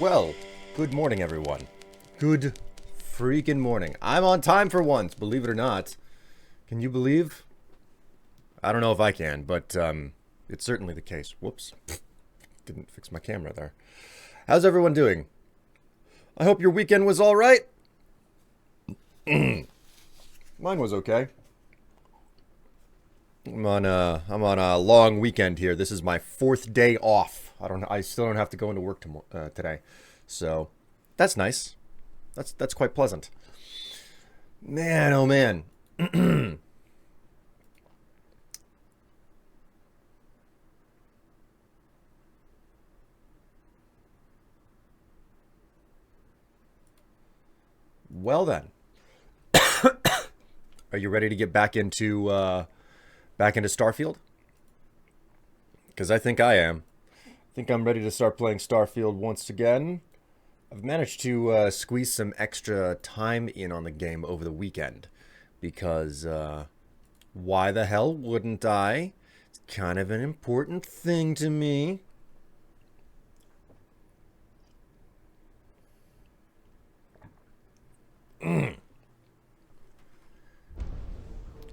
Well, good morning, everyone. Good freaking morning. I'm on time for once, believe it or not. Can you believe? I don't know if I can, but it's certainly the case. Whoops. Didn't fix my camera there. How's everyone doing? I hope your weekend was all right. Mine was okay. I'm on a long weekend here. This is my 4th day off. I still don't have to go into work today. So, that's nice. That's quite pleasant. Man, oh man. Well then. Are you ready to get back into Starfield? Because I think I am. I think I'm ready to start playing Starfield once again. I've managed to squeeze some extra time in on the game over the weekend. Because why the hell wouldn't I? It's kind of an important thing to me.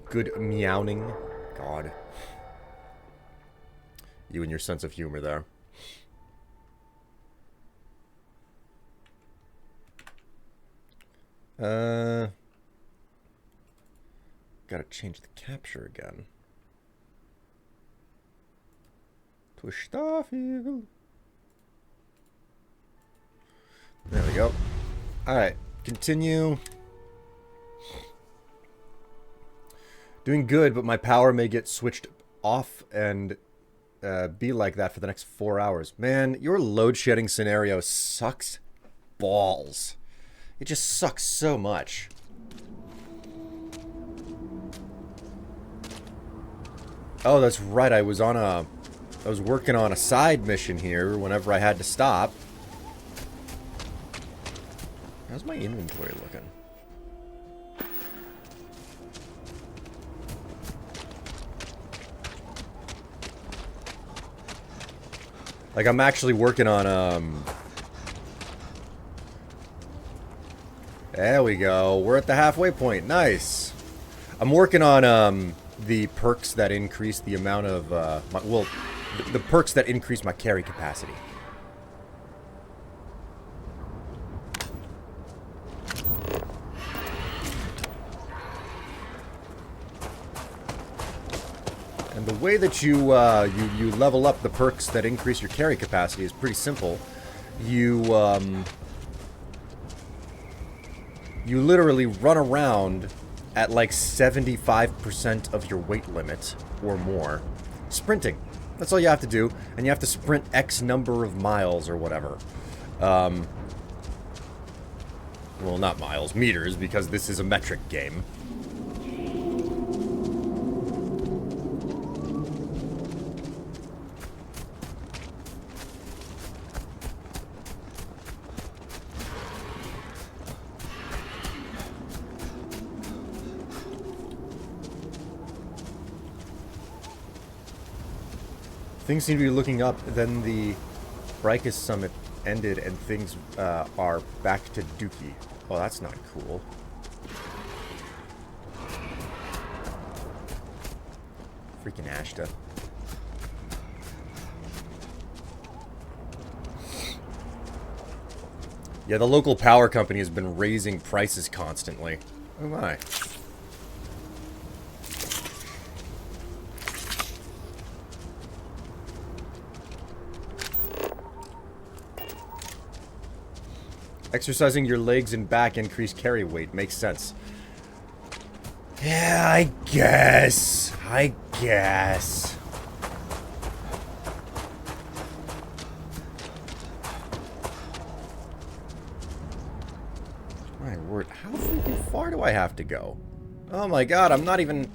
Good meowing. God. You and your sense of humor there. Gotta change the capture again. Push Starfield. There we go. Alright, continue. Doing good, but my power may get switched off and be like that for the next 4 hours. Man, your load shedding scenario sucks balls. It just sucks so much. Oh, that's right. I was working on a side mission here whenever I had to stop. How's my inventory looking? Like, I'm actually working on, There we go. We're at the halfway point. Nice. I'm working on, the perks that increase the amount of, the perks that increase my carry capacity. And the way that you level up the perks that increase your carry capacity is pretty simple. You literally run around at like 75% of your weight limit or more. Sprinting. That's all you have to do. And you have to sprint X number of miles or whatever. Well, not miles, meters, because this is a metric game. Things seem to be looking up, then the Bricus Summit ended and things are back to Dookie. Oh, that's not cool. Freaking Ashta. Yeah, the local power company has been raising prices constantly. Oh my. Exercising your legs and back increase carry weight. Makes sense. Yeah, I guess. My word, how freaking far do I have to go? Oh my god, I'm not even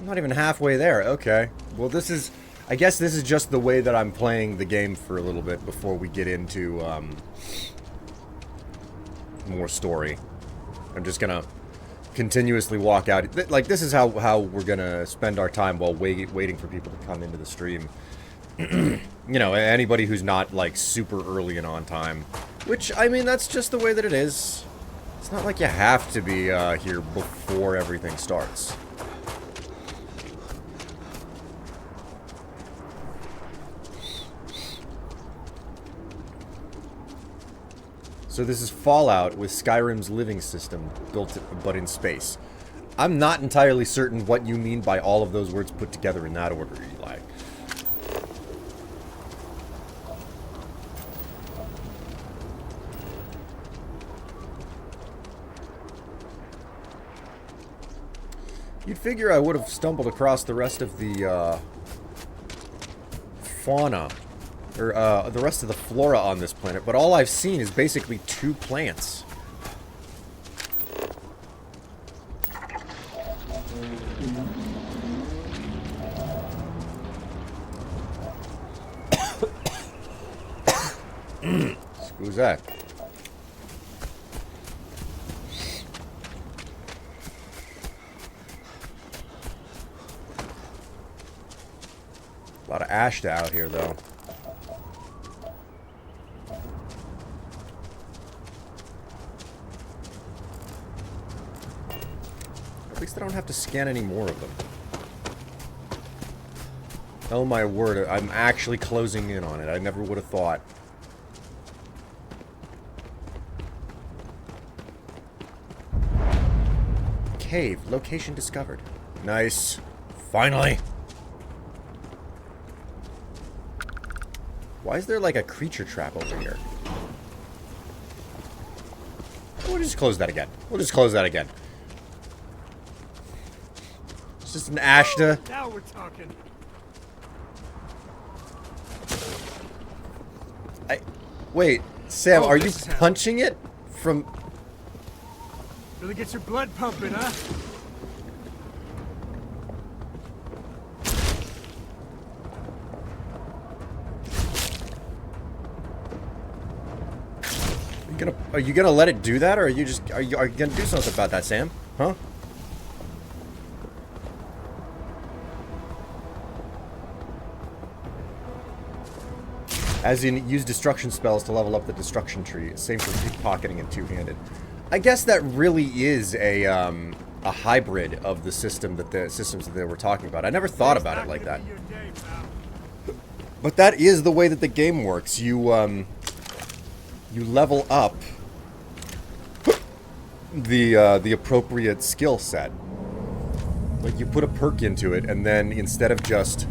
halfway there. Okay. Well, I guess this is just the way that I'm playing the game for a little bit before we get into, more story. I'm just gonna continuously walk out. Like, this is how we're gonna spend our time while waiting for people to come into the stream. You know, anybody who's not, like, super early and on time. Which, I mean, that's just the way that it is. It's not like you have to be here before everything starts. So this is Fallout with Skyrim's living system, built but in space. I'm not entirely certain what you mean by all of those words put together in that order, Eli. You'd figure I would have stumbled across the rest of the fauna, or the rest of the flora on this planet, but all I've seen is basically 2 plants. Who's that? A lot of Ashta out here, though. At least I don't have to scan any more of them. Oh my word, I'm actually closing in on it. I never would have thought. Cave. Location discovered. Nice. Finally. Why is there like a creature trap over here? We'll just close that again. We'll just close that again. It's just an Ashta. Now we're talking. Wait, Sam, Oh, are you this sound. punching it from... Really gets your blood pumping, huh? Are you gonna let it do that, or are you just... Are you gonna do something about that, Sam? Huh? As in, use destruction spells to level up the destruction tree. Same for pickpocketing and two-handed. I guess that really is a hybrid of the systems that they were talking about. I never thought about it like that. But that is the way that the game works. You level up the appropriate skill set. Like, you put a perk into it, and then instead of just...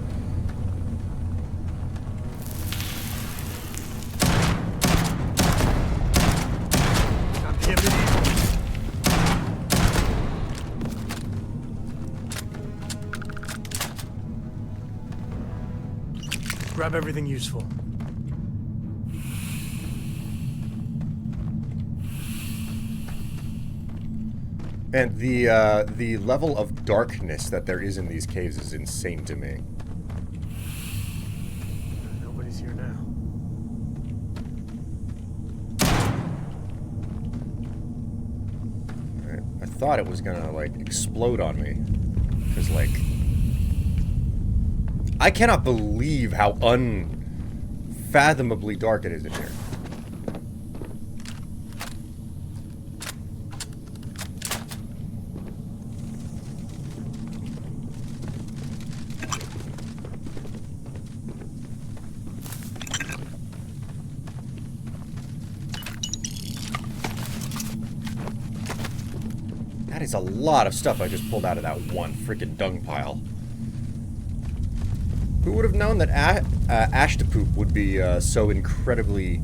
Grab everything useful. And the level of darkness that there is in these caves is insane to me. Nobody's here now. I thought it was gonna, like, explode on me. Because, like... I cannot believe how unfathomably dark it is in here. That is a lot of stuff I just pulled out of that one freaking dung pile. Who would have known that Ashta poop would be so incredibly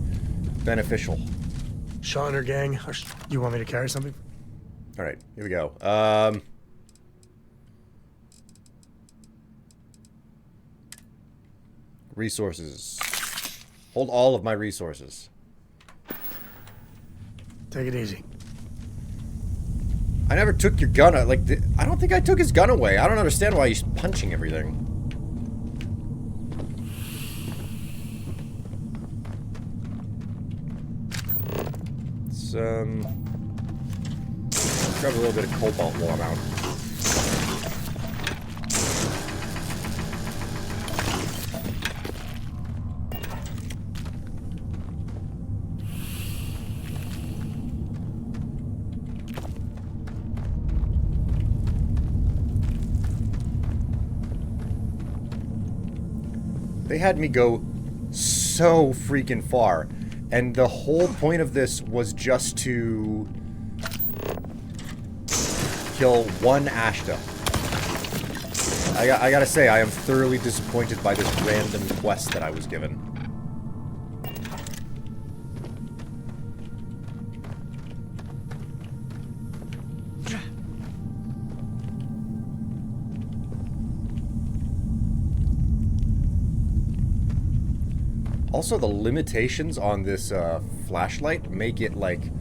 beneficial? Shaw and her gang. You want me to carry something? All right, here we go. Resources. Hold all of my resources. Take it easy. I never took your gun. Like, I don't think I took his gun away. I don't understand why he's punching everything. Let's grab a little bit of cobalt while I'm out. They had me go so freaking far. And the whole point of this was just to kill one Ashta. I gotta say, I am thoroughly disappointed by this random quest that I was given. Also, the limitations on this flashlight make it, like,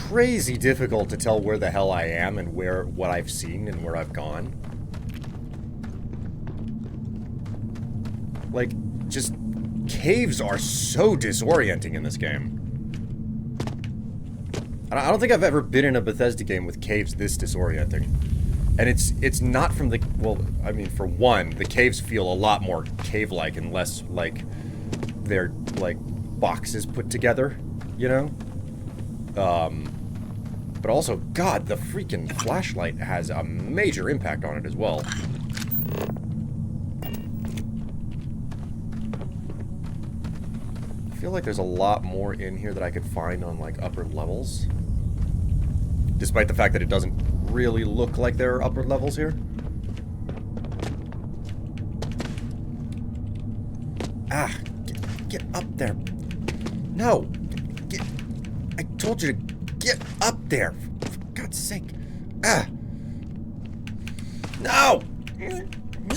crazy difficult to tell where the hell I am and what I've seen and where I've gone. Like, just caves are so disorienting in this game. I don't think I've ever been in a Bethesda game with caves this disorienting. And it's not from the... Well, I mean, for one, the caves feel a lot more cave-like and less, like, they're, like, boxes put together, you know? But also, God, the freaking flashlight has a major impact on it as well. I feel like there's a lot more in here that I could find on, like, upper levels. Despite the fact that it doesn't really look like there are upper levels here. Ah, get up there. No. I told you to get up there. For God's sake. Ah. No.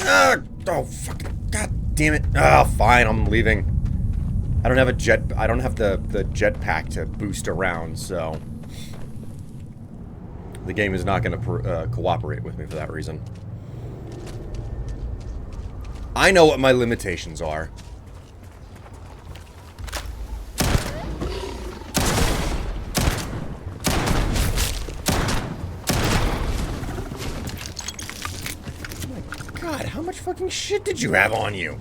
Ah. Oh, fucking God damn it. Oh, fine, I'm leaving. I don't have the jetpack to boost around, so the game is not going to cooperate with me for that reason. I know what my limitations are. Oh my God, how much fucking shit did you have on you?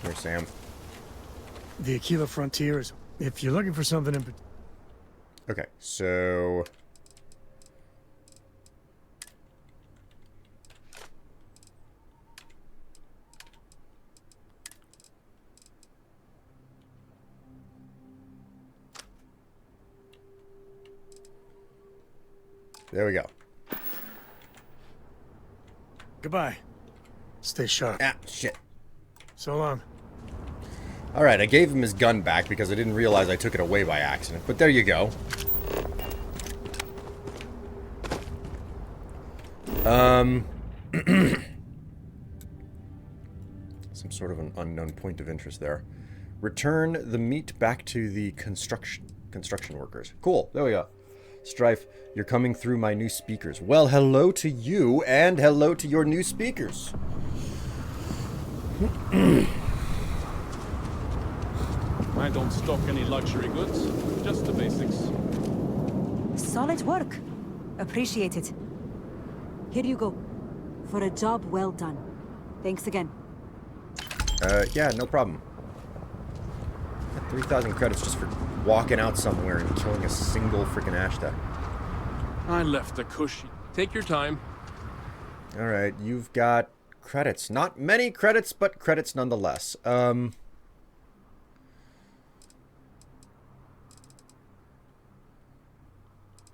Here, Sam. The Aquila Frontier is... If you're looking for something in... Okay, so... There we go. Goodbye. Stay sharp. Ah, shit. So long. Alright, I gave him his gun back because I didn't realize I took it away by accident. But there you go. Some sort of an unknown point of interest there. Return the meat back to the construction workers. Cool, there we go. Strife, you're coming through my new speakers. Well, hello to you, and hello to your new speakers. I don't stock any luxury goods, just the basics. Solid work. Appreciate it. Here you go. For a job well done. Thanks again. Yeah, no problem. Got 3,000 credits just for walking out somewhere and killing a single freaking Ashta. I left the cushy. Take your time. Alright, you've got credits. Not many credits, but credits nonetheless.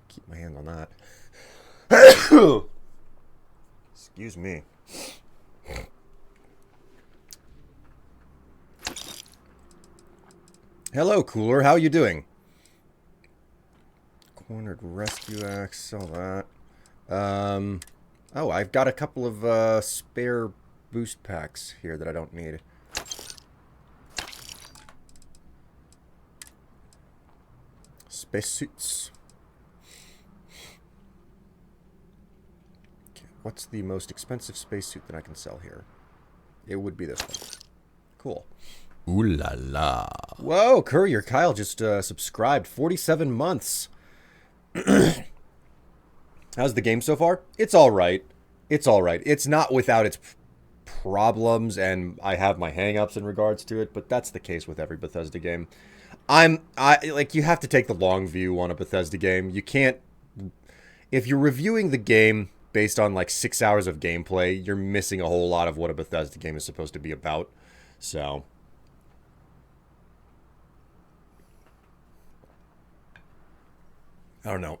Keep my hand on that. Excuse me. Hello, Cooler. How you doing? Cornered rescue axe, sell that. Oh, I've got a couple of spare boost packs here that I don't need. Spacesuits. Okay, what's the most expensive spacesuit that I can sell here? It would be this one. Cool. Ooh la la. Whoa, Courier Kyle just subscribed. 47 months. How's the game so far? It's alright. It's alright. It's not without its problems, and I have my hang-ups in regards to it, but that's the case with every Bethesda game. like, you have to take the long view on a Bethesda game. You can't, if you're reviewing the game based on like 6 hours of gameplay, you're missing a whole lot of what a Bethesda game is supposed to be about. So, I don't know.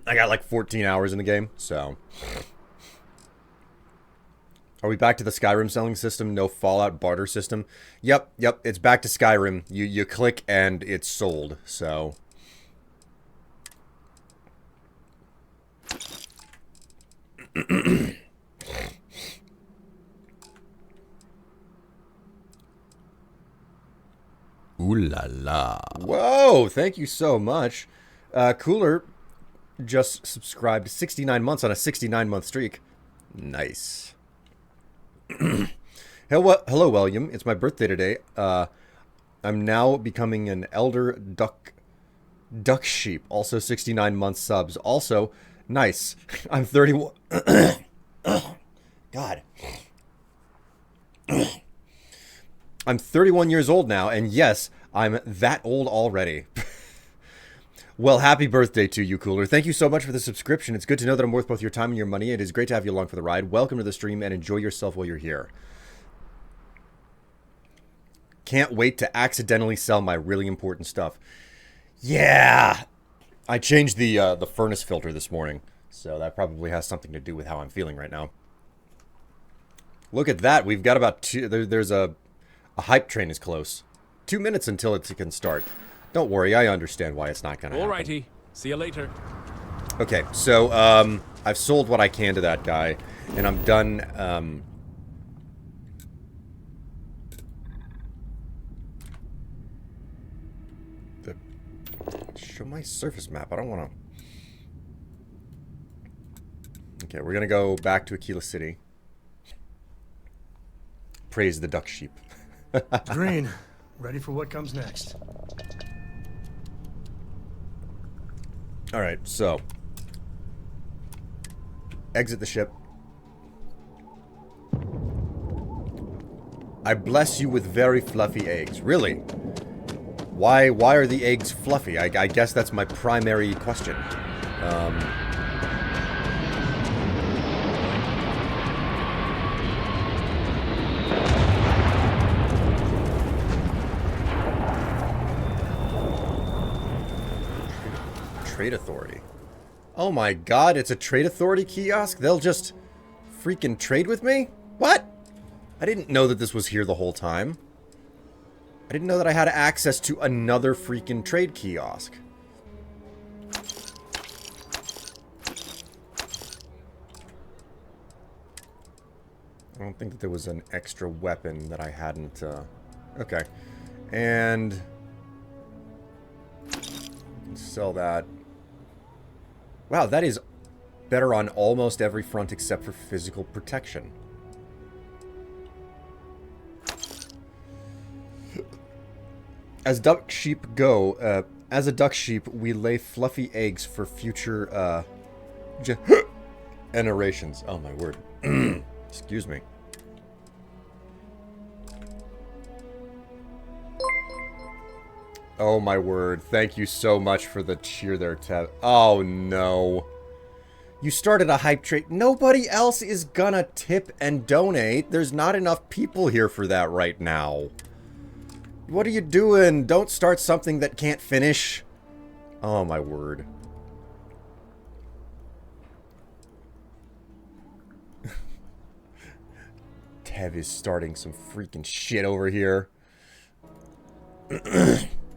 I got like 14 hours in the game, so. Are we back to the Skyrim selling system? No Fallout barter system? Yep, it's back to Skyrim. You click and it's sold, so. Ooh la la. Whoa, thank you so much. Cooler just subscribed 69 months on a 69-month streak. Nice. Hello, William. It's my birthday today. I'm now becoming an elder duck sheep. Also 69 month subs. Also, nice. I'm 31. God. I'm 31 years old now, and yes, I'm that old already. Well, happy birthday to you, Cooler. Thank you so much for the subscription. It's good to know that I'm worth both your time and your money. It is great to have you along for the ride. Welcome to the stream, and enjoy yourself while you're here. Can't wait to accidentally sell my really important stuff. Yeah! I changed the furnace filter this morning, so that probably has something to do with how I'm feeling right now. Look at that. We've got about there's a hype train is close. 2 minutes until it can start. Don't worry, I understand why it's not gonna happen. Alrighty. See you later. Okay, so, I've sold what I can to that guy, and I'm done, show my surface map. I don't wanna... Okay, we're gonna go back to Aquila City. Praise the duck sheep. Green, ready for what comes next. Alright, so. Exit the ship. I bless you with very fluffy eggs. Really? Why are the eggs fluffy? I guess that's my primary question. Trade Authority. Oh my god, it's a Trade Authority kiosk? They'll just freaking trade with me? What? I didn't know that this was here the whole time. I didn't know that I had access to another freaking trade kiosk. I don't think that there was an extra weapon that I hadn't, okay. And... sell that. Wow, that is better on almost every front except for physical protection. As duck sheep go, as a duck sheep, we lay fluffy eggs for future, generations. Oh my word. Excuse me. Oh my word. Thank you so much for the cheer there, Ted. Oh no. You started a hype train. Nobody else is gonna tip and donate. There's not enough people here for that right now. What are you doing? Don't start something that can't finish. Oh my word. Tev is starting some freaking shit over here.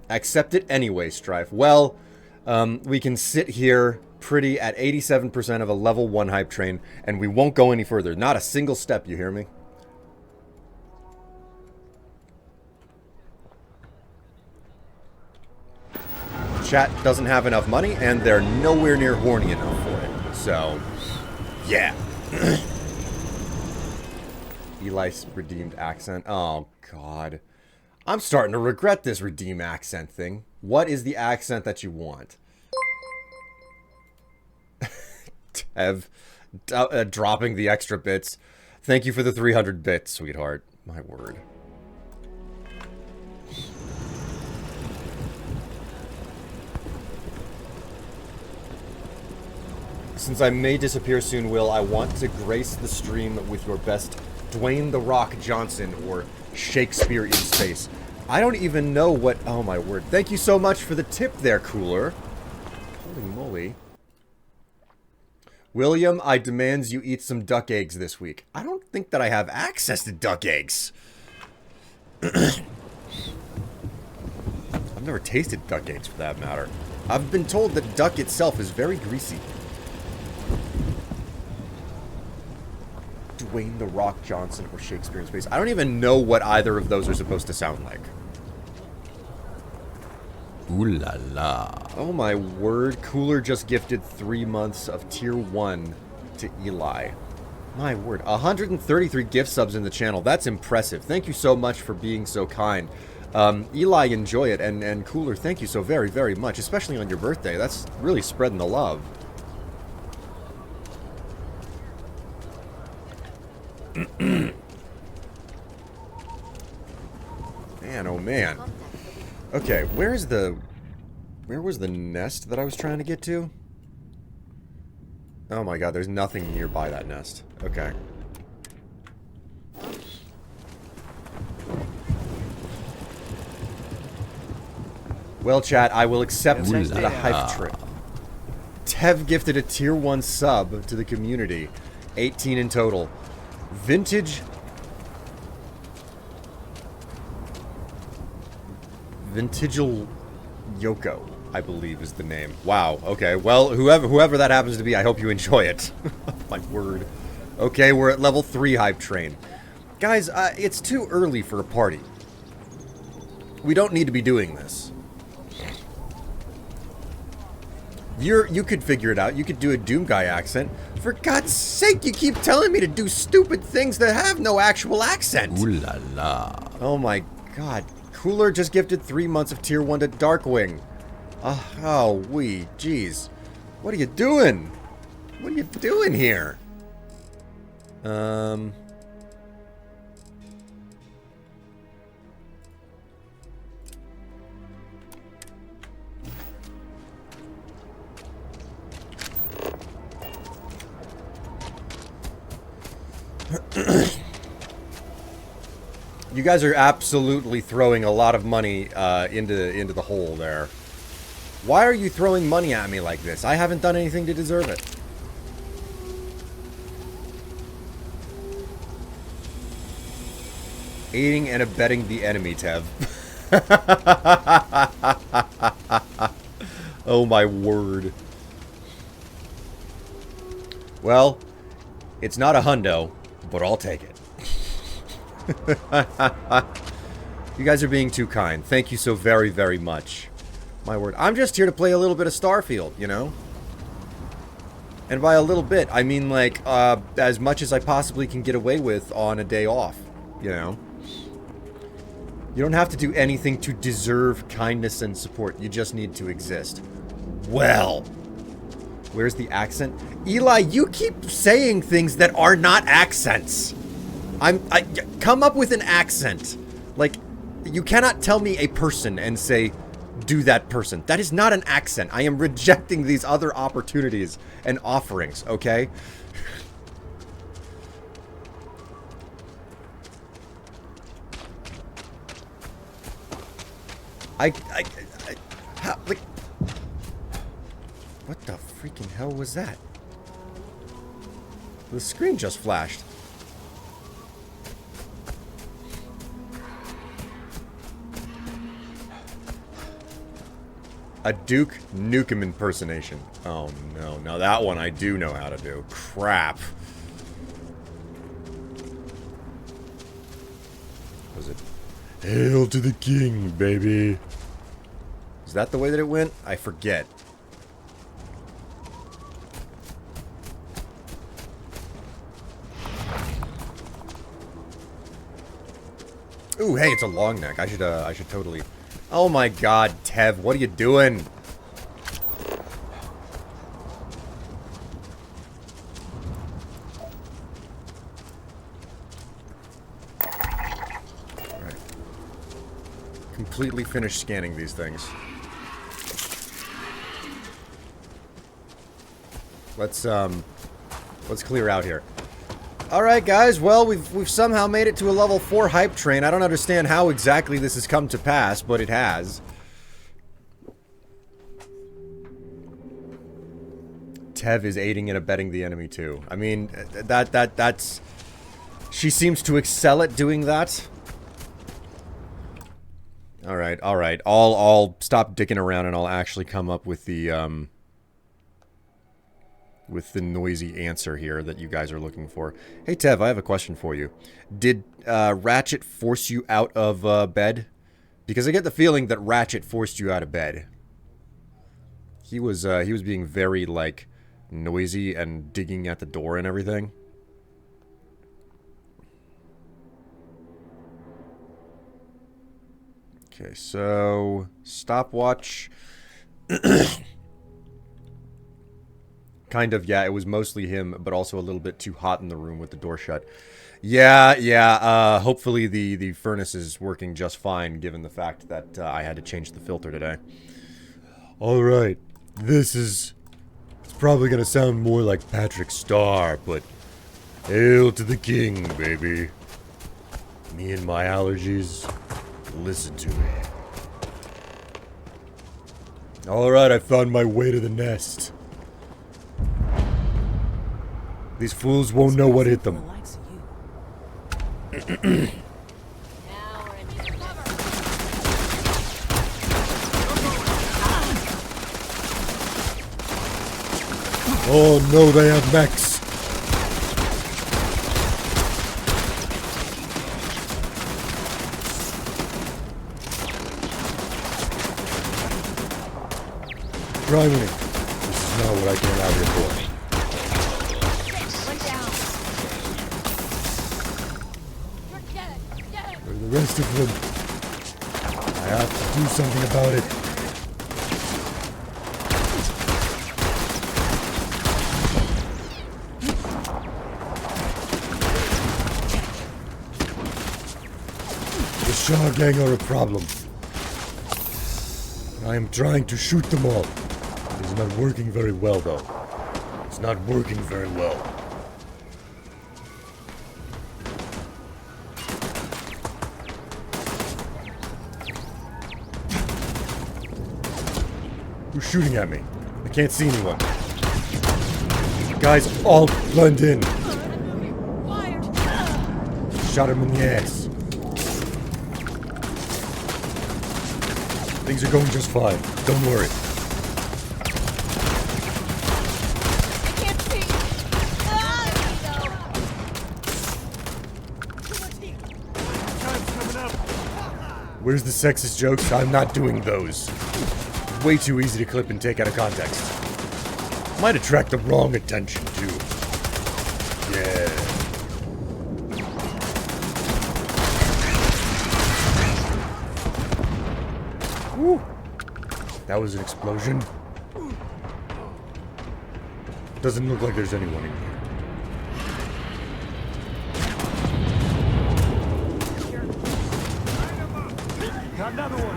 Accept it anyway, Strife. Well, we can sit here pretty at 87% of a level 1 hype train, and we won't go any further. Not a single step, you hear me? Chat doesn't have enough money, and they're nowhere near horny enough for it. So, yeah. Eli's redeemed accent. Oh, God. I'm starting to regret this redeem accent thing. What is the accent that you want? Tev, dropping the extra bits. Thank you for the 300 bits, sweetheart. My word. Since I may disappear soon, Will, I want to grace the stream with your best Dwayne "The Rock" Johnson or Shakespeare in space. I don't even know what... Oh, my word. Thank you so much for the tip there, Cooler. Holy moly. William, I demands you eat some duck eggs this week. I don't think that I have access to duck eggs. I've never tasted duck eggs, for that matter. I've been told that duck itself is very greasy. Dwayne "The Rock" Johnson or Shakespeare in space. I don't even know what either of those are supposed to sound like. Ooh la la. Oh my word. Cooler just gifted 3 months of tier 1 to Eli. My word. 133 gift subs in the channel. That's impressive. Thank you so much for being so kind. Eli, enjoy it. And Cooler, thank you so very, very much. Especially on your birthday. That's really spreading the love. Man, oh man. Okay, where was the nest that I was trying to get to? Oh my god, there's nothing nearby that nest. Okay. Well, chat, I will accept the hype trick. Tev gifted a tier 1 sub to the community. 18 in total. Vintageal Yoko, I believe is the name. Wow, okay. Well, whoever that happens to be, I hope you enjoy it. My word. Okay, we're at level 3 hype train. Guys, it's too early for a party. We don't need to be doing this. You could figure it out. You could do a Doom Guy accent. For God's sake, you keep telling me to do stupid things that have no actual accent. Ooh la la. Oh my god. Cooler just gifted 3 months of tier 1 to Darkwing. Jeez. What are you doing? What are you doing here? You guys are absolutely throwing a lot of money into the hole there. Why are you throwing money at me like this? I haven't done anything to deserve it. Aiding and abetting the enemy, Tev. Oh my word. Well, it's not a hundo, but I'll take it. You guys are being too kind. Thank you so very, very much. My word. I'm just here to play a little bit of Starfield, you know? And by a little bit, I mean like, as much as I possibly can get away with on a day off, you know? You don't have to do anything to deserve kindness and support. You just need to exist. Well, where's the accent? Eli, you keep saying things that are not accents. Come up with an accent. Like, you cannot tell me a person and say, do that person. That is not an accent. I am rejecting these other opportunities and offerings, okay? How, like, what the freaking hell was that? The screen just flashed. A Duke Nukem impersonation. Oh no, now that one I do know how to do. Crap. Was it? Hail to the king, baby. Is that the way that it went? I forget. Ooh, hey, it's a long neck. I should totally... Oh my god, Tev, what are you doing? Alright. Completely finished scanning these things. Let's clear out here. All right, guys. Well, we've somehow made it to a level 4 hype train. I don't understand how exactly this has come to pass, but it has. Tev is aiding and abetting the enemy too. I mean, that's... She seems to excel at doing that. Alright, alright. I'll stop dicking around and I'll actually come up with the noisy answer here that you guys are looking for. Hey Tev, I have a question for you. Did Ratchet force you out of bed? Because I get the feeling that Ratchet forced you out of bed. He was being very, like, noisy and digging at the door and everything. Okay, so stopwatch. Kind of, yeah, it was mostly him, but also a little bit too hot in the room with the door shut. Yeah, hopefully the furnace is working just fine, given the fact that I had to change the filter today. Alright, it's probably gonna sound more like Patrick Star, but hail to the king, baby. Me and my allergies, listen to me. Alright, I found my way to the nest. These fools won't know what hit them. Oh no, they have mechs. Try me. This is not what I came out here for. Where are the rest of them? I have to do something about it. The Shaw gang are a problem. I am trying to shoot them all. It is not working very well, though. It's not working very well. Who's shooting at me? I can't see anyone. Guys, all blend in. Shot him in the ass. Things are going just fine. Don't worry. I can't see. Time's coming up. Where's the sexist jokes? I'm not doing those. Way too easy to clip and take out of context. Might attract the wrong attention, too. Yeah. Woo. That was an explosion. Doesn't look like there's anyone in here. Got another one.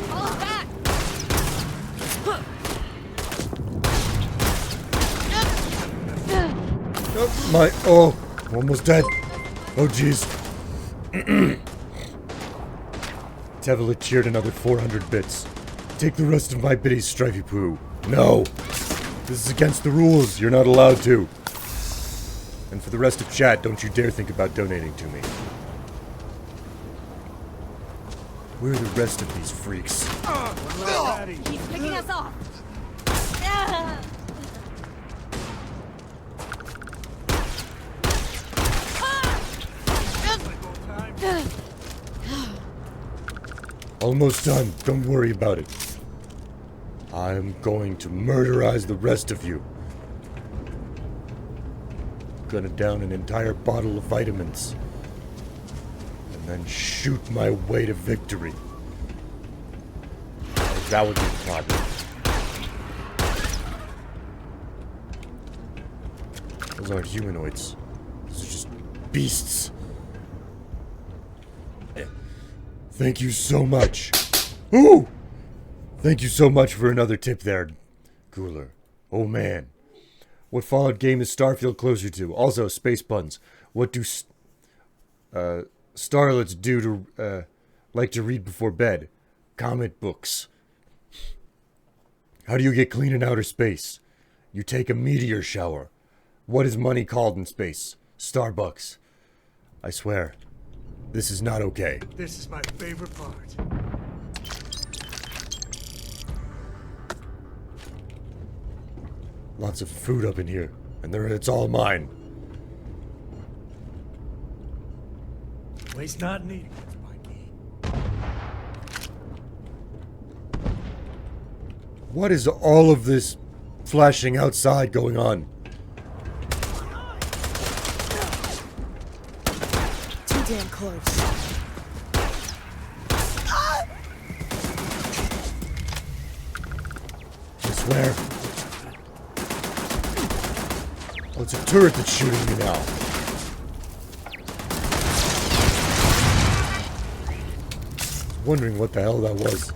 Fall back. Oh, almost dead. Oh, jeez. Tevila cheered another 400 bits. Take the rest of my biddies, Strifey Poo. No. This is against the rules. You're not allowed to. And for the rest of chat, don't you dare think about donating to me. Where are the rest of these freaks? He's picking us off. Almost done. Don't worry about it. I'm going to murderize the rest of you. Gonna down an entire bottle of vitamins. And then shoot my way to victory. That would be the problem. Those aren't humanoids. Those are just beasts. Thank you so much. Ooh! Thank you so much for another tip there, Cooler. Oh man. What Fallout game is Starfield closer to? Also, space puns. What do starlets do to like to read before bed? Comic books. How do you get clean in outer space? You take a meteor shower. What is money called in space? Starbucks. I swear, this is not okay. This is my favorite part. Lots of food up in here, and it's all mine. Waste not needed. That's my key. What is all of this flashing outside going on? Too damn close. I swear. Oh, it's a turret that's shooting me now. I was wondering what the hell that was.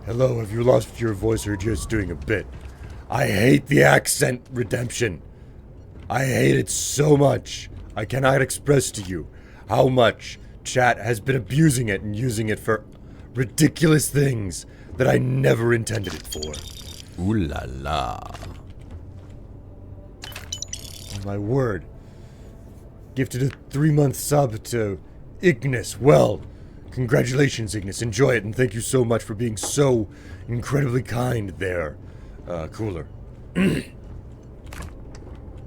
Hello, have you lost your voice or just doing a bit? I hate the accent redemption. I hate it so much. I cannot express to you how much chat has been abusing it and using it for ridiculous things that I never intended it for. Ooh la la. Oh, my word. Gifted a 3-month sub to Ignis. Well, congratulations, Ignis. Enjoy it, and thank you so much for being so incredibly kind there, Cooler.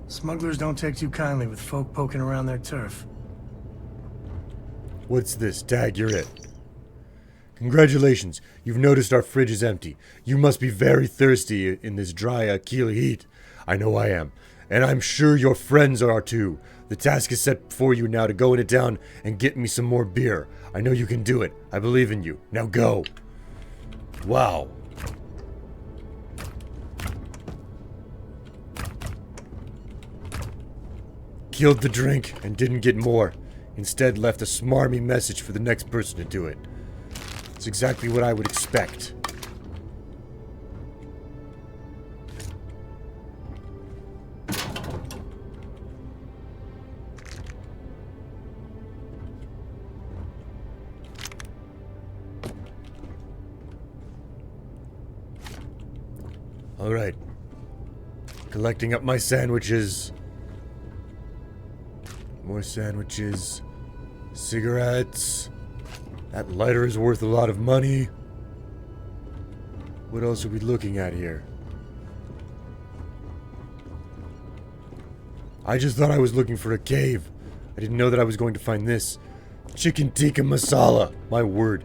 Smugglers don't take too kindly with folk poking around their turf. What's this? Tag, you're it. Congratulations. You've noticed our fridge is empty. You must be very thirsty in this dry Akili heat. I know I am. And I'm sure your friends are too. The task is set before you now to go in it down and get me some more beer. I know you can do it. I believe in you. Now go. Wow. Killed the drink and didn't get more. Instead left a smarmy message for the next person to do it. It's exactly what I would expect. Alright. Collecting up my sandwiches. More sandwiches. Cigarettes. That lighter is worth a lot of money. What else are we looking at here? I just thought I was looking for a cave. I didn't know that I was going to find this. Chicken tikka masala. My word.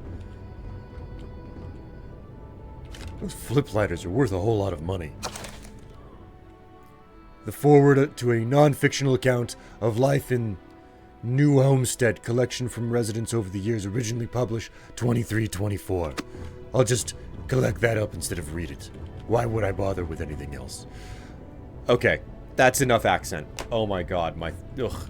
Those flip lighters are worth a whole lot of money. The foreword to a non-fictional account of life in New Homestead, collection from residents over the years, originally published 2324. I'll just collect that up instead of read it. Why would I bother with anything else? Okay, that's enough accent. Oh my god, my... Ugh.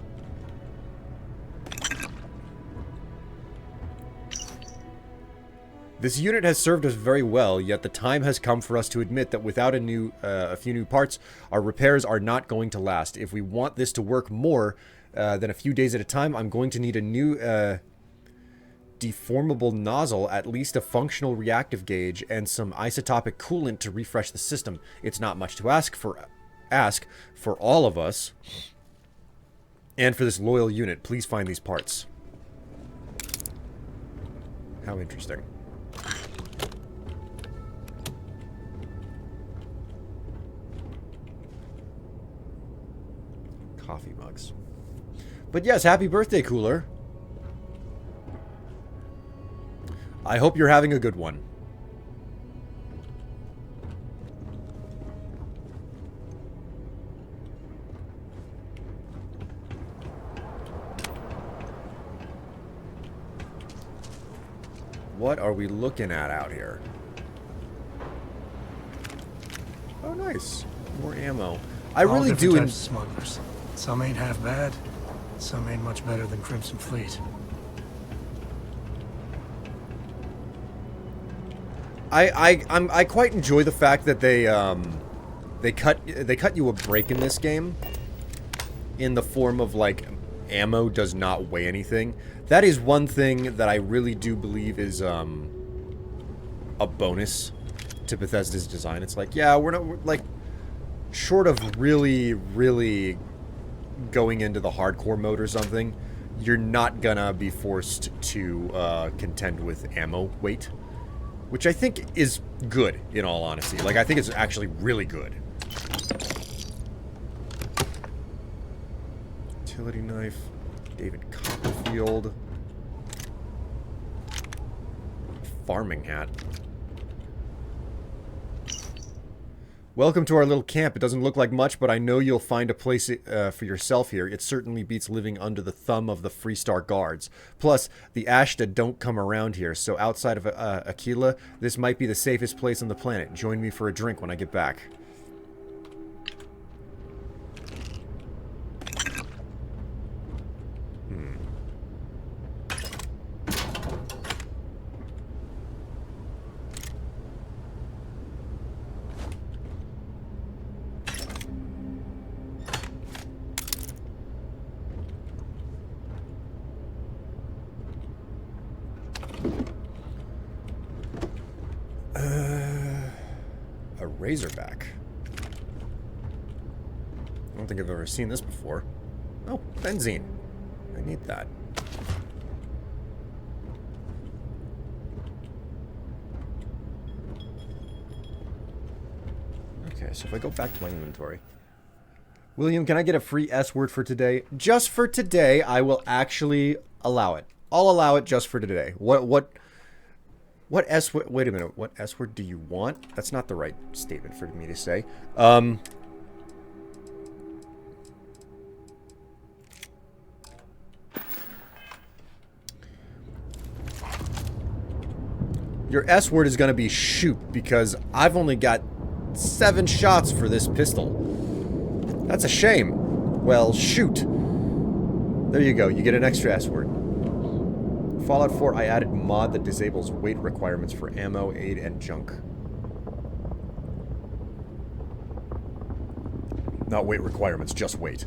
This unit has served us very well, yet the time has come for us to admit that without a few new parts, our repairs are not going to last. If we want this to work more than a few days at a time, I'm going to need a new deformable nozzle, at least a functional reactive gauge, and some isotopic coolant to refresh the system. It's not much to ask for all of us. And for this loyal unit, please find these parts. How interesting. Coffee mugs. But yes, happy birthday, Cooler. I hope you're having a good one. What are we looking at out here? Oh, nice. More ammo. I All really different do... types of smugglers. Some ain't half bad. Some ain't much better than Crimson Fleet. I quite enjoy the fact that they cut you a break in this game in the form of like ammo does not weigh anything. That is one thing that I really do believe is a bonus to Bethesda's design. It's like, yeah, we're like short of really going into the hardcore mode or something, you're not gonna be forced to contend with ammo weight, which I think is good, in all honesty. Like, I think it's actually really good. Utility knife, David Copperfield, farming hat. Welcome to our little camp. It doesn't look like much, but I know you'll find a place for yourself here. It certainly beats living under the thumb of the Freestar guards. Plus, the Ashta don't come around here, so outside of Aquila, this might be the safest place on the planet. Join me for a drink when I get back. A Razorback. I don't think I've ever seen this before. Oh, benzene. I need that. Okay, so if I go back to my inventory. William, can I get a free S word for today? Just for today, I will actually allow it. I'll allow it just for today. What S word? Wait a minute. What S word do you want? That's not the right statement for me to say. Your S word is going to be shoot, because I've only got 7 shots for this pistol. That's a shame. Well, shoot. There you go. You get an extra S word. Fallout 4, I added mod that disables weight requirements for ammo, aid, and junk. Not weight requirements, just weight.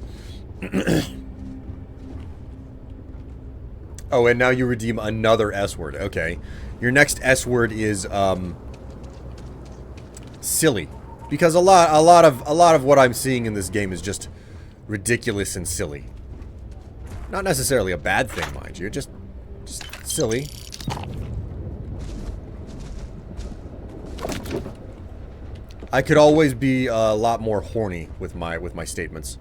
Oh, and now you redeem another S word. Okay. Your next S word is, silly. Because a lot of what I'm seeing in this game is just ridiculous and silly. Not necessarily a bad thing, mind you. Just silly. I could always be a lot more horny with my statements,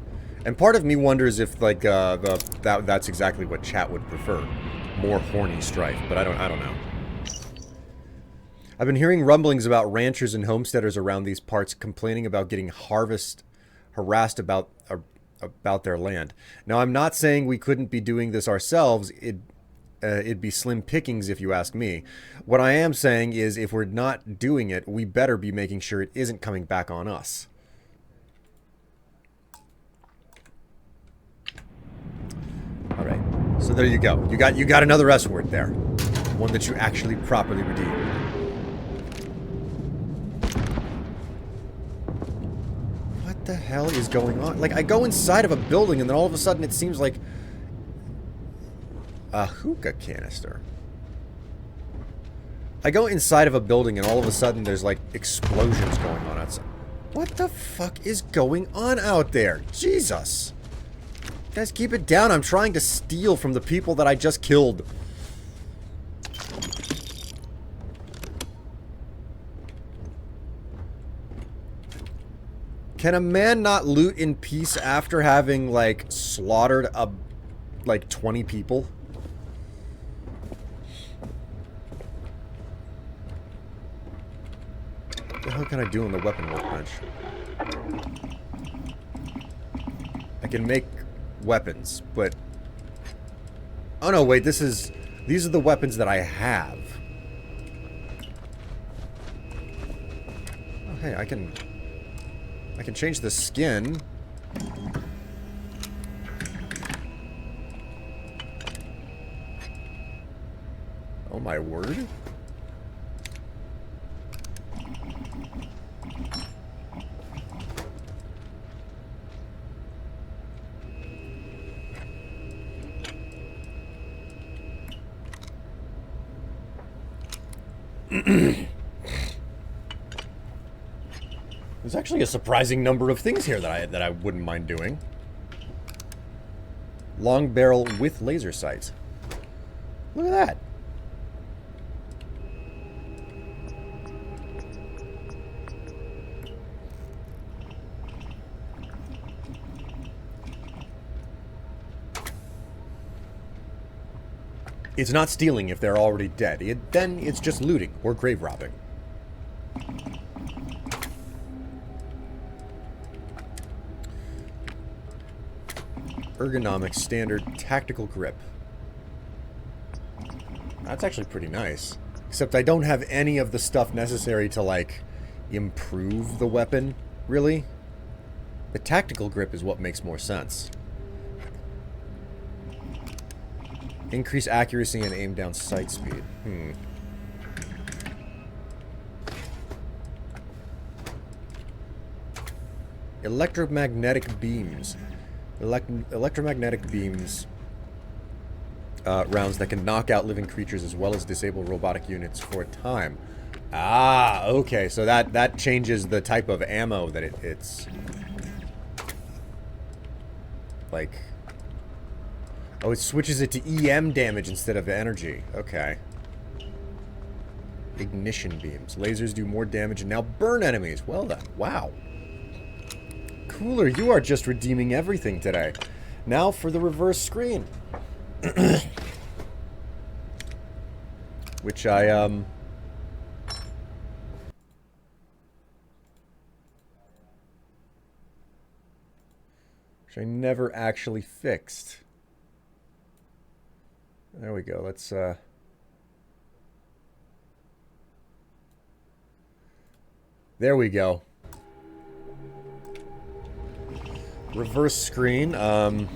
and part of me wonders if like that's exactly what chat would prefer, more horny Strife. But I don't know. I've been hearing rumblings about ranchers and homesteaders around these parts complaining about getting harassed about their land. Now, I'm not saying we couldn't be doing this ourselves. It'd be slim pickings if you ask me. What I am saying is if we're not doing it, we better be making sure it isn't coming back on us. All right. So there you go. You got another S word there. One that you actually properly redeemed. What the hell is going on? Like, I go inside of a building and then all of a sudden it seems like a hookah canister. I go inside of a building and all of a sudden there's like explosions going on outside. What the fuck is going on out there? Jesus. Guys, keep it down. I'm trying to steal from the people that I just killed. Can a man not loot in peace after having, like, slaughtered, like, 20 people? What the hell can I do on the weapon workbench? I can make weapons, but... Oh no, wait, these are the weapons that I have. Oh, hey, I can change the skin. Oh my word. There's actually a surprising number of things here that I wouldn't mind doing. Long barrel with laser sight. Look at that. It's not stealing if they're already dead. Then it's just looting or grave robbing. Ergonomic standard tactical grip. That's actually pretty nice. Except I don't have any of the stuff necessary to, like, improve the weapon, really. The tactical grip is what makes more sense. Increase accuracy and aim down sight speed. Electromagnetic beams. Electromagnetic beams. Rounds that can knock out living creatures as well as disable robotic units for a time. Ah, okay. So that changes the type of ammo that it's... Like... Oh, it switches it to EM damage instead of energy. Okay. Ignition beams. Lasers do more damage and now burn enemies. Well then. Wow. Cooler, you are just redeeming everything today. Now for the reverse screen. Which I never actually fixed. There we go. Let's there we go. Reverse screen. Go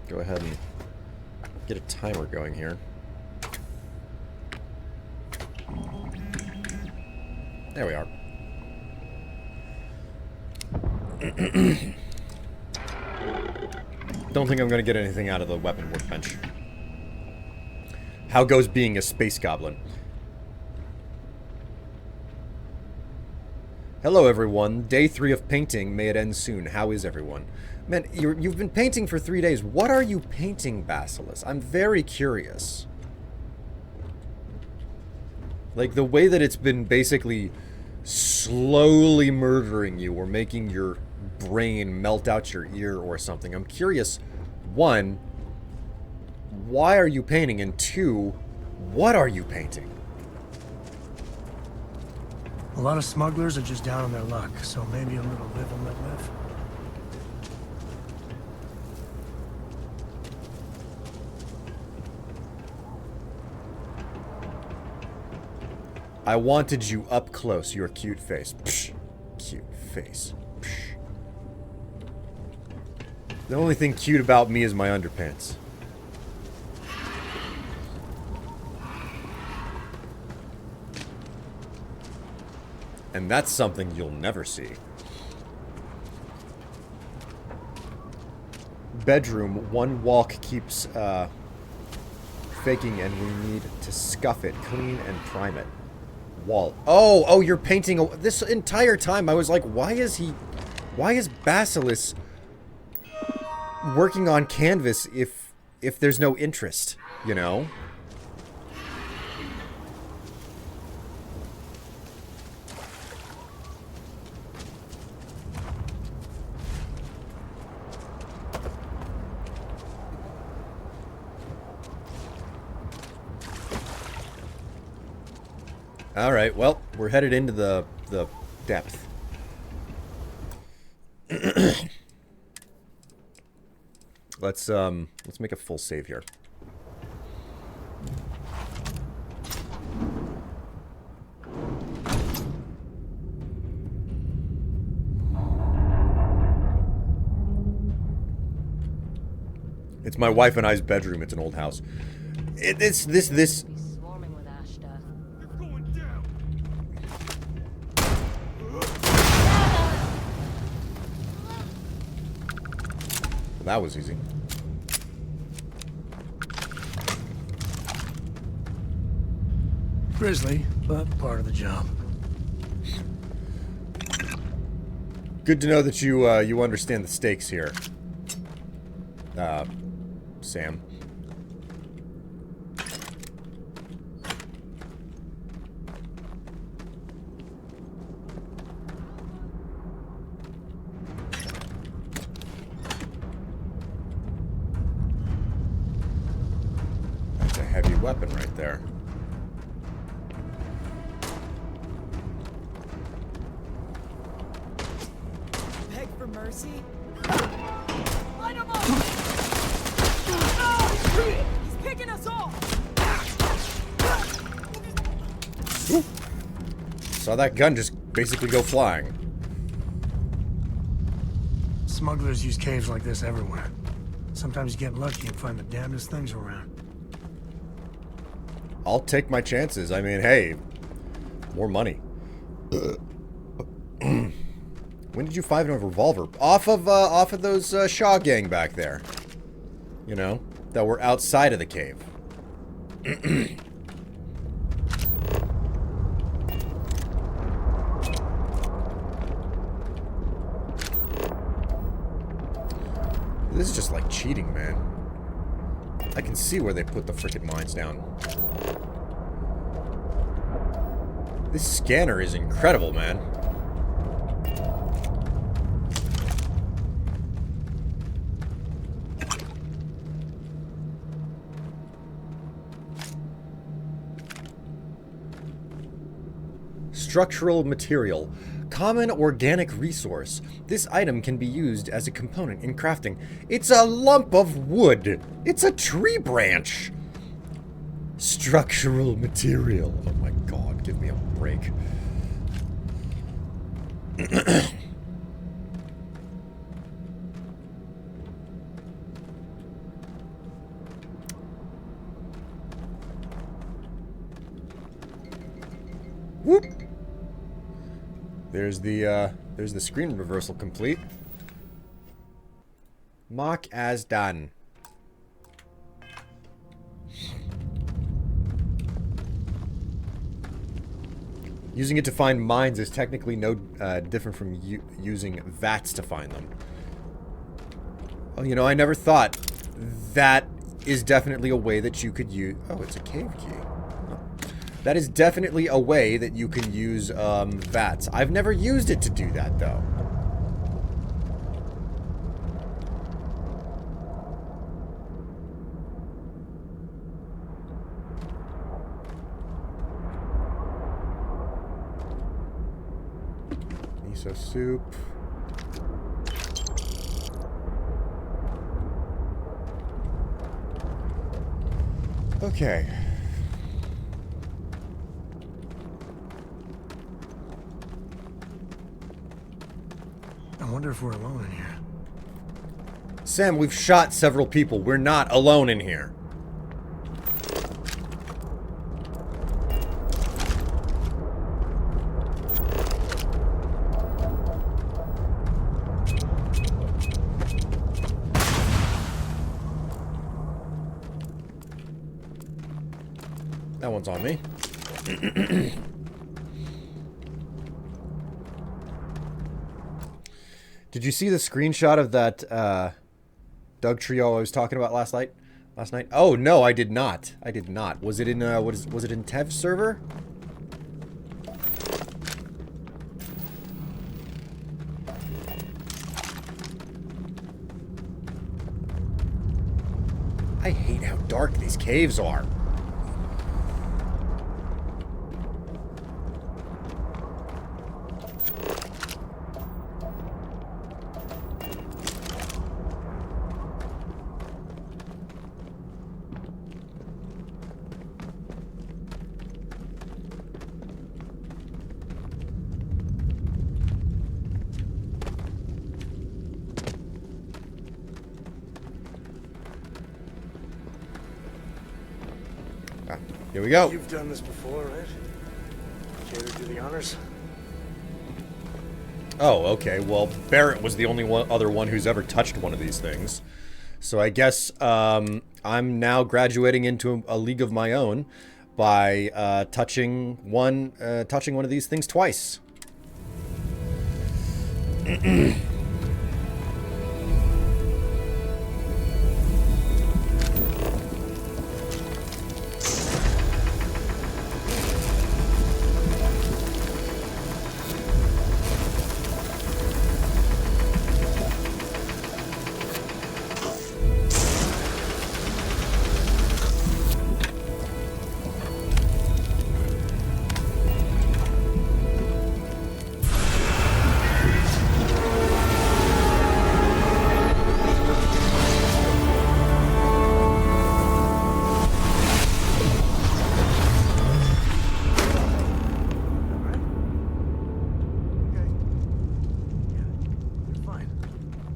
ahead and get a timer going here. There we are. Don't think I'm going to get anything out of the weapon workbench. How goes being a space goblin? Hello everyone. Day 3 of painting. May it end soon. How is everyone? Man, you've been painting for 3 days. What are you painting, Basilisk? I'm very curious. Like, the way that it's been basically slowly murdering you or making your brain melt out your ear or something. I'm curious, one, why are you painting? And two, what are you painting? A lot of smugglers are just down on their luck, so maybe a little live and let live. I wanted you up close, your cute face. Psh, cute face. Psh. The only thing cute about me is my underpants. And that's something you'll never see. Bedroom, one walk keeps faking and we need to scuff it, clean and prime it. Wall. Oh, you're painting this entire time I was like, why is Basilisk working on canvas if there's no interest, you know? All right, well, we're headed into the depth. Let's make a full save here. It's my wife and I's bedroom. It's an old house. This That was easy. Grisly, but part of the job. Good to know that you understand the stakes here. Sam. That's a heavy weapon right there. Beg for mercy? Light him up! Oh, he's picking us off! Saw that gun just basically go flying. Smugglers use caves like this everywhere. Sometimes you get lucky and find the damnedest things around. I'll take my chances. I mean, hey, more money. When did you find a revolver? Off of those Shaw gang back there. You know, that were outside of the cave. This is just like cheating, man. I can see where they put the frickin' mines down. This scanner is incredible, man. Structural material. Common organic resource. This item can be used as a component in crafting. It's a lump of wood. It's a tree branch. Structural material. Oh my god, give me a break. Whoop. There's the screen reversal complete. Mark as done. Using it to find mines is technically no different from using VATS to find them. Oh, you know, I never thought that is definitely a way that you could use... Oh, it's a cave key. Oh. That is definitely a way that you can use VATS. I've never used it to do that, though. Miso soup. Okay. I wonder if we're alone in here. Sam, we've shot several people. We're not alone in here. That one's on me. Did you see the screenshot of that Doug trio I was talking about last night? Oh no, I did not. I did not. Was it in was it in Tev's server? I hate how dark these caves are. Here we go. You've done this before, right? Care to do the honors? Oh, okay. Well, Barrett was the only other one who's ever touched one of these things. So I guess I'm now graduating into a league of my own by touching one of these things twice.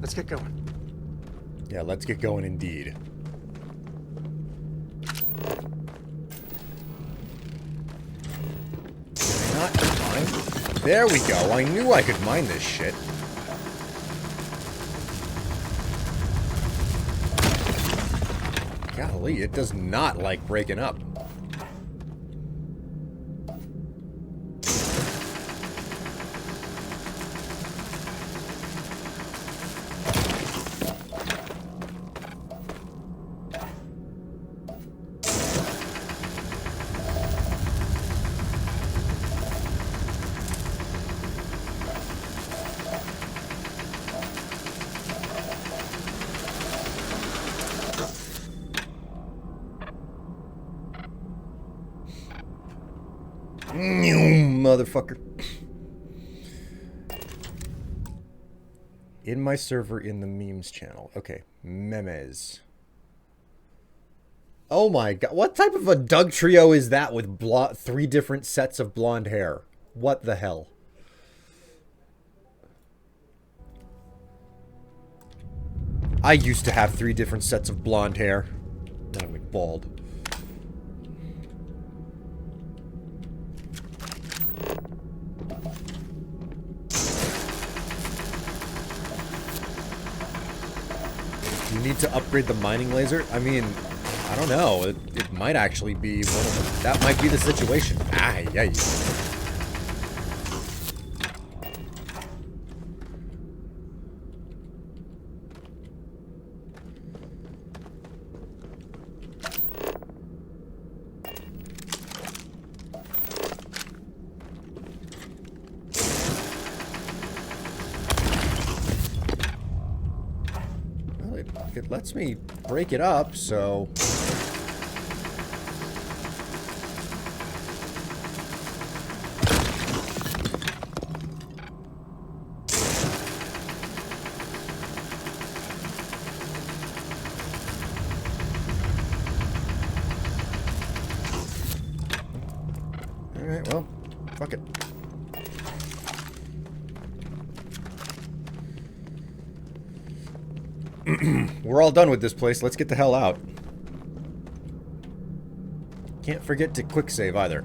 Let's get going. Yeah, let's get going indeed. Can I not mine? There we go. I knew I could mine this shit. Golly, it does not like breaking up. Motherfucker. In my server in the memes channel. Okay, memes. Oh my god, what type of a Doug trio is that with 3 different sets of blonde hair? What the hell? I used to have 3 different sets of blonde hair. Then I went bald. You need to upgrade the mining laser? I mean, I don't know. It might actually be one of them. That might be the situation. Ah, yeah. It lets me break it up, so... Alright, well, fuck it. We're all done with this place. Let's get the hell out. Can't forget to quick save either.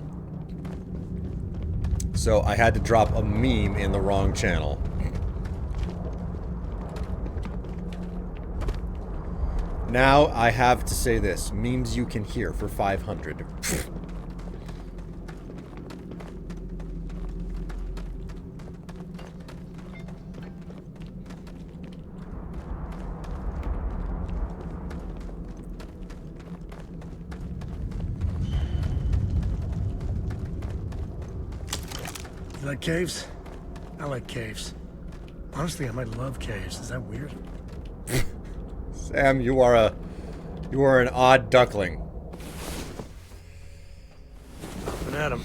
So I had to drop a meme in the wrong channel. Now I have to say this. Memes you can hear for 500. You like caves? I like caves. Honestly, I might love caves. Is that weird? Sam, you are an odd duckling. Up and at 'em.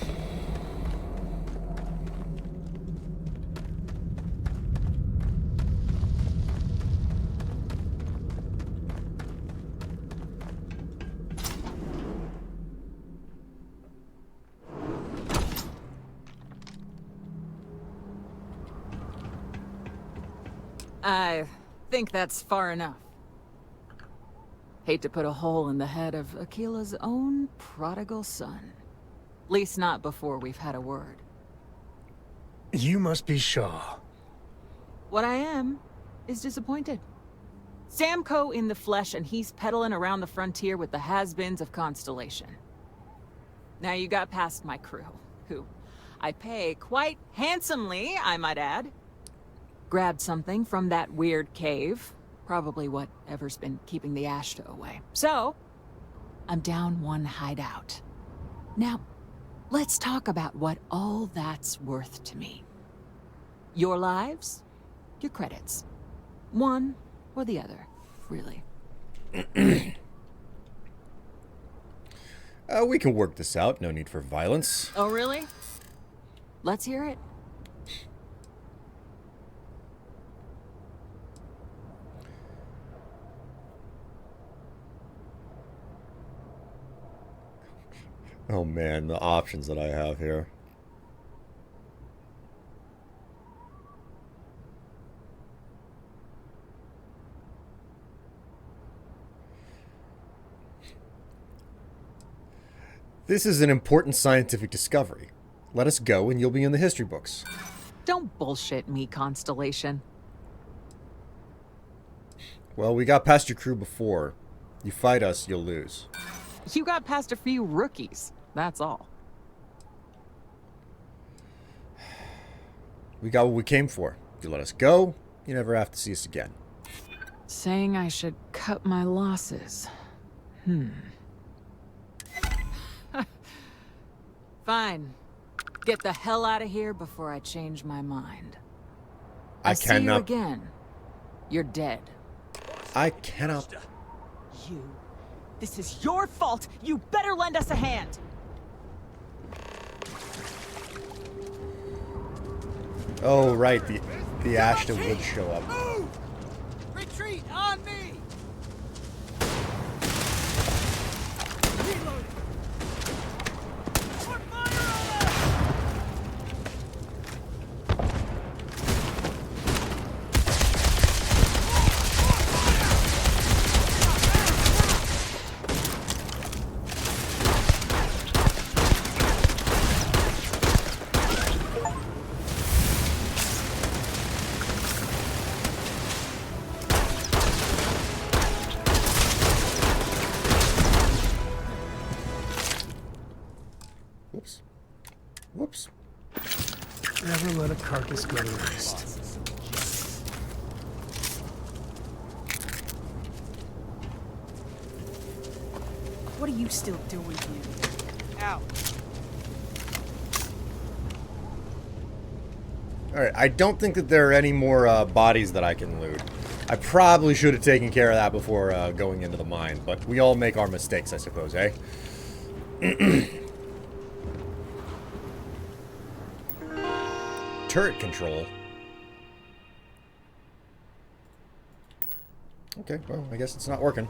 I think that's far enough. Hate to put a hole in the head of Akila's own prodigal son. Least not before we've had a word. You must be Shaw. What I am is disappointed. Samco in the flesh, and he's peddling around the frontier with the has-beens of Constellation. Now you got past my crew, who I pay quite handsomely, I might add. Grabbed something from that weird cave. Probably whatever's been keeping the Ashta away. So, I'm down one hideout. Now, let's talk about what all that's worth to me. Your lives, your credits. One or the other, really. We can work this out. No need for violence. Oh, really? Let's hear it. Oh man, the options that I have here. This is an important scientific discovery. Let us go and you'll be in the history books. Don't bullshit me, Constellation. Well, we got past your crew before. You fight us, you'll lose. You got past a few rookies, that's all. We got what we came for. You let us go, you never have to see us again. Saying I should cut my losses. Fine. Get the hell out of here before I change my mind. I see you cannot. again. You're dead. I cannot. You. This is your fault. You better lend us a hand. Oh, right. The Ashta would show up. Move! Retreat on me! Reloading! Put fire on them! Whoops. Whoops. Never let a carcass go to waste. What are you still doing here? Out. Alright, I don't think that there are any more bodies that I can loot. I probably should have taken care of that before going into the mine, but we all make our mistakes, I suppose, eh? Turret control. Okay, well, I guess it's not working.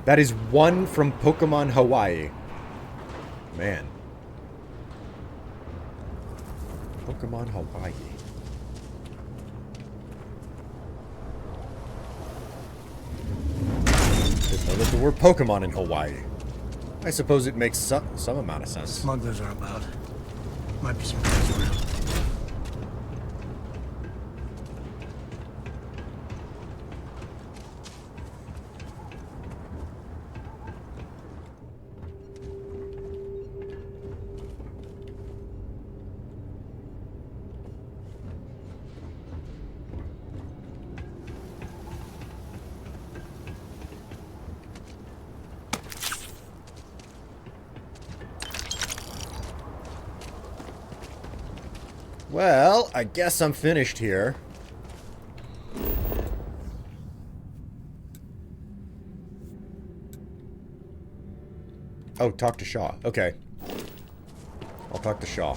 That is one from Pokemon Hawaii. Man. Pokemon Hawaii. Didn't know that there were Pokemon in Hawaii. I suppose it makes some amount of sense. Smugglers are about. Might be some guys around. Well, I guess I'm finished here. Oh, talk to Shaw. Okay. I'll talk to Shaw.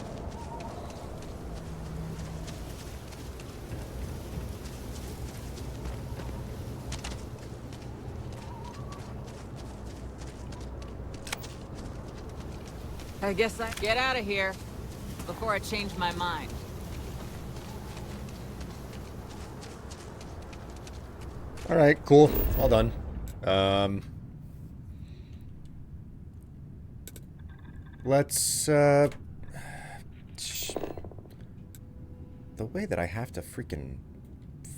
I guess I get out of here before I change my mind. Alright, cool. All done. Let's, The way that I have to freaking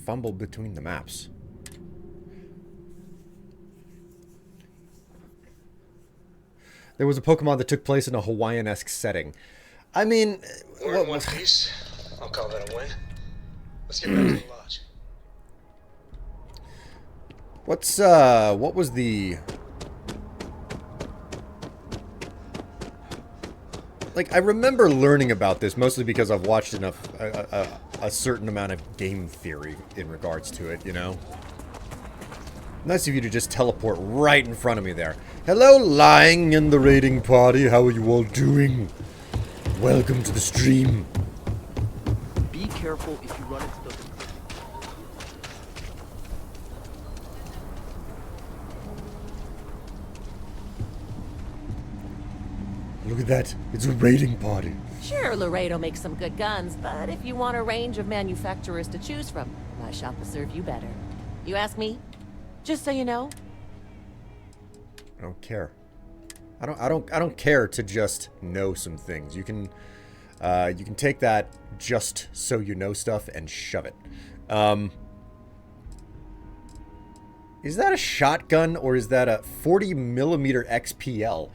fumble between the maps. There was a Pokemon that took place in a Hawaiian-esque setting. I mean... We're in one piece. I'll call that a win. Let's get back to the lodge. what was the... Like, I remember learning about this mostly because I've watched enough, a certain amount of game theory in regards to it, you know? Nice of you to just teleport right in front of me there. Hello, lying in the raiding party. How are you all doing? Welcome to the stream. Be careful if you run into the... Look at that. It's a raiding party. Sure, Laredo makes some good guns, but if you want a range of manufacturers to choose from, my shop will serve you better. You ask me? Just so you know. I don't care. I don't care to just know some things. You can take that just so you know stuff and shove it. Is that a shotgun or is that a 40mm XPL?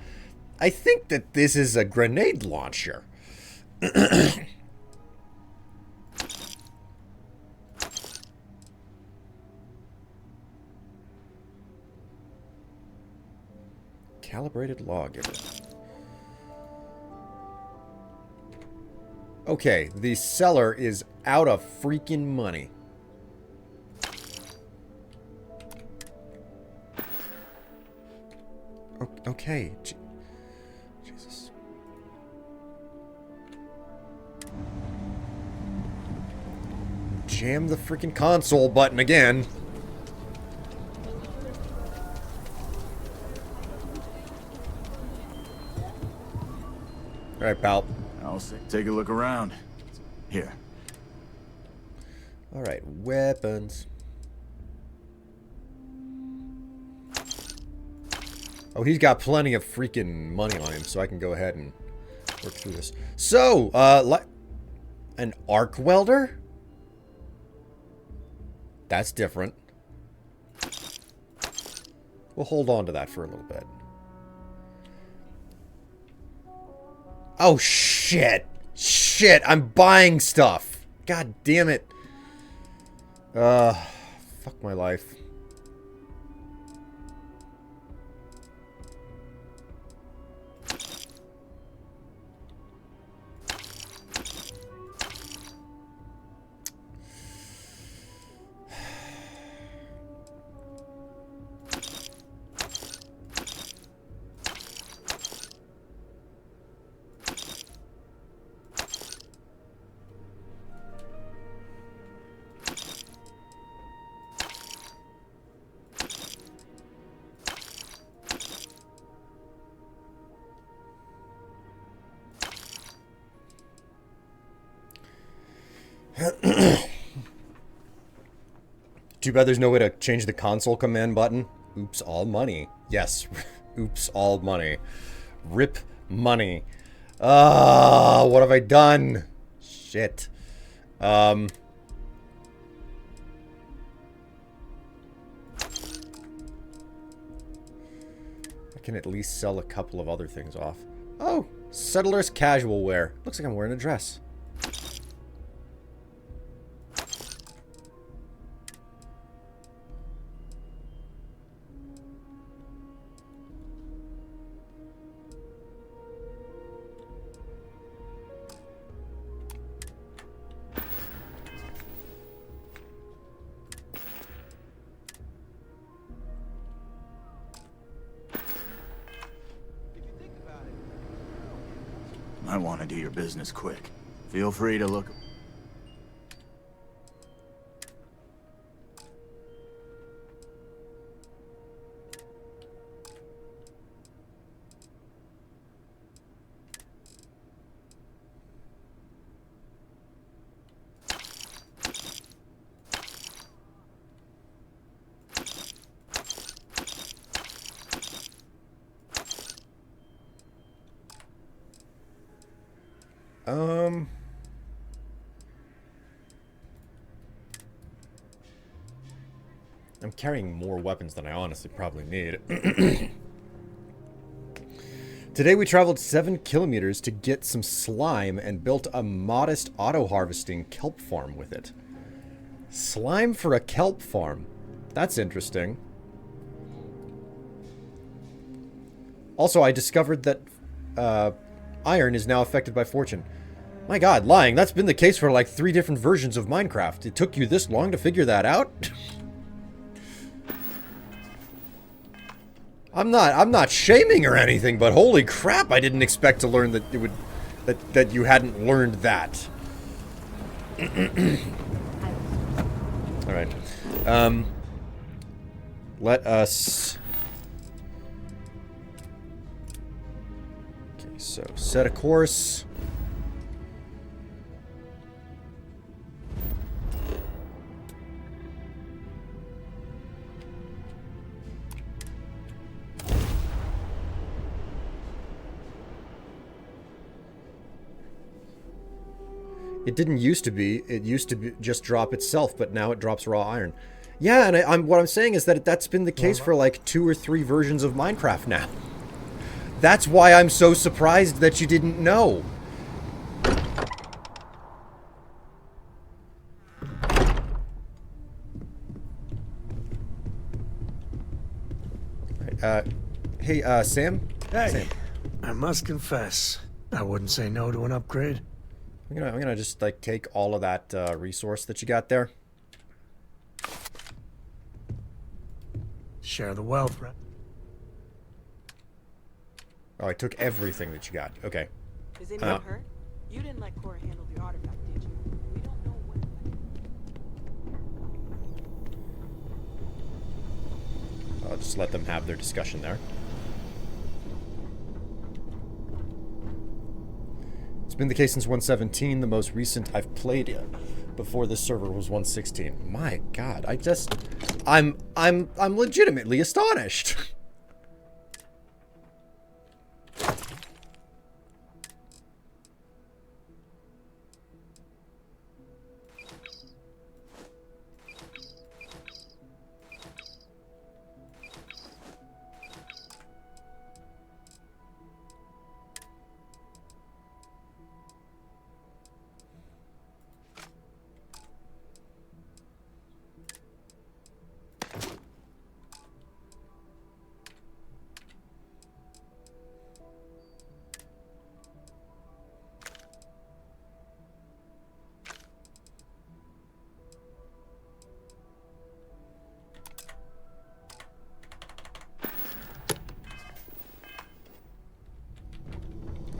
I think that this is a grenade launcher. Calibrated lawgiver. Okay, the seller is out of freaking money. Okay. Jesus. Jam the freaking console button again. All right, pal. I'll say, take a look around. Here. All right, weapons. Oh, he's got plenty of freaking money on him, so I can go ahead and work through this. So, an arc welder? That's different. We'll hold on to that for a little bit. Oh, shit. Shit, I'm buying stuff. God damn it. Fuck my life. Too bad there's no way to change the console command button. Oops, all money. Yes, oops, all money. Rip money. What have I done? Shit. I can at least sell a couple of other things off. Oh, settler's casual wear. Looks like I'm wearing a dress. I want to do your business quick. Feel free to look. I'm carrying more weapons than I honestly probably need. Today we traveled 7 kilometers to get some slime and built a modest auto-harvesting kelp farm with it. Slime for a kelp farm. That's interesting. Also, I discovered that iron is now affected by fortune. My god, lying. That's been the case for like 3 different versions of Minecraft. It took you this long to figure that out? I'm not shaming or anything, but holy crap, I didn't expect to learn that it would that you hadn't learned that. All right. Let us okay, so set a course. It didn't used to be. It used to just drop itself, but now it drops raw iron. Yeah, and what I'm saying is that that's been the case for like 2 or 3 versions of Minecraft now. That's why I'm so surprised that you didn't know. Hey, Sam? Hey, Sam. I must confess, I wouldn't say no to an upgrade. I'm gonna just like take all of that resource that you got there. Share the wealth, right? Oh, I took everything that you got. Okay. Is anyone hurt? You didn't let Cora handle the artifact, did you? We don't know what. I'll just let them have their discussion there. It's been the case since 1.17. The most recent I've played before this server was 1.16. My God, I'm legitimately astonished.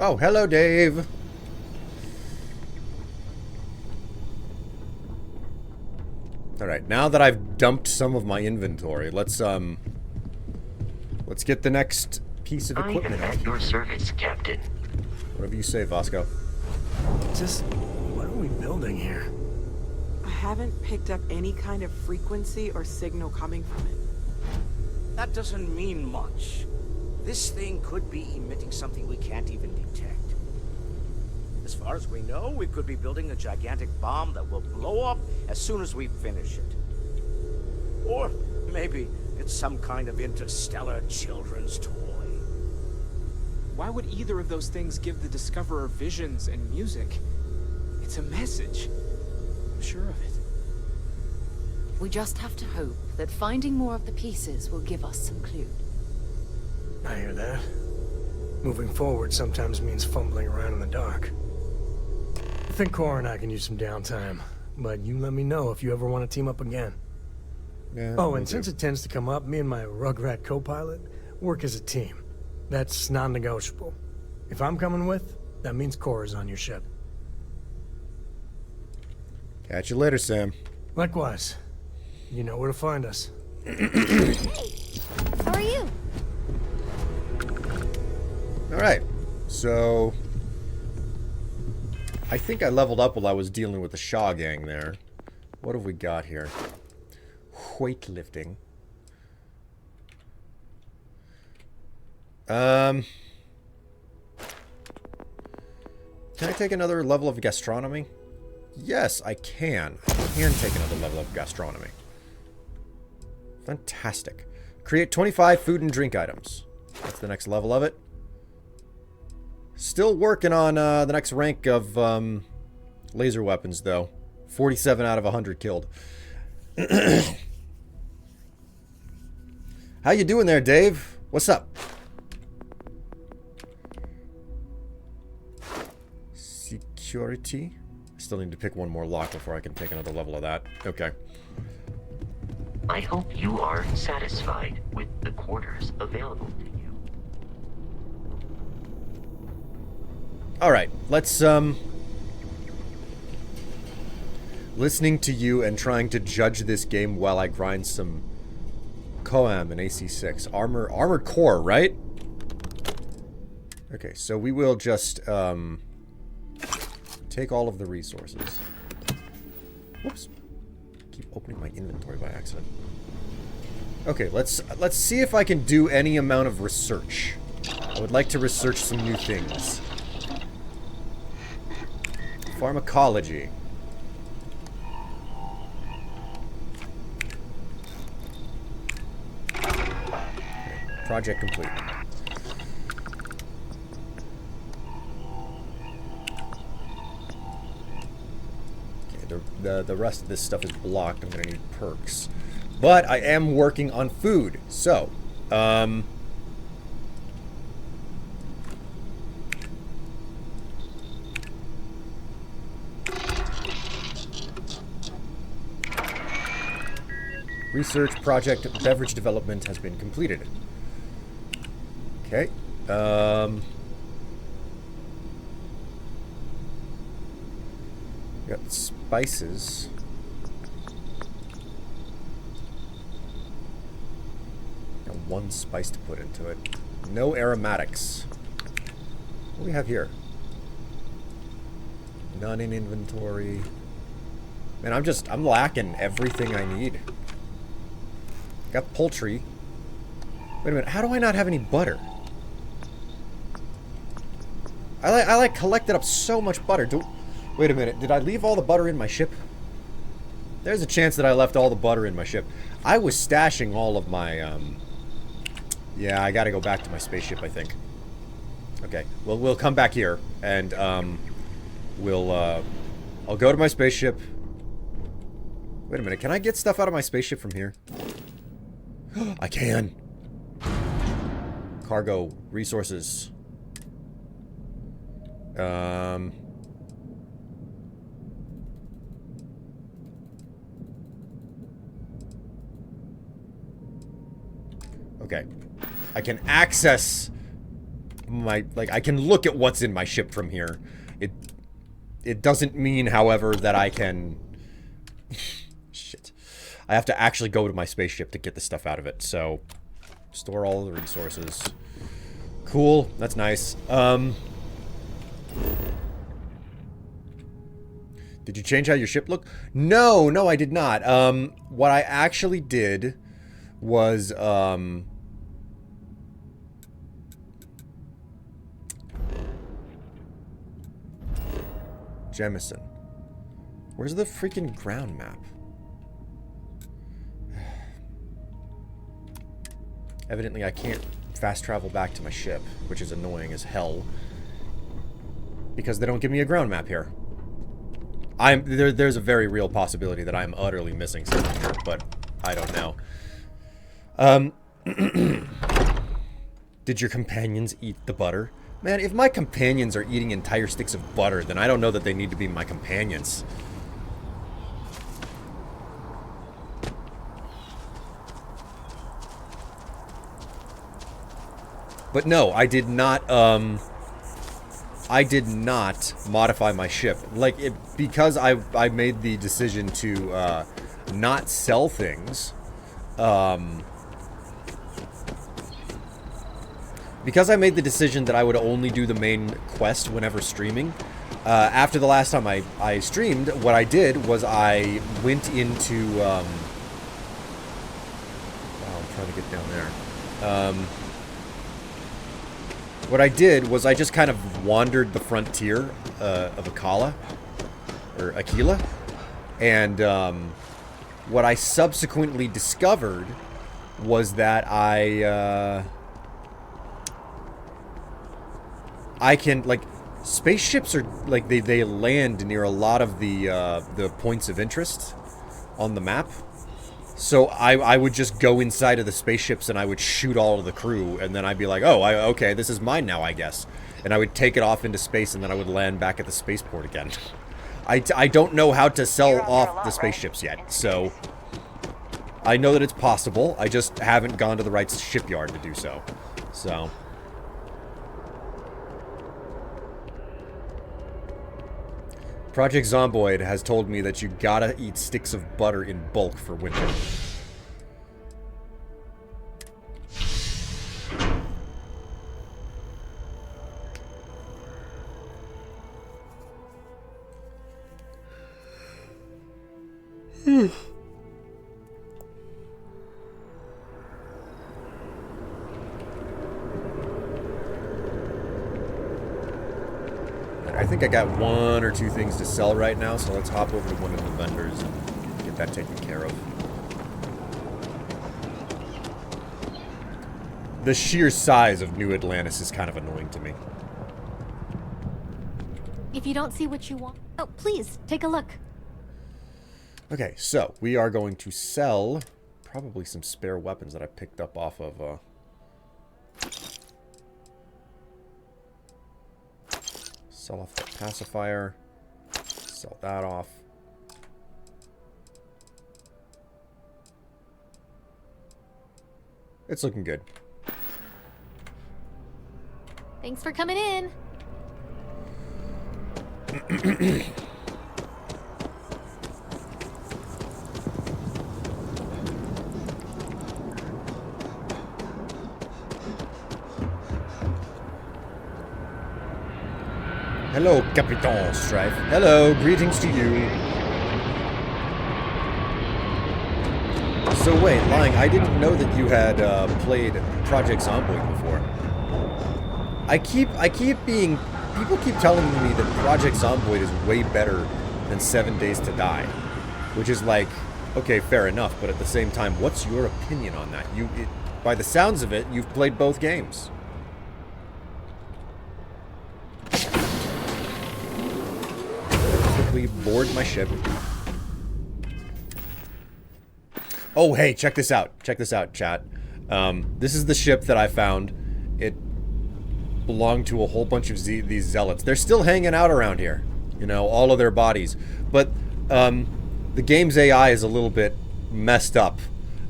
Oh, hello, Dave. All right, now that I've dumped some of my inventory, let's get the next piece of equipment. I am at your service, Captain. Whatever you say, Vasco. Just, what are we building here? I haven't picked up any kind of frequency or signal coming from it. That doesn't mean much. This thing could be emitting something we can't even detect. As far as we know, we could be building a gigantic bomb that will blow up as soon as we finish it. Or maybe it's some kind of interstellar children's toy. Why would either of those things give the Discoverer visions and music? It's a message. I'm sure of it. We just have to hope that finding more of the pieces will give us some clue. I hear that. Moving forward sometimes means fumbling around in the dark. I think Cora and I can use some downtime, but you let me know if you ever want to team up again. Yeah, oh, and since it tends to come up, me and my Rugrat co-pilot work as a team. That's non-negotiable. If I'm coming with, that means Cora's on your ship. Catch you later, Sam. Likewise. You know where to find us. Hey, how are you? Alright, so I think I leveled up while I was dealing with the Shaw gang there. What have we got here? Weightlifting. Can I take another level of gastronomy? Yes, I can. I can take another level of gastronomy. Fantastic. Create 25 food and drink items. That's the next level of it. Still working on the next rank of laser weapons, though. 47 out of 100 killed. How you doing there, Dave? What's up? Security. Still need to pick one more lock before I can take another level of that. Okay. I hope you are satisfied with the quarters available to you. Alright, let's, listening to you and trying to judge this game while I grind some Coam and AC6. Armored core, right? Okay, so we will just, take all of the resources. Whoops. Keep opening my inventory by accident. Okay, let's see if I can do any amount of research. I would like to research some new things. Pharmacology. Okay, project complete. The rest of this stuff is blocked. I'm gonna need perks. But I am working on food. So, research project beverage development has been completed. Okay. Got spices. Got one spice to put into it. No aromatics. What do we have here? None in inventory. Man, I'm lacking everything I need. Got poultry. Wait a minute, how do I not have any butter? I collected up so much butter. Wait a minute, did I leave all the butter in my ship? There's a chance that I left all the butter in my ship. I was stashing all of my, yeah, I gotta go back to my spaceship, I think. Okay, well, we'll come back here, and, I'll go to my spaceship. Wait a minute, can I get stuff out of my spaceship from here? I can! Cargo, resources. Okay. I can access my, like, I can look at what's in my ship from here. It doesn't mean, however, that I can... Shit. I have to actually go to my spaceship to get the stuff out of it, so... Store all the resources. Cool. That's nice. Did you change how your ship looked? No, I did not. What I actually did was, Jemison. Where's the freaking ground map? Evidently, I can't fast travel back to my ship, which is annoying as hell. Because they don't give me a ground map here. There's a very real possibility that I'm utterly missing something here, but I don't know. Did your companions eat the butter? Man, if my companions are eating entire sticks of butter, then I don't know that they need to be my companions. But no, I did not modify my ship. Like, because I made the decision to not sell things, because I made the decision that I would only do the main quest whenever streaming, after the last time I streamed, what I did was I went into, wow, I'm trying to get down there. What I did was I just kind of wandered the frontier of Aquila, and what I subsequently discovered was that I can, like, spaceships are, like, they land near a lot of the points of interest on the map. So I would just go inside of the spaceships and I would shoot all of the crew, and then I'd be like, oh, okay, this is mine now, I guess. And I would take it off into space, and then I would land back at the spaceport again. I don't know how to sell off the spaceships yet, so I know that it's possible. I just haven't gone to the right shipyard to do so. So Project Zomboid has told me that you gotta eat sticks of butter in bulk for winter. I think I got 1 or 2 things to sell right now, so let's hop over to one of the vendors and get that taken care of. The sheer size of New Atlantis is kind of annoying to me. If you don't see what you want... Oh, please, take a look. Okay, so we are going to sell probably some spare weapons that I picked up off of... Sell off the pacifier. Sell that off. It's looking good. Thanks for coming in. Hello, Capitan Strife. Hello, greetings to you. So wait, Lying, I didn't know that you had played Project Zomboid before. People keep telling me that Project Zomboid is way better than 7 Days to Die. Which is like, okay, fair enough, but at the same time, what's your opinion on that? By the sounds of it, you've played both games. Board my ship. Oh, hey, check this out. Check this out, chat. This is the ship that I found. It belonged to a whole bunch of these zealots. They're still hanging out around here. You know, all of their bodies. But the game's AI is a little bit messed up.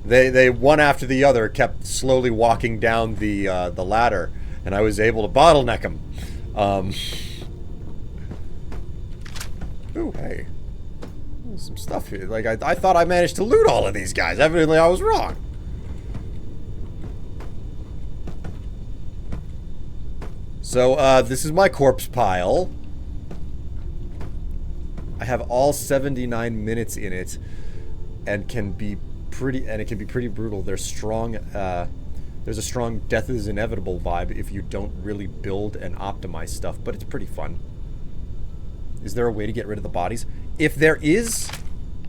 They one after the other kept slowly walking down the ladder, and I was able to bottleneck them. Ooh, hey. There's some stuff here. Like, I thought I managed to loot all of these guys. Evidently, I was wrong. So, this is my corpse pile. I have all 79 minutes in it, and it can be pretty brutal. There's strong, there's a strong death is inevitable vibe if you don't really build and optimize stuff, but it's pretty fun. Is there a way to get rid of the bodies? If there is,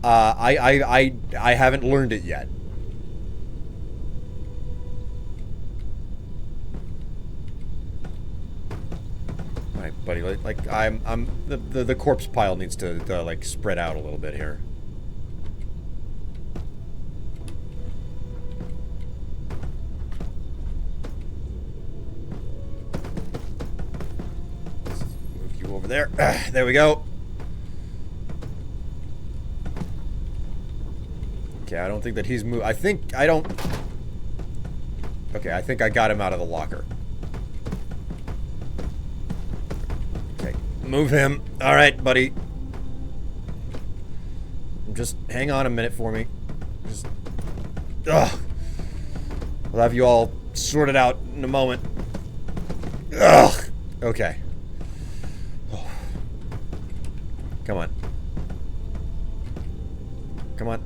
I haven't learned it yet. All right, buddy. Like the corpse pile needs to like spread out a little bit here. Over there. There we go. Okay, I don't think that he's moved. I think I got him out of the locker. Okay, move him. All right, buddy. Just hang on a minute for me. Just. Ugh. I'll have you all sorted out in a moment. Ugh. Okay. Come on. Come on.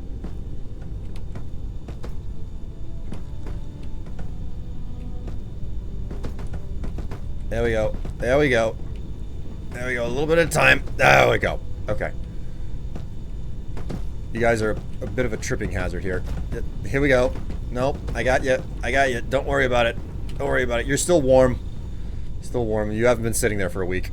There we go. There we go. There we go. A little bit of time. There we go. Okay. You guys are a bit of a tripping hazard here. Here we go. Nope, I got you. I got you. Don't worry about it. Don't worry about it. You're still warm. Still warm. You haven't been sitting there for a week.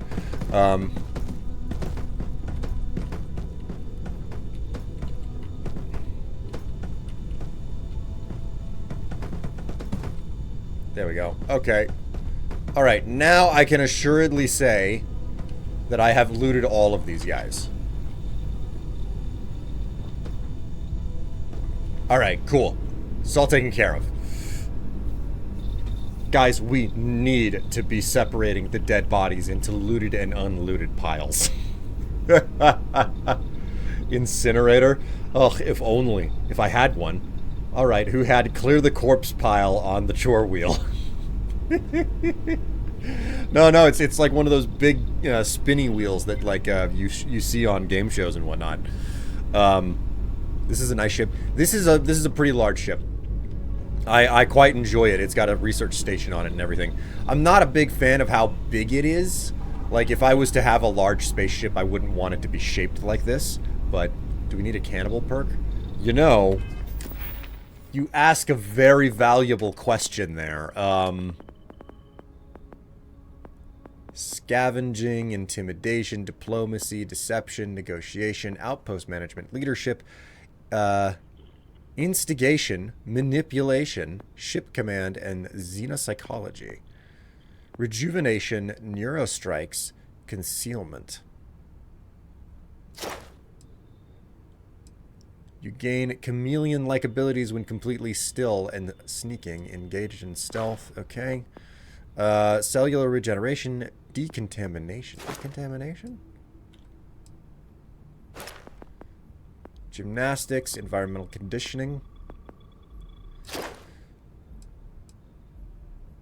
There we go. Okay. Alright, now I can assuredly say that I have looted all of these guys. Alright, cool. It's all taken care of. Guys, we need to be separating the dead bodies into looted and unlooted piles. Incinerator? Ugh, if only. If I had one. Alright, who had clear the corpse pile on the chore wheel? No, it's like one of those big spinny wheels that like you see on game shows and whatnot. This is a nice ship. This is a pretty large ship. I quite enjoy it. It's got a research station on it and everything. I'm not a big fan of how big it is. Like if I was to have a large spaceship, I wouldn't want it to be shaped like this. But do we need a cannibal perk? You know, you ask a very valuable question there. Scavenging, intimidation, diplomacy, deception, negotiation, outpost management, leadership, instigation, manipulation, ship command, and xenopsychology. Rejuvenation, neurostrikes, concealment. You gain chameleon-like abilities when completely still and sneaking. Engaged in stealth. Okay. Cellular regeneration, decontamination. Decontamination? Gymnastics, environmental conditioning.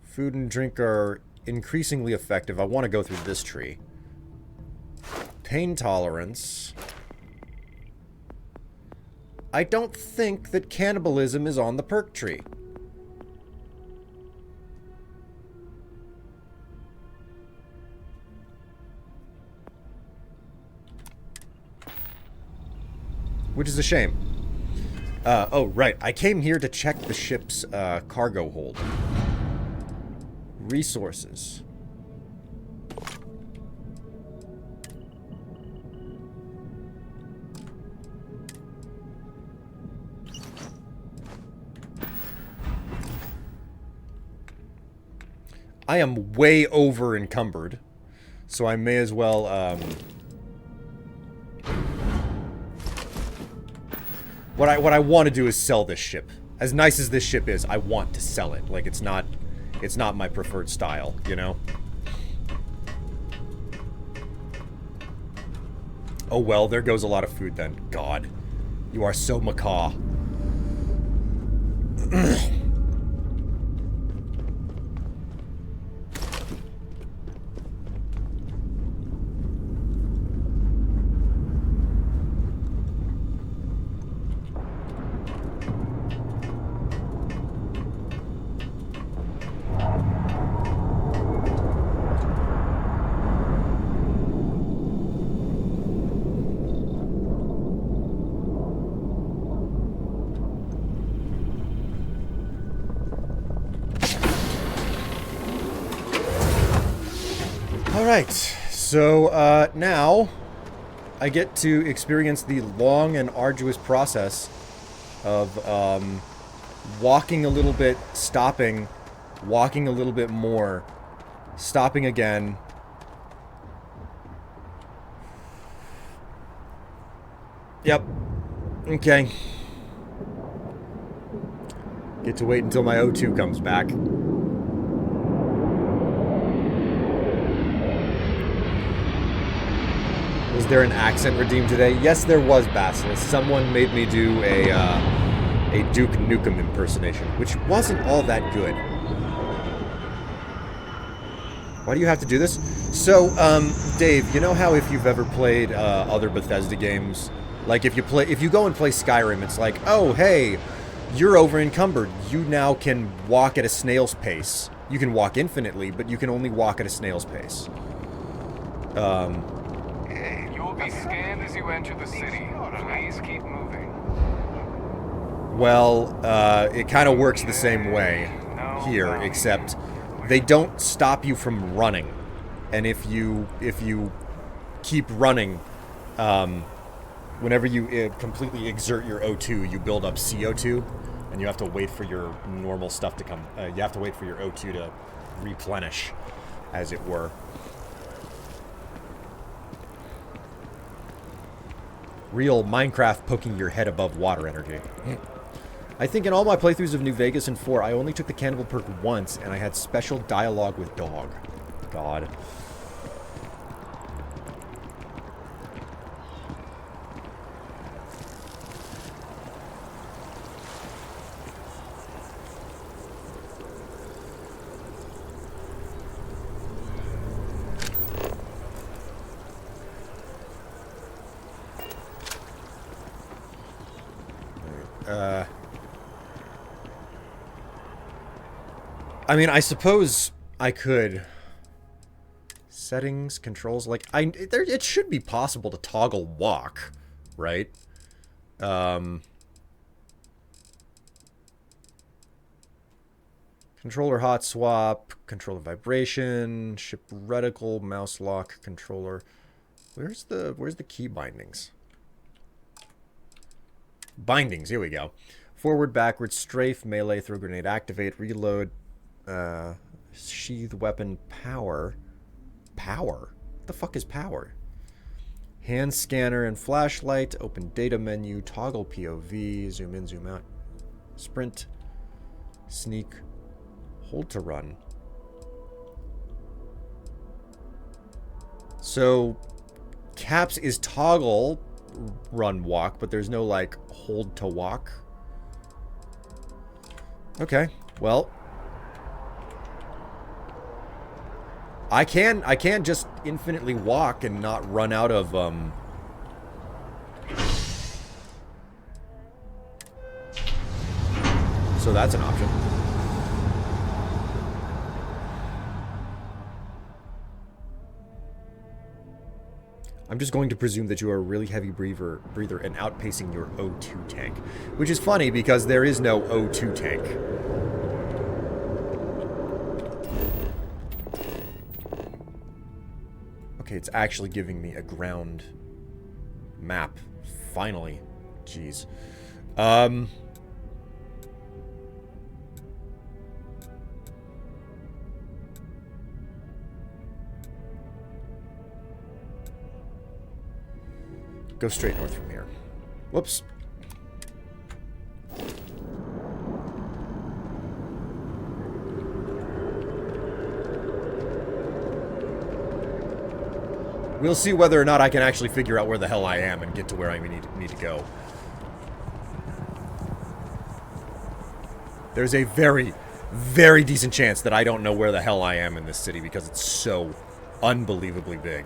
Food and drink are increasingly effective. I want to go through this tree. Pain tolerance. I don't think that cannibalism is on the perk tree. Which is a shame. Oh, right. I came here to check the ship's cargo hold. Resources. I am way over encumbered, so I may as well, What I want to do is sell this ship. As nice as this ship is, I want to sell it. Like, it's not my preferred style, you know? Oh well, there goes a lot of food then. God. You are so macaw. Alright, so now I get to experience the long and arduous process of walking a little bit, stopping, walking a little bit more, stopping again. Yep. Okay. Get to wait until my O2 comes back. Was there an accent redeemed today? Yes, there was, Basilisk. Someone made me do a Duke Nukem impersonation, which wasn't all that good. Why do you have to do this? So, Dave, you know how if you've ever played other Bethesda games, like if you go and play Skyrim, it's like, oh, hey, you're over encumbered. You now can walk at a snail's pace. You can walk infinitely, but you can only walk at a snail's pace. You will be scanned as you enter the city. Please keep moving. Well, it kind of works the same way here, except they don't stop you from running. And if you keep running, whenever you completely exert your O2, you build up CO2, and you have to wait for your normal stuff to come. You have to wait for your O2 to replenish, as it were. Real Minecraft poking your head above water energy. I think in all my playthroughs of New Vegas and 4, I only took the cannibal perk once, and I had special dialogue with dog. God. I mean, I suppose I could... Settings, controls, like, it should be possible to toggle walk, right? Controller hot swap, controller vibration, ship reticle, mouse lock, controller. Where's the key bindings? Bindings, here we go. Forward, backward, strafe, melee, throw grenade, activate, reload, sheath weapon, power. Power? What the fuck is power? Hand scanner and flashlight, open data menu, toggle POV, zoom in, zoom out, sprint, sneak, hold to run. So, caps is toggle, run, walk, but there's no, like, hold to walk. Okay, well... I can just infinitely walk and not run out of, So that's an option. I'm just going to presume that you are a really heavy breather and outpacing your O2 tank. Which is funny because there is no O2 tank. Okay, it's actually giving me a ground map. Finally. Jeez. Go straight north from here. Whoops. We'll see whether or not I can actually figure out where the hell I am and get to where I need to go. There's a very, very decent chance that I don't know where the hell I am in this city because it's so unbelievably big.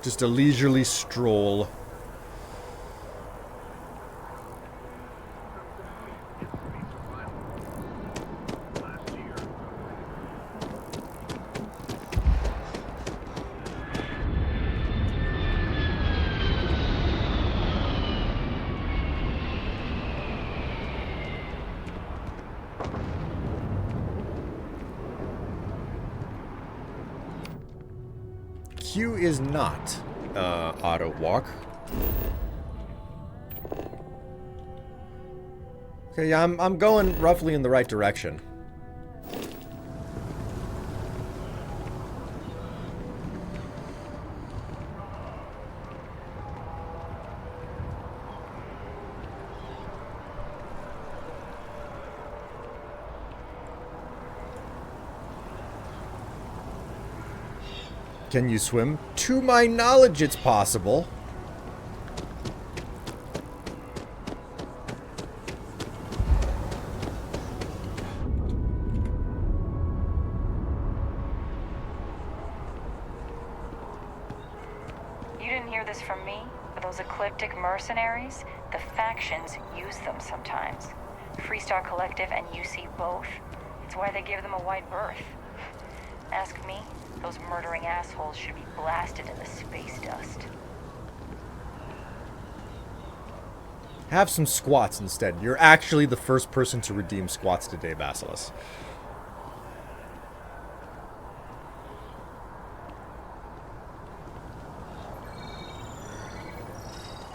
Just a leisurely stroll. Q is not auto walk. Okay, yeah, I'm going roughly in the right direction. Can you swim? To my knowledge, it's possible. You didn't hear this from me, but those ecliptic mercenaries, the factions use them sometimes. Freestar Collective and UC both. It's why they give them a wide berth. Ask me, Those murdering assholes should be blasted in the space dust. Have some squats instead. You're actually the first person to redeem squats today, Basilis.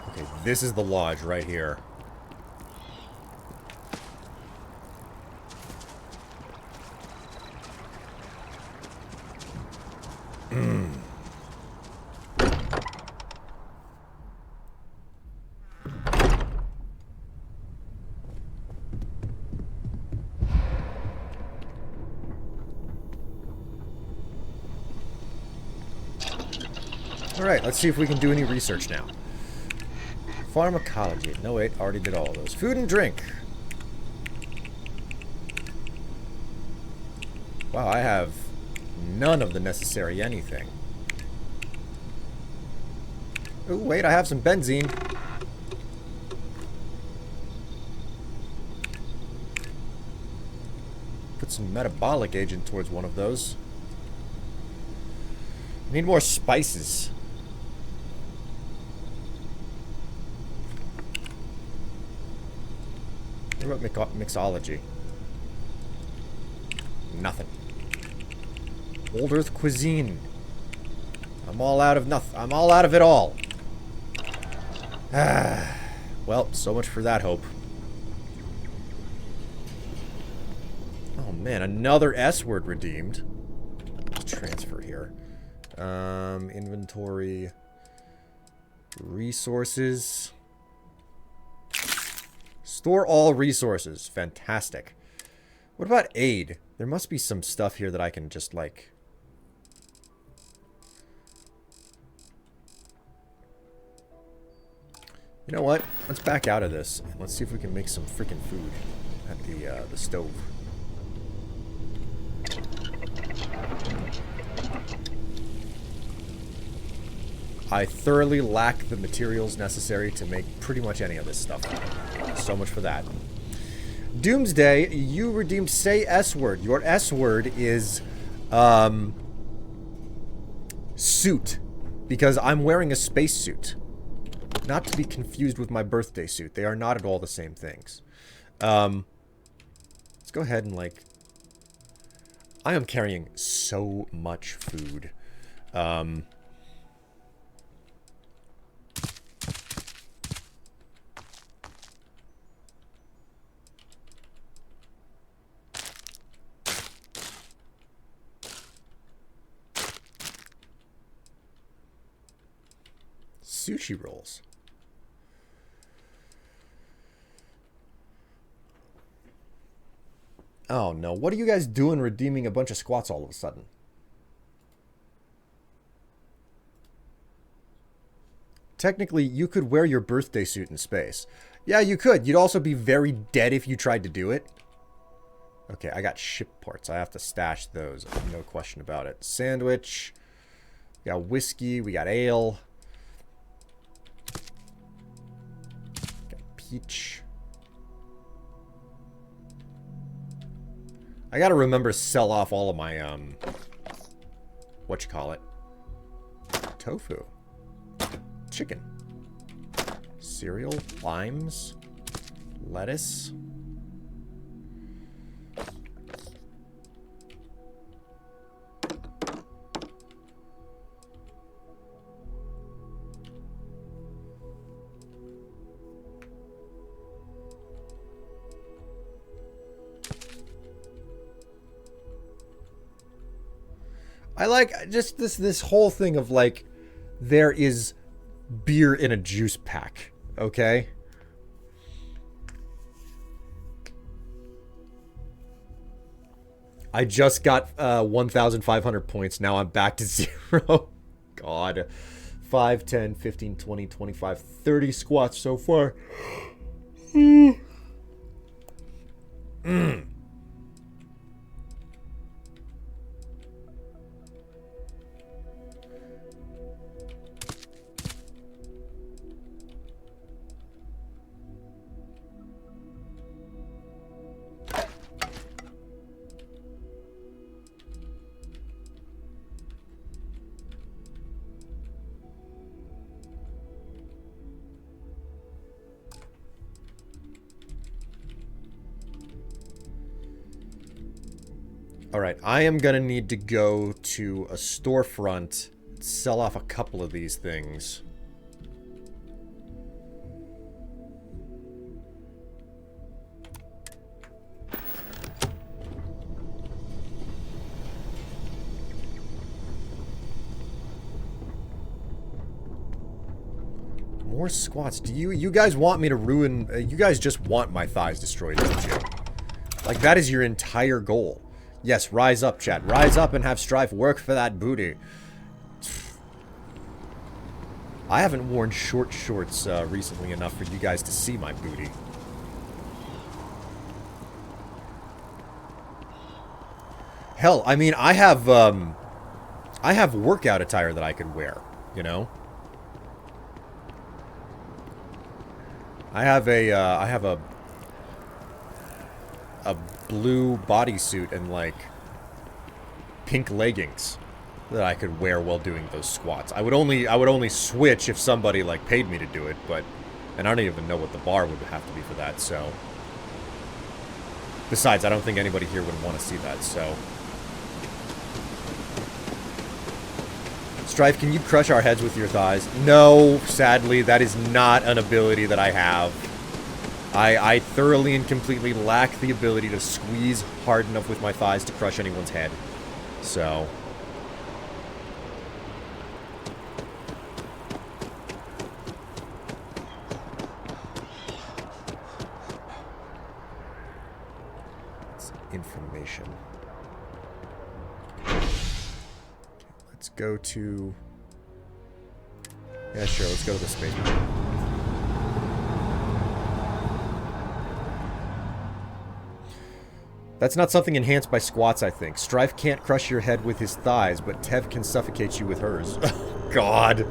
Okay, this is the lodge right here. Alright, let's see if we can do any research now. Pharmacology. No, wait, already did all of those. Food and drink. Wow, I have none of the necessary anything. Oh, wait, I have some benzene. Put some metabolic agent towards one of those. Need more spices. What about mixology? Nothing. Old Earth cuisine. I'm all out of nothing. I'm all out of it all. Well, so much for that hope. Oh man, another S word redeemed. Let's transfer here. Inventory. Resources. Store all resources. Fantastic. What about aid? There must be some stuff here that I can just, like... You know what? Let's back out of this. And let's see if we can make some freaking food at the stove. I thoroughly lack the materials necessary to make pretty much any of this stuff. So much for that. Doomsday, you redeemed say S word. Your S word is suit, because I'm wearing a spacesuit. Not to be confused with my birthday suit. They are not at all the same things. Let's go ahead and, like... I am carrying so much food. Sushi rolls. Oh no, what are you guys doing redeeming a bunch of squats all of a sudden? Technically, you could wear your birthday suit in space. Yeah, you could. You'd also be very dead if you tried to do it. Okay, I got ship parts. I have to stash those. No question about it. Sandwich. We got whiskey. We got ale. Peach. I gotta remember to sell off all of my, whatchamacallit? Tofu. Chicken. Cereal. Limes. Lettuce. I like just this whole thing of like there is beer in a juice pack, okay? I just got 1,500 points. Now I'm back to 0. God. 5, 10, 15, 20, 25, 30 squats so far. Mm. Alright, I am gonna need to go to a storefront, sell off a couple of these things. More squats. Do you guys want me to ruin... you guys just want my thighs destroyed, don't you? Like, that is your entire goal. Yes, rise up, chat. Rise up and have Strife work for that booty. I haven't worn short shorts recently enough for you guys to see my booty. Hell, I mean, I have workout attire that I could wear, you know? I have a blue bodysuit and like pink leggings that I could wear while doing those squats. I would only switch if somebody like paid me to do it, but and I don't even know what the bar would have to be for that, so besides, I don't think anybody here would want to see that, so Strife, can you crush our heads with your thighs? No, sadly, that is not an ability that I have. I thoroughly and completely lack the ability to squeeze hard enough with my thighs to crush anyone's head. So... it's information. Let's go to... yeah, sure, let's go to the space. That's not something enhanced by squats, I think. Strife can't crush your head with his thighs, but Tev can suffocate you with hers. God.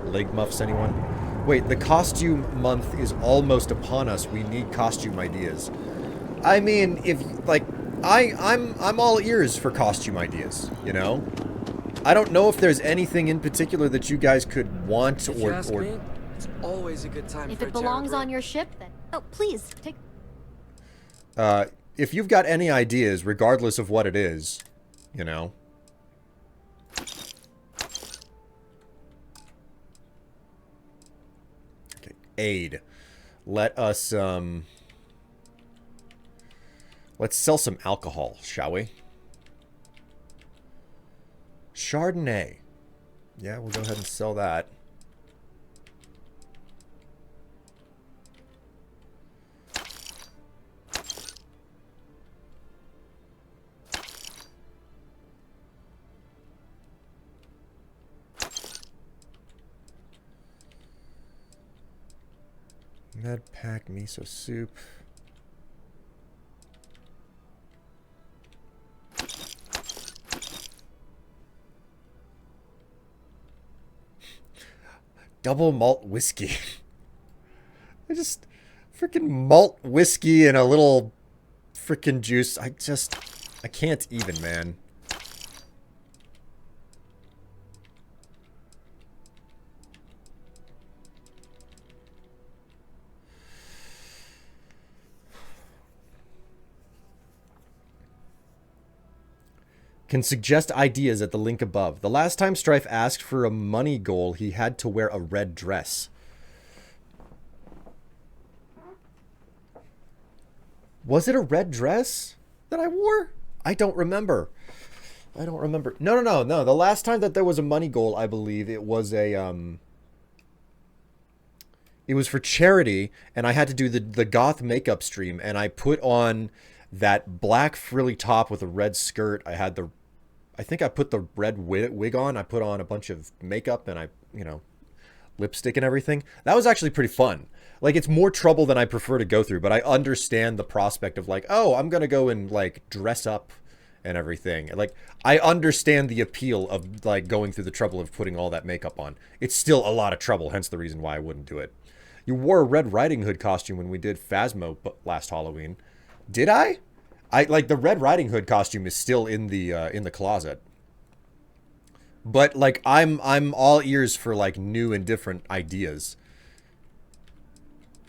Leg muffs, anyone? Wait, the costume month is almost upon us. We need costume ideas. I mean, if, like, I'm all ears for costume ideas, you know? I don't know if there's anything in particular that you guys could want If you ask me, it's always a good time If for it a belongs on your ship, then... oh, please, take... if you've got any ideas, regardless of what it is, you know. Okay, aid. Let us, let's sell some alcohol, shall we? Chardonnay. Yeah, we'll go ahead and sell that. Med pack, miso soup. Double malt whiskey. I just freaking malt whiskey and a little freaking juice. I can't even, man. Can suggest ideas at the link above. The last time Strife asked for a money goal, he had to wear a red dress. Was it a red dress that I wore? I don't remember. I don't remember. No. The last time that there was a money goal, I believe it was a it was for charity, and I had to do the goth makeup stream, and I put on that black frilly top with a red skirt. I think I put the red wig on. I put on a bunch of makeup and lipstick and everything. That was actually pretty fun. Like, it's more trouble than I prefer to go through, but I understand the prospect of like, oh, I'm going to go and like dress up and everything. Like, I understand the appeal of like going through the trouble of putting all that makeup on. It's still a lot of trouble, hence the reason why I wouldn't do it. You wore a Red Riding Hood costume when we did Phasmo last Halloween. Did I? Like, the Red Riding Hood costume is still in the closet. But like, I'm all ears for like new and different ideas.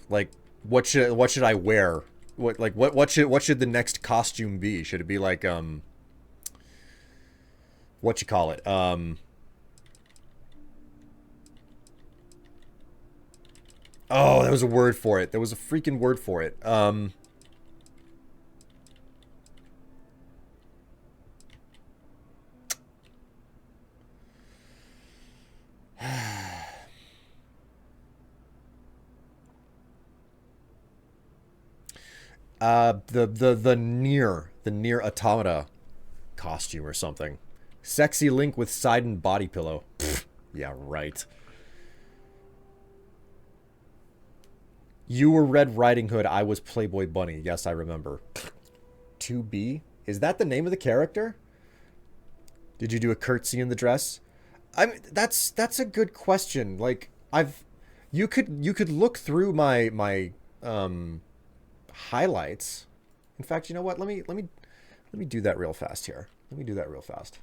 Like, what should I wear? What should the next costume be? Should it be like whatchamacallit, oh, there was a word for it. There was a freaking word for it. The near automata costume or something. Sexy Link with side and body pillow. Pfft, yeah, right. You were Red Riding Hood. I was Playboy Bunny. Yes, I remember. 2B? Is that the name of the character? Did you do a curtsy in the dress? I mean, that's a good question. Like, you could look through my highlights. In fact, you know what? Let me do that real fast here. Let me do that real fast.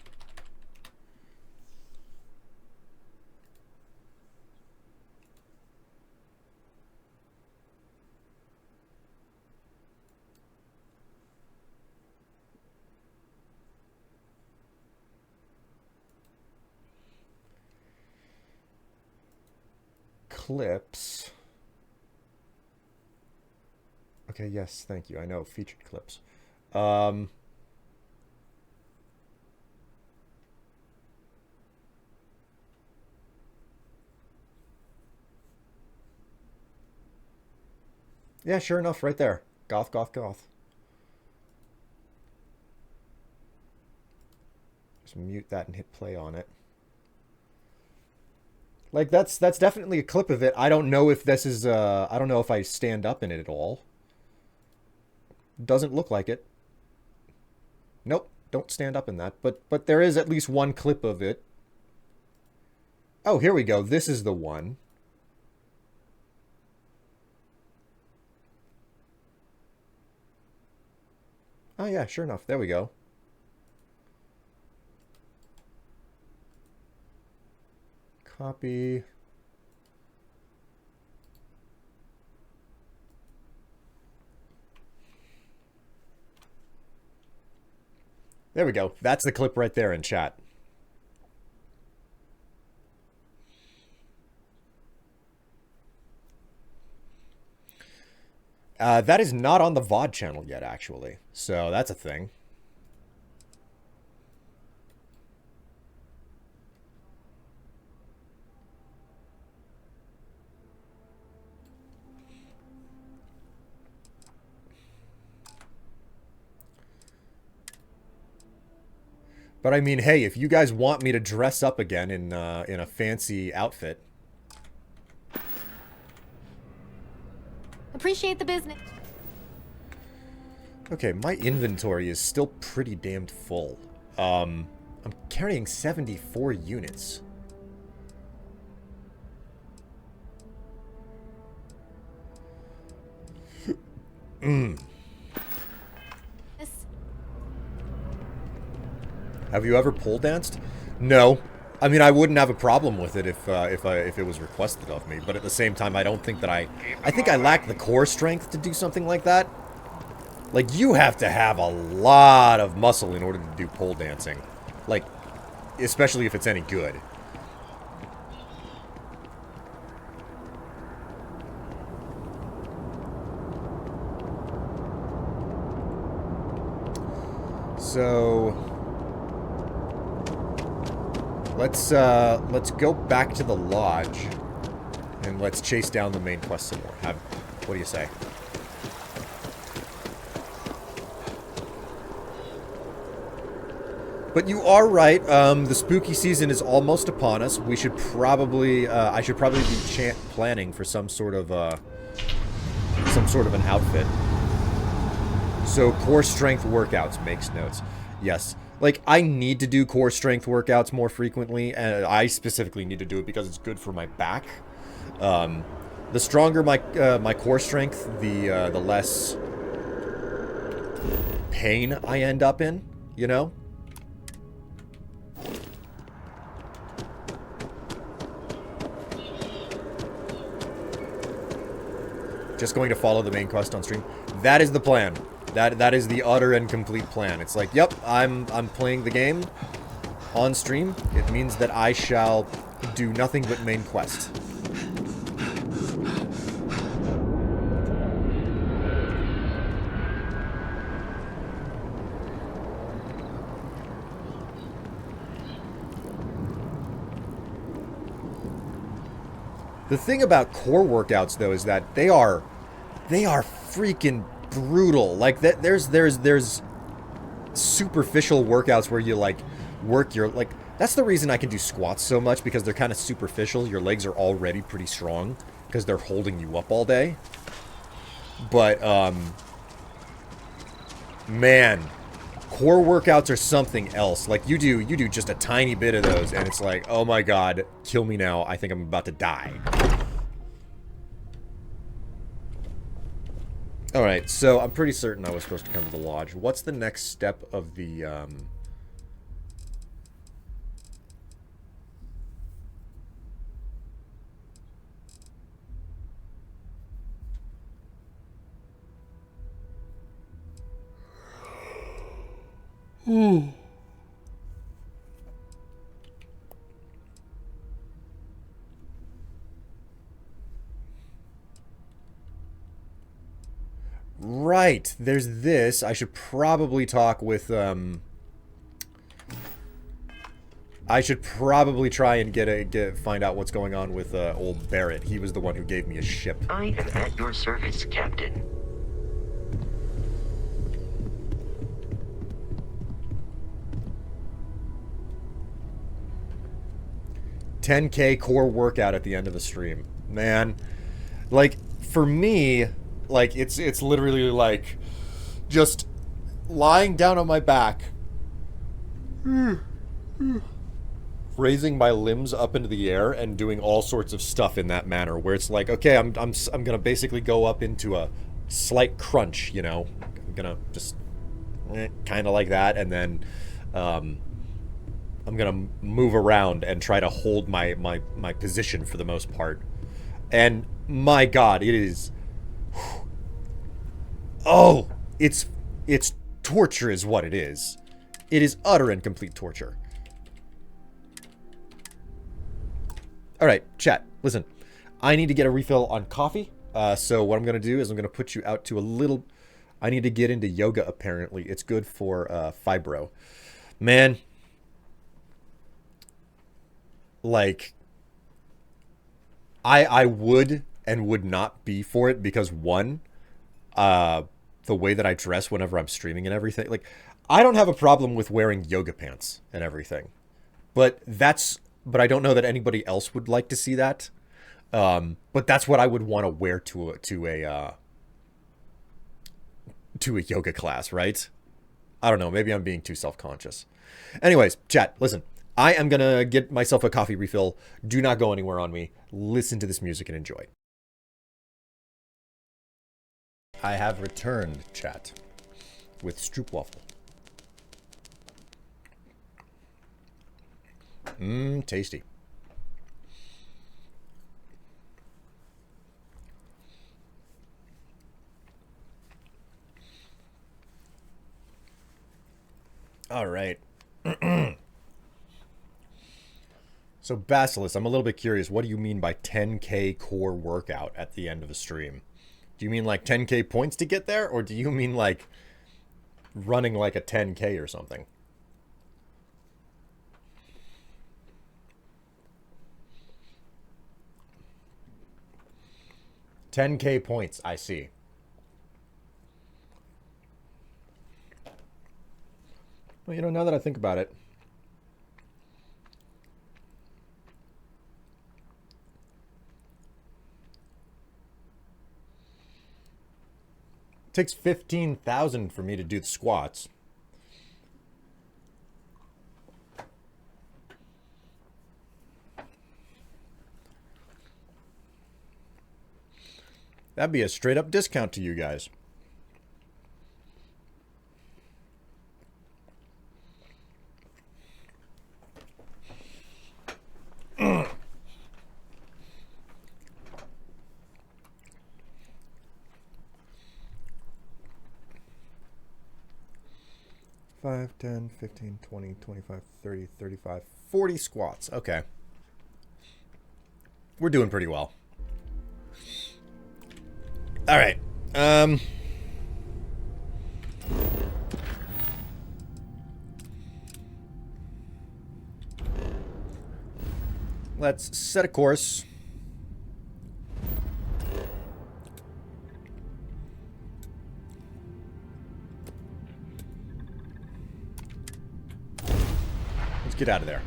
Clips. Okay, yes, thank you. I know, featured clips. Yeah, sure enough, right there. Goth, goth, goth. Just mute that and hit play on it. Like, that's definitely a clip of it. I don't know if this is, I don't know if I stand up in it at all. Doesn't look like it. Nope, don't stand up in that. But there is at least one clip of it. Oh, here we go. This is the one. Oh, yeah, sure enough. There we go. Copy. There we go. That's the clip right there in chat. That is not on the VOD channel yet, actually. So that's a thing. But I mean, hey, if you guys want me to dress up again in a fancy outfit. Appreciate the business. Okay, my inventory is still pretty damned full. I'm carrying 74 units. Have you ever pole danced? No. I mean, I wouldn't have a problem with it if it was requested of me, but at the same time, I don't think that I think I lack the core strength to do something like that. Like, you have to have a lot of muscle in order to do pole dancing. Like, especially if it's any good. So let's go back to the lodge and let's chase down the main quest some more. What do you say? But you are right. The spooky season is almost upon us. We should probably, I should probably be planning for some sort of an outfit. So core strength workouts, makes notes. Yes. Like, I need to do core strength workouts more frequently, and I specifically need to do it because it's good for my back. The stronger my core strength, the less pain I end up in, you know? Just going to follow the main quest on stream. That is the plan. That is the utter and complete plan. It's like, yep, I'm playing the game. on stream, it means that I shall do nothing but main quest. The thing about core workouts, though, is that they are freaking brutal. Like that, there's superficial workouts where you like work your like. That's the reason I can do squats so much, because they're kind of superficial. Your legs are already pretty strong because they're holding you up all day. But man, core workouts are something else. Like you do just a tiny bit of those, and it's like, oh my god, kill me now. I think I'm about to die. Alright, so I'm pretty certain I was supposed to come to the lodge. What's the next step of the, Right, there's this. I should probably talk with, I should probably try and find out what's going on with, old Barrett. He was the one who gave me a ship. I am at your service, Captain. $10K core workout at the end of the stream. Man, like, for me, like, it's literally, like, just lying down on my back, raising my limbs up into the air and doing all sorts of stuff in that manner, where it's like, okay, I'm gonna basically go up into a slight crunch, you know? I'm gonna just kind of like that, and then, I'm gonna move around and try to hold my position for the most part. And my god, it is... Oh! It's torture is what it is. It is utter and complete torture. Alright, chat, listen. I need to get a refill on coffee. So what I'm gonna do is I'm gonna put you out to a little... I need to get into yoga, apparently. It's good for fibro. Man... Like, I would and would not be for it because, one, the way that I dress whenever I'm streaming and everything, like, I don't have a problem with wearing yoga pants and everything, but I don't know that anybody else would like to see that. But that's what I would want to wear to a yoga class, right? I don't know, maybe I'm being too self-conscious. Anyways, chat, listen. I am going to get myself a coffee refill. Do not go anywhere on me. Listen to this music and enjoy. I have returned, chat, with Stroopwafel. Tasty. All right. So, Basilisk, I'm a little bit curious. What do you mean by 10K core workout at the end of a stream? Do you mean like 10K points to get there? Or do you mean like running like a 10K or something? $10K points, I see. Well, you know, now that I think about it, it takes 15,000 for me to do the squats. That'd be a straight up discount to you guys. 5, 10, 15, 20, 25, 30, 35, 40 squats. Okay. We're doing pretty well. All right. Let's set a course. Let's get out of there.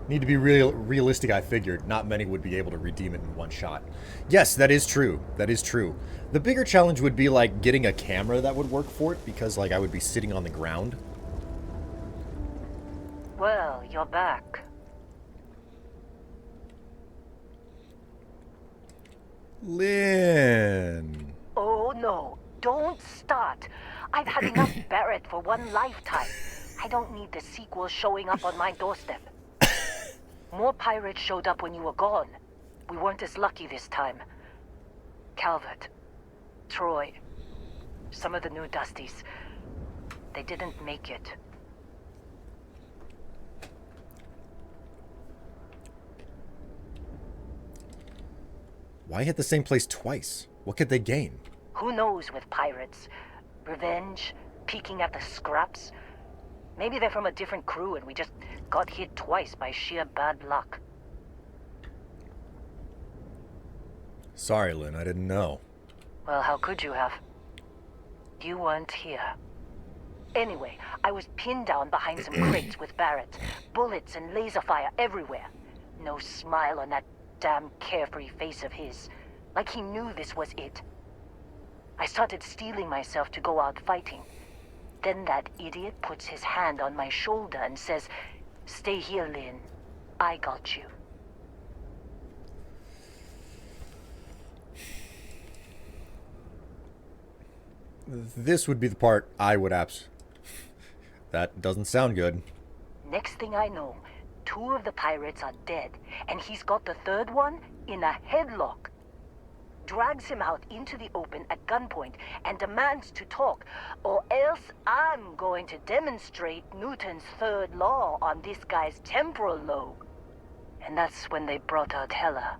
Need to be realistic, I figured. Not many would be able to redeem it in one shot. Yes, that is true. That is true. The bigger challenge would be, like, getting a camera that would work for it, because, like, I would be sitting on the ground. Well, you're back. Lynn. Oh no, don't start. I've had enough Barrett for one lifetime. I don't need the sequel showing up on my doorstep. More pirates showed up when you were gone. We weren't as lucky this time. Calvert, Troy, some of the new Dusties, they didn't make it. Why hit the same place twice? What could they gain? Who knows with pirates? Revenge? Peeking at the scraps? Maybe they're from a different crew and we just got hit twice by sheer bad luck. Sorry, Lynn, I didn't know. Well, how could you have? You weren't here. Anyway, I was pinned down behind some crates with Barrett. Bullets and laser fire everywhere. No smile on that damn carefree face of his. Like he knew this was it. I started steeling myself to go out fighting. Then that idiot puts his hand on my shoulder and says, "Stay here, Lynn. I got you." This would be the part I would That doesn't sound good. Next thing I know, 2 of the pirates are dead, and he's got the 3rd one in a headlock. Drags him out into the open at gunpoint and demands to talk, or else I'm going to demonstrate Newton's 3rd law on this guy's temporal lobe. And that's when they brought out Heller.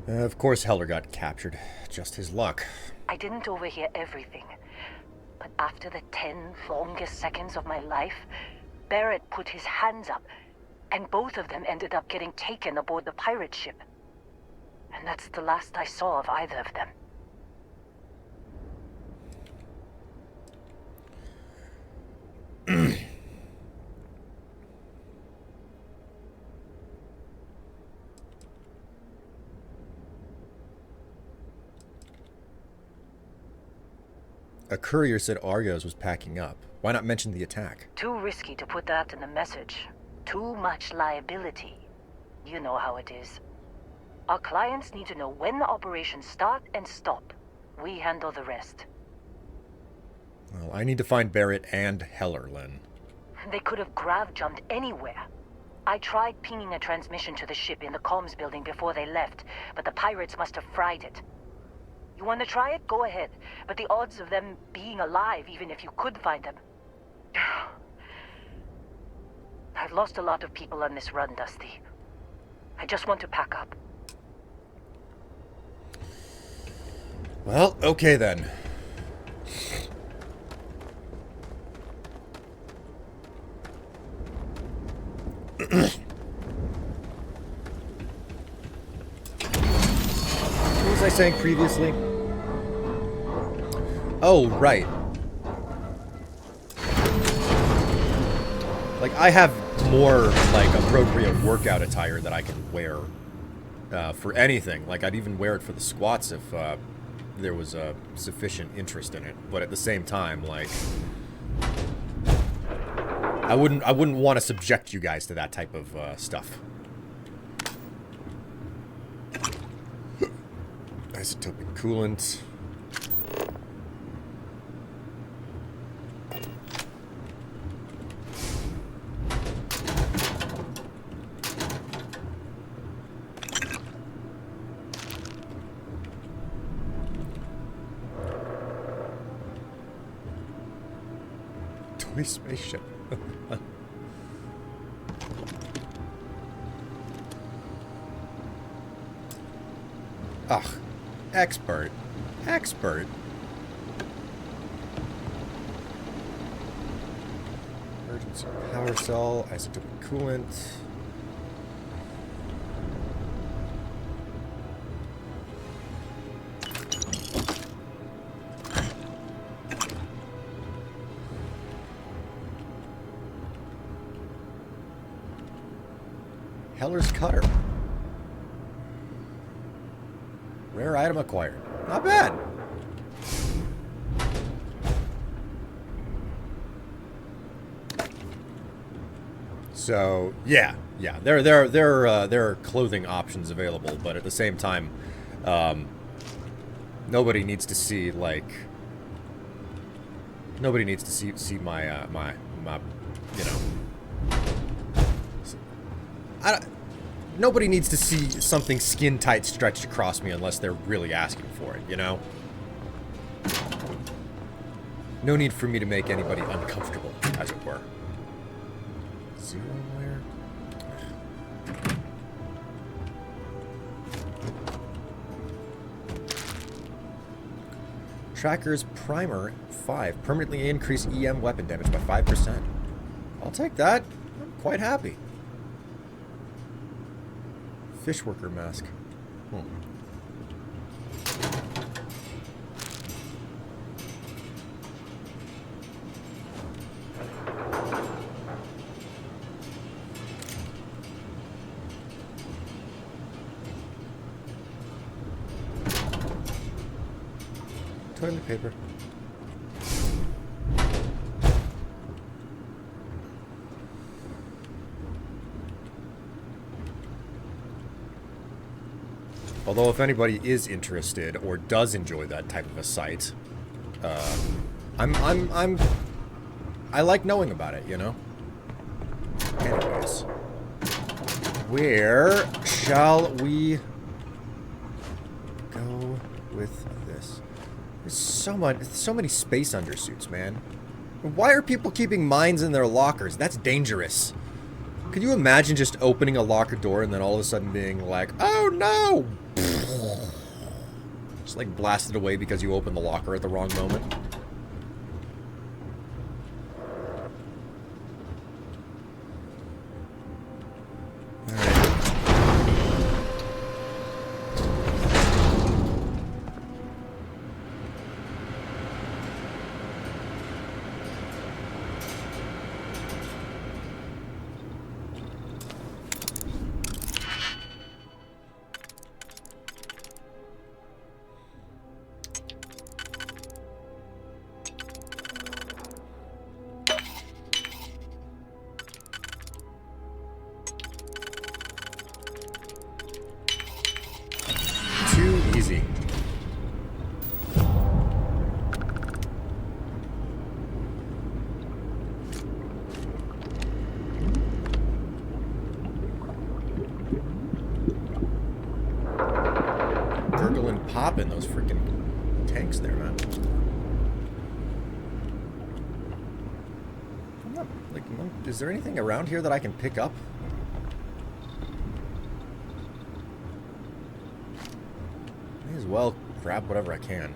Of course Heller got captured. Just his luck. I didn't overhear everything, but after the 10 longest seconds of my life, Barrett put his hands up, and both of them ended up getting taken aboard the pirate ship. And that's the last I saw of either of them. A courier said Argos was packing up. Why not mention the attack? Too risky to put that in the message. Too much liability. You know how it is. Our clients need to know when the operations start and stop. We handle the rest. Well, I need to find Barrett and Heller, Lynn. They could have grav-jumped anywhere. I tried pinging a transmission to the ship in the comms building before they left, but the pirates must have fried it. You want to try it? Go ahead. But the odds of them being alive, even if you could find them... I've lost a lot of people on this run, Dusty. I just want to pack up. Well, okay then. What was I saying previously? Oh, right. Like, I have more, like, appropriate workout attire that I can wear for anything. Like, I'd even wear it for the squats if there was sufficient interest in it. But at the same time, like, I wouldn't want to subject you guys to that type of stuff. Isotopic coolant. Toy spaceship. Ugh. Expert. Expert. Emergency power cell, isotopic coolant. Heller's cutter. Rare item acquired. Not bad. So yeah, there are clothing options available, but at the same time, nobody needs to see nobody needs to see my my you know. Nobody needs to see something skin tight stretched across me unless they're really asking for it, you know? No need for me to make anybody uncomfortable, as it were. Zero where? Tracker's Primer 5. Permanently increase EM weapon damage by 5%. I'll take that. I'm quite happy. Fishworker mask. Toilet paper. Although if anybody is interested or does enjoy that type of a site, I like knowing about it, you know? Anyways. Where shall we go with this? There's so many space undersuits, man. Why are people keeping mines in their lockers? That's dangerous. Could you imagine just opening a locker door and then all of a sudden being like, oh no! Just like blasted away because you opened the locker at the wrong moment. Easy. Gurgle and pop in those freaking tanks there, man. I'm not, like, is there anything around here that I can pick up? May as well grab whatever I can.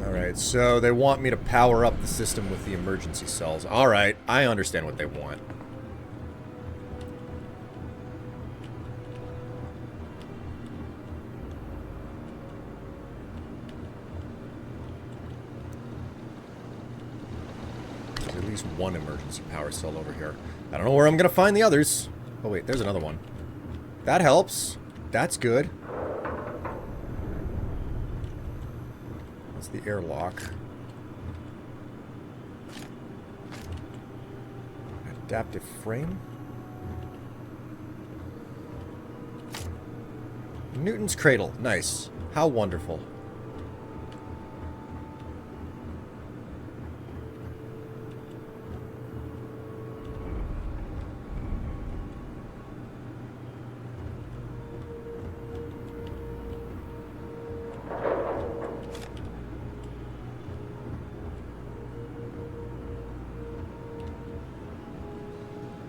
Alright, so they want me to power up the system with the emergency cells. Alright, I understand what they want. One emergency power cell over here. I don't know where I'm gonna find the others. Oh wait, there's another one. That helps. That's good. It's the airlock. Adaptive frame. Newton's cradle. Nice. How wonderful.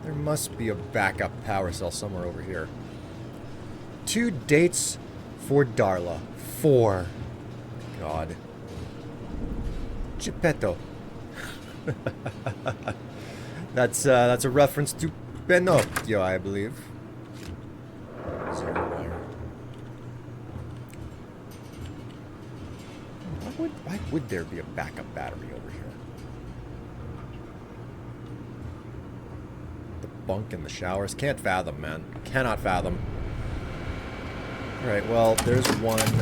There must be a backup power cell somewhere over here. 2 dates for Darla. 4. God. Geppetto. That's a reference to Pinocchio, I believe. Zero wire. Why would there be a backup battery over here? The bunk in the showers. Can't fathom, man. Cannot fathom. Alright, well, there's 1, there's 2.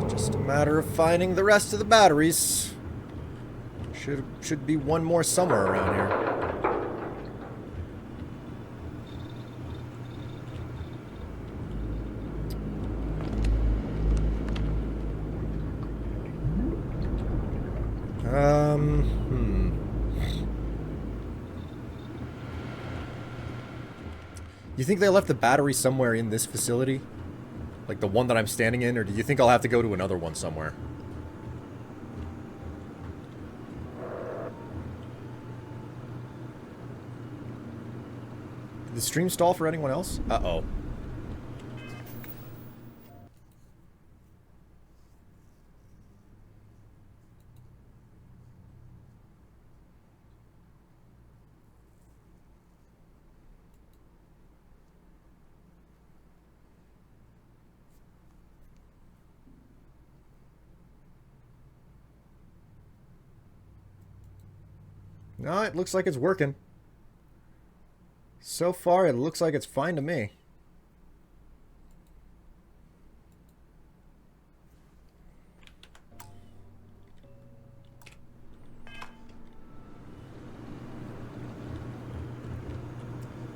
It's just a matter of finding the rest of the batteries. Should be 1 more somewhere around here. You think they left the battery somewhere in this facility? Like the one that I'm standing in? Or do you think I'll have to go to another one somewhere? Did the stream stall for anyone else? Uh-oh. No, it looks like it's working. So far, it looks like it's fine to me.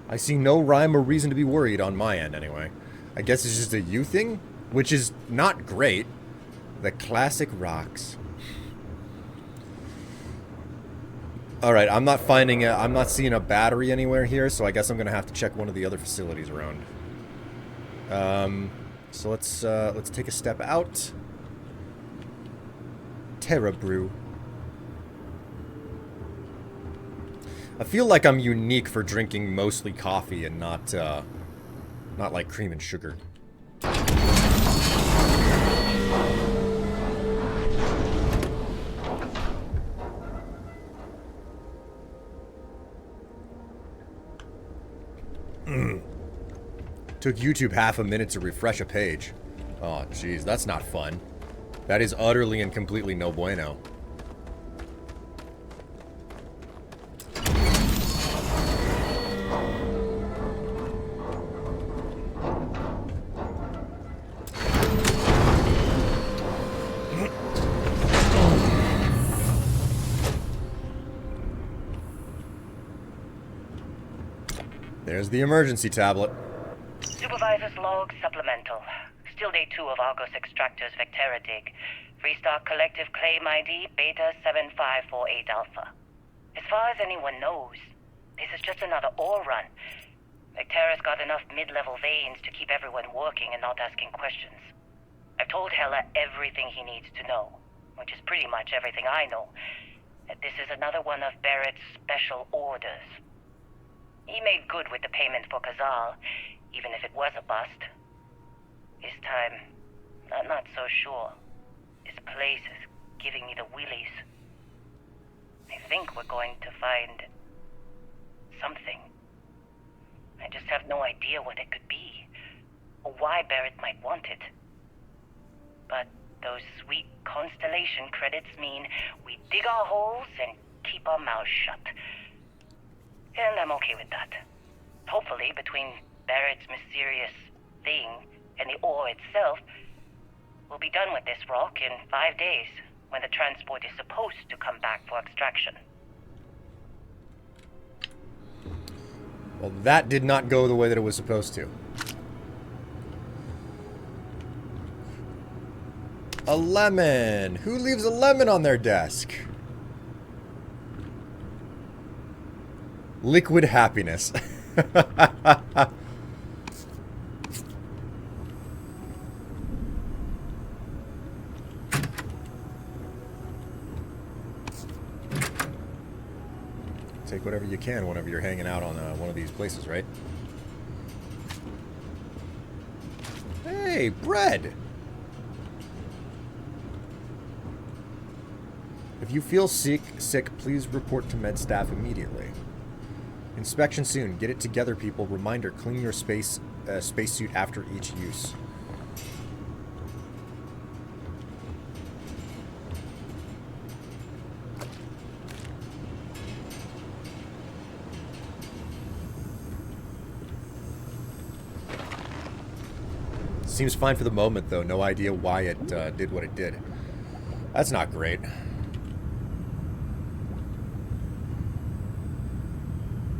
I see no rhyme or reason to be worried on my end, anyway. I guess it's just a you thing, which is not great. The classic rocks. Alright, I'm not seeing a battery anywhere here, so I guess I'm gonna have to check one of the other facilities around. So let's take a step out. Terra Brew. I feel like I'm unique for drinking mostly coffee and not like cream and sugar. Took YouTube half a minute to refresh a page. Oh, jeez, that's not fun. That is utterly and completely no bueno. There's the emergency tablet. Supervisor's log supplemental. Still day 2 of Argos Extractor's Vectera dig. Freestar Collective Claim ID Beta 7548 Alpha. As far as anyone knows, this is just another ore run. Vectera's got enough mid-level veins to keep everyone working and not asking questions. I've told Hella everything he needs to know, which is pretty much everything I know. That this is another one of Barrett's special orders. He made good with the payment for Kazal, even if it was a bust. This time, I'm not so sure. This place is giving me the willies. I think we're going to find something. I just have no idea what it could be, or why Barrett might want it. But those sweet Constellation credits mean we dig our holes and keep our mouths shut. And I'm okay with that. Hopefully, between Barrett's mysterious thing, and the ore itself, we'll be done with this rock in 5 days, when the transport is supposed to come back for extraction. Well, that did not go the way that it was supposed to. A lemon! Who leaves a lemon on their desk? Liquid happiness. Take whatever you can whenever you're hanging out on one of these places, right? Hey, bread! If you feel sick, please report to med staff immediately. Inspection soon. Get it together, people. Reminder, clean your spacesuit after each use. Seems fine for the moment, though. No idea why it did what it did. That's not great.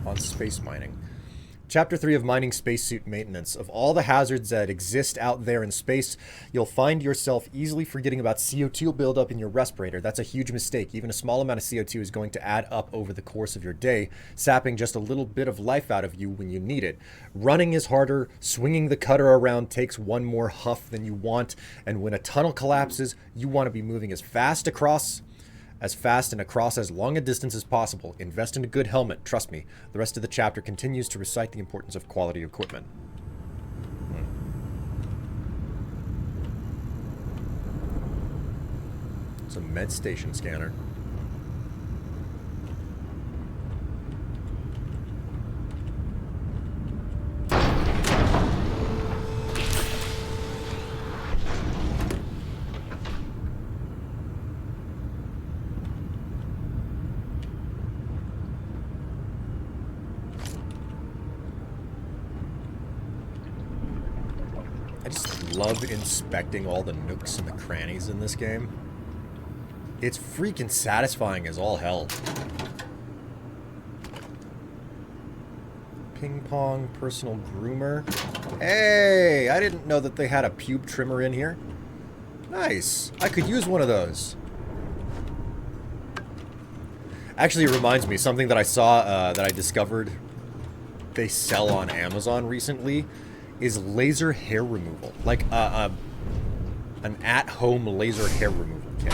On space mining. Chapter 3 of Mining Spacesuit Maintenance. Of all the hazards that exist out there in space, you'll find yourself easily forgetting about CO2 buildup in your respirator. That's a huge mistake. Even a small amount of CO2 is going to add up over the course of your day, sapping just a little bit of life out of you when you need it. Running is harder, swinging the cutter around takes one more huff than you want, and when a tunnel collapses, you want to be moving as fast and across as long a distance as possible. Invest in a good helmet, trust me. The rest of the chapter continues to recite the importance of quality equipment. It's a med station scanner. Love inspecting all the nooks and the crannies in this game. It's freaking satisfying as all hell. Ping pong personal groomer. Hey, I didn't know that they had a pube trimmer in here. Nice. I could use one of those. Actually, it reminds me, something that I saw, that I discovered they sell on Amazon recently is laser hair removal. Like, an at-home laser hair removal kit.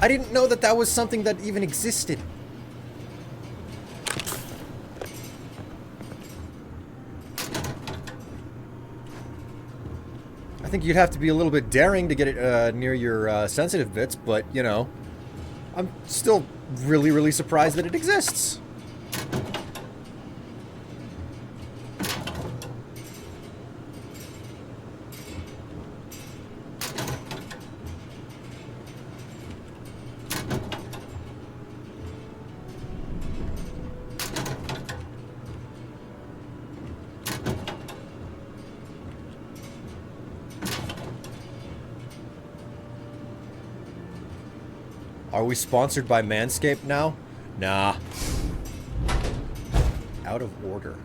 I didn't know that that was something that even existed. I think you'd have to be a little bit daring to get it near your sensitive bits, but, you know, I'm still really, really surprised that it exists. Are we sponsored by Manscaped now? Nah. Out of order.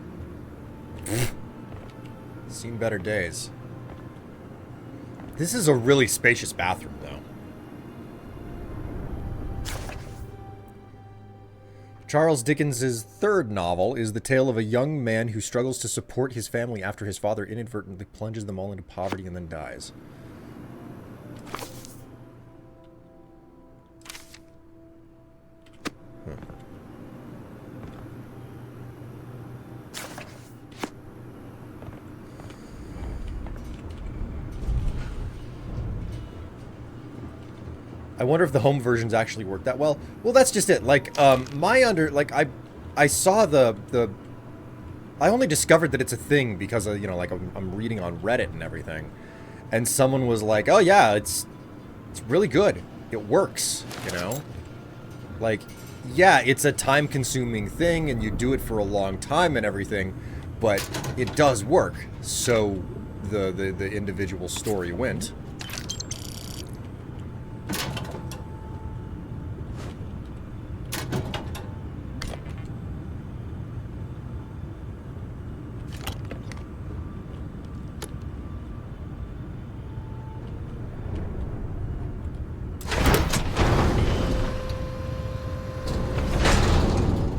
Seen better days. This is a really spacious bathroom, though. Charles Dickens's third novel is the tale of a young man who struggles to support his family after his father inadvertently plunges them all into poverty and then dies. I wonder if the home versions actually work that well. Well, that's just it. Like, I saw I only discovered that it's a thing because, you know, like, I'm reading on Reddit and everything. And someone was like, oh yeah, it's really good. It works, you know? Like, yeah, it's a time-consuming thing, and you do it for a long time and everything, but it does work. So, the individual story went.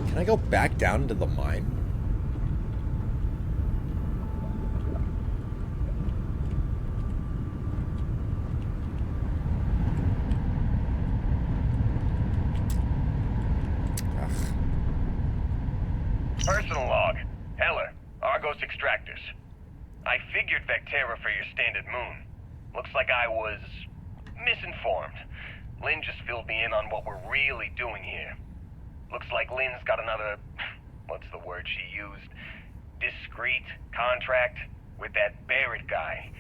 Can I go back down into the mine? Personal log. Heller, Argos Extractors. I figured Vectera for your standard moon. Looks like I was misinformed. Lynn just filled me in on what we're really doing here. Looks like Lynn's got another, what's the word she used? Discreet contract with that Barrett guy.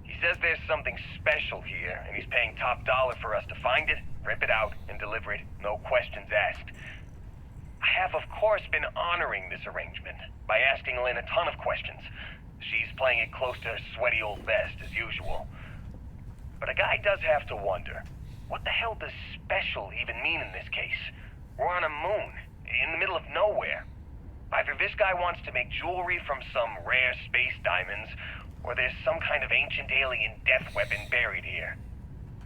He says there's something special here, and he's paying top dollar for us to find it, rip it out, and deliver it, no questions asked. I have, of course, been honoring this arrangement by asking Lynn a ton of questions. She's playing it close to her sweaty old vest, as usual. But a guy does have to wonder, what the hell does special even mean in this case? We're on a moon, in the middle of nowhere. Either this guy wants to make jewelry from some rare space diamonds, or there's some kind of ancient alien death weapon buried here.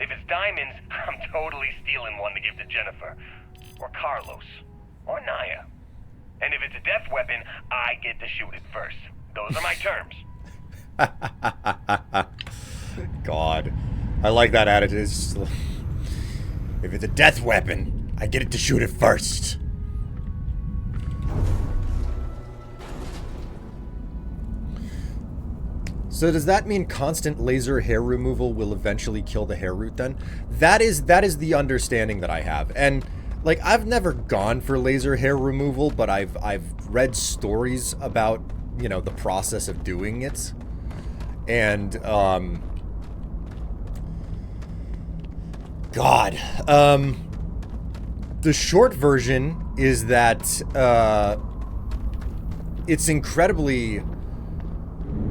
If it's diamonds, I'm totally stealing one to give to Jennifer, or Carlos, or Naya. And if it's a death weapon, I get to shoot it first. Those are my terms. God. I like that attitude. It's just, if it's a death weapon, I get it to shoot it first. So does that mean constant laser hair removal will eventually kill the hair root then? That is the understanding that I have. And like, I've never gone for laser hair removal, but I've read stories about, you know, the process of doing it. And God, the short version is that it's incredibly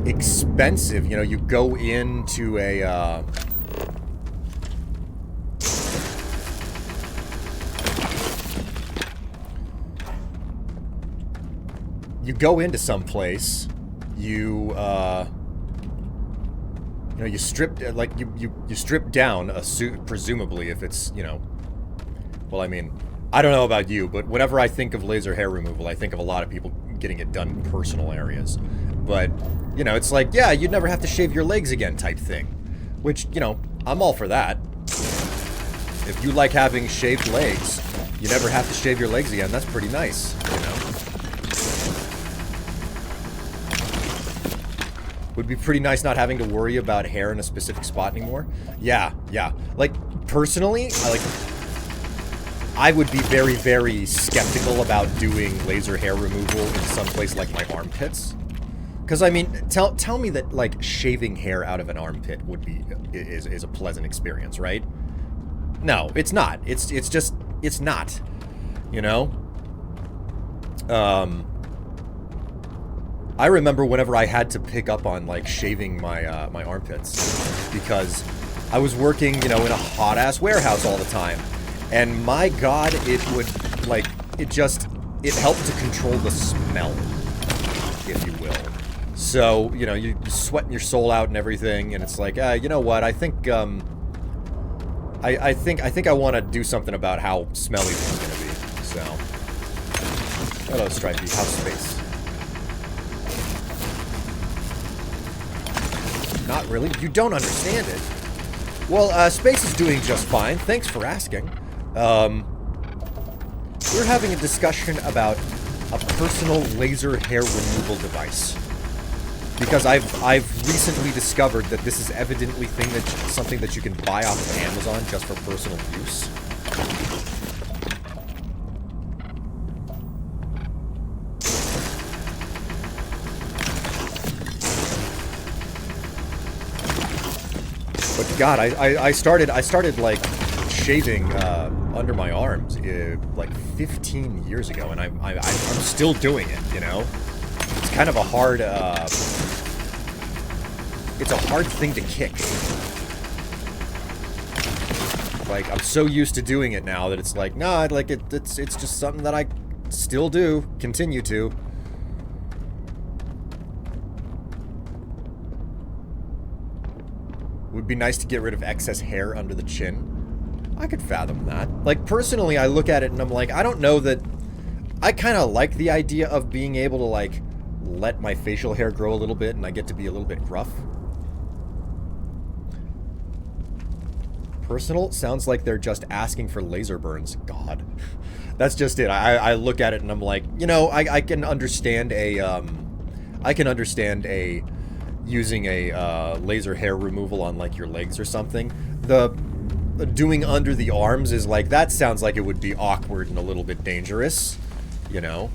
expensive. You know, you go into a you go into some place, you know, you strip, like, you strip down a suit, presumably, if it's, you know, well, I mean, I don't know about you, but whenever I think of laser hair removal, I think of a lot of people getting it done in personal areas. But, you know, it's like, yeah, you'd never have to shave your legs again type thing. Which, you know, I'm all for that. If you like having shaved legs, you never have to shave your legs again. That's pretty nice, you know? Would be pretty nice not having to worry about hair in a specific spot anymore. Yeah, yeah. Like, personally, I would be very, very skeptical about doing laser hair removal in some place like my armpits. Because, I mean, tell me that, like, shaving hair out of an armpit would be, is a pleasant experience, right? No, it's not. It's just, it's not. You know? I remember whenever I had to pick up on, like, shaving my, my armpits. Because I was working, you know, in a hot-ass warehouse all the time. And my God, it would, like, it helped to control the smell, if you will. So, you know, you're sweating your soul out and everything, and it's like, you know what, I think, I think I want to do something about how smelly this is going to be, so. Hello, Strifey, how's space? Not really? You don't understand it. Well, space is doing just fine, thanks for asking. We're having a discussion about a personal laser hair removal device. Because I've recently discovered that this is evidently something that you can buy off of Amazon just for personal use. But God, I started like shaving under my arms like 15 years ago, and I'm still doing it. You know, it's kind of a hard it's a hard thing to kick. Like, I'm so used to doing it now that it's like, nah, like, it's just something that I still do, continue to. Would be nice to get rid of excess hair under the chin. I could fathom that. Like, personally, I look at it and I'm like, I don't know that... I kind of like the idea of being able to, like, let my facial hair grow a little bit and I get to be a little bit gruff. Personal sounds like they're just asking for laser burns. God. That's just it. I look at it and I'm like, you know, I can understand a, using a, laser hair removal on, like, your legs or something. The doing under the arms is like, that sounds like it would be awkward and a little bit dangerous, you know?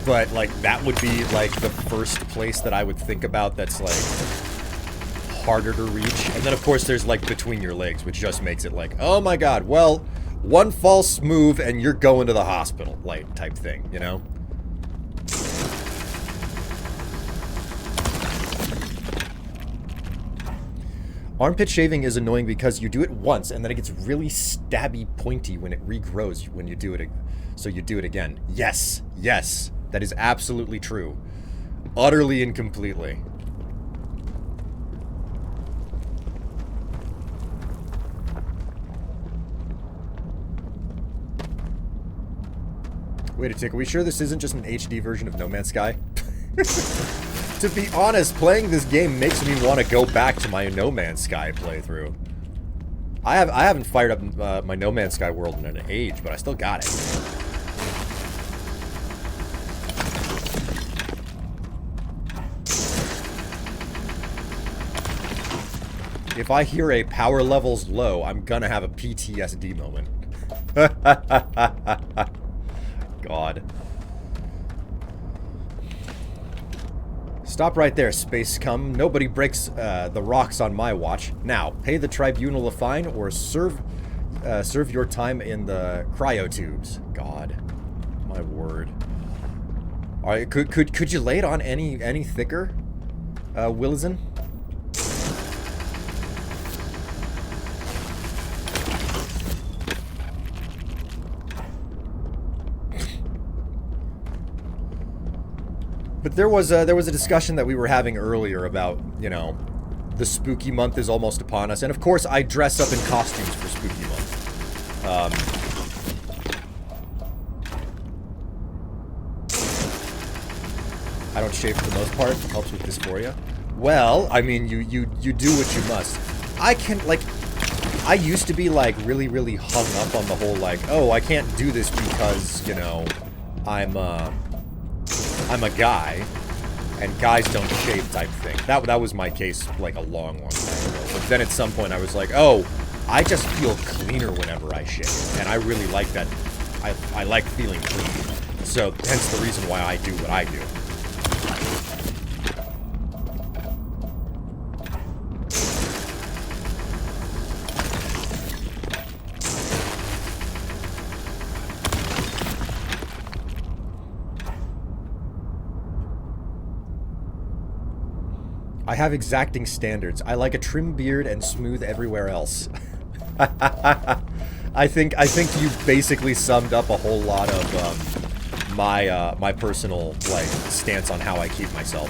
But, like, that would be, like, the first place that I would think about that's, like, harder to reach. And then, of course, there's, like, between your legs, which just makes it like, oh my god, well, one false move and you're going to the hospital, like, type thing, you know? Armpit shaving is annoying because you do it once and then it gets really stabby pointy when it regrows when you do it. So you do it again. Yes, yes. That is absolutely true. Utterly and completely. Wait a tick, are we sure this isn't just an HD version of No Man's Sky? To be honest, playing this game makes me want to go back to my No Man's Sky playthrough. I haven't fired up my No Man's Sky world in an age, but I still got it. If I hear a power level's low, I'm gonna have a PTSD moment. God. Stop right there, Space Cum. Nobody breaks the rocks on my watch. Now, pay the tribunal a fine or serve your time in the cryotubes. God. My word. Alright, could you lay it on any thicker, Willison? But there was a discussion that we were having earlier about, you know, the spooky month is almost upon us, and of course I dress up in costumes for spooky month. I don't shave for the most part. It helps with dysphoria. Well, I mean, you do what you must. I used to be like really hung up on the whole like, oh, I can't do this because, you know, I'm a guy, and guys don't shave type thing. That was my case, like, a long time ago. But then at some point I was like, oh, I just feel cleaner whenever I shave. And I really like that. I like feeling clean. So, hence the reason why I do what I do. I have exacting standards. I like a trim beard and smooth everywhere else. I think you basically summed up a whole lot of my personal like stance on how I keep myself.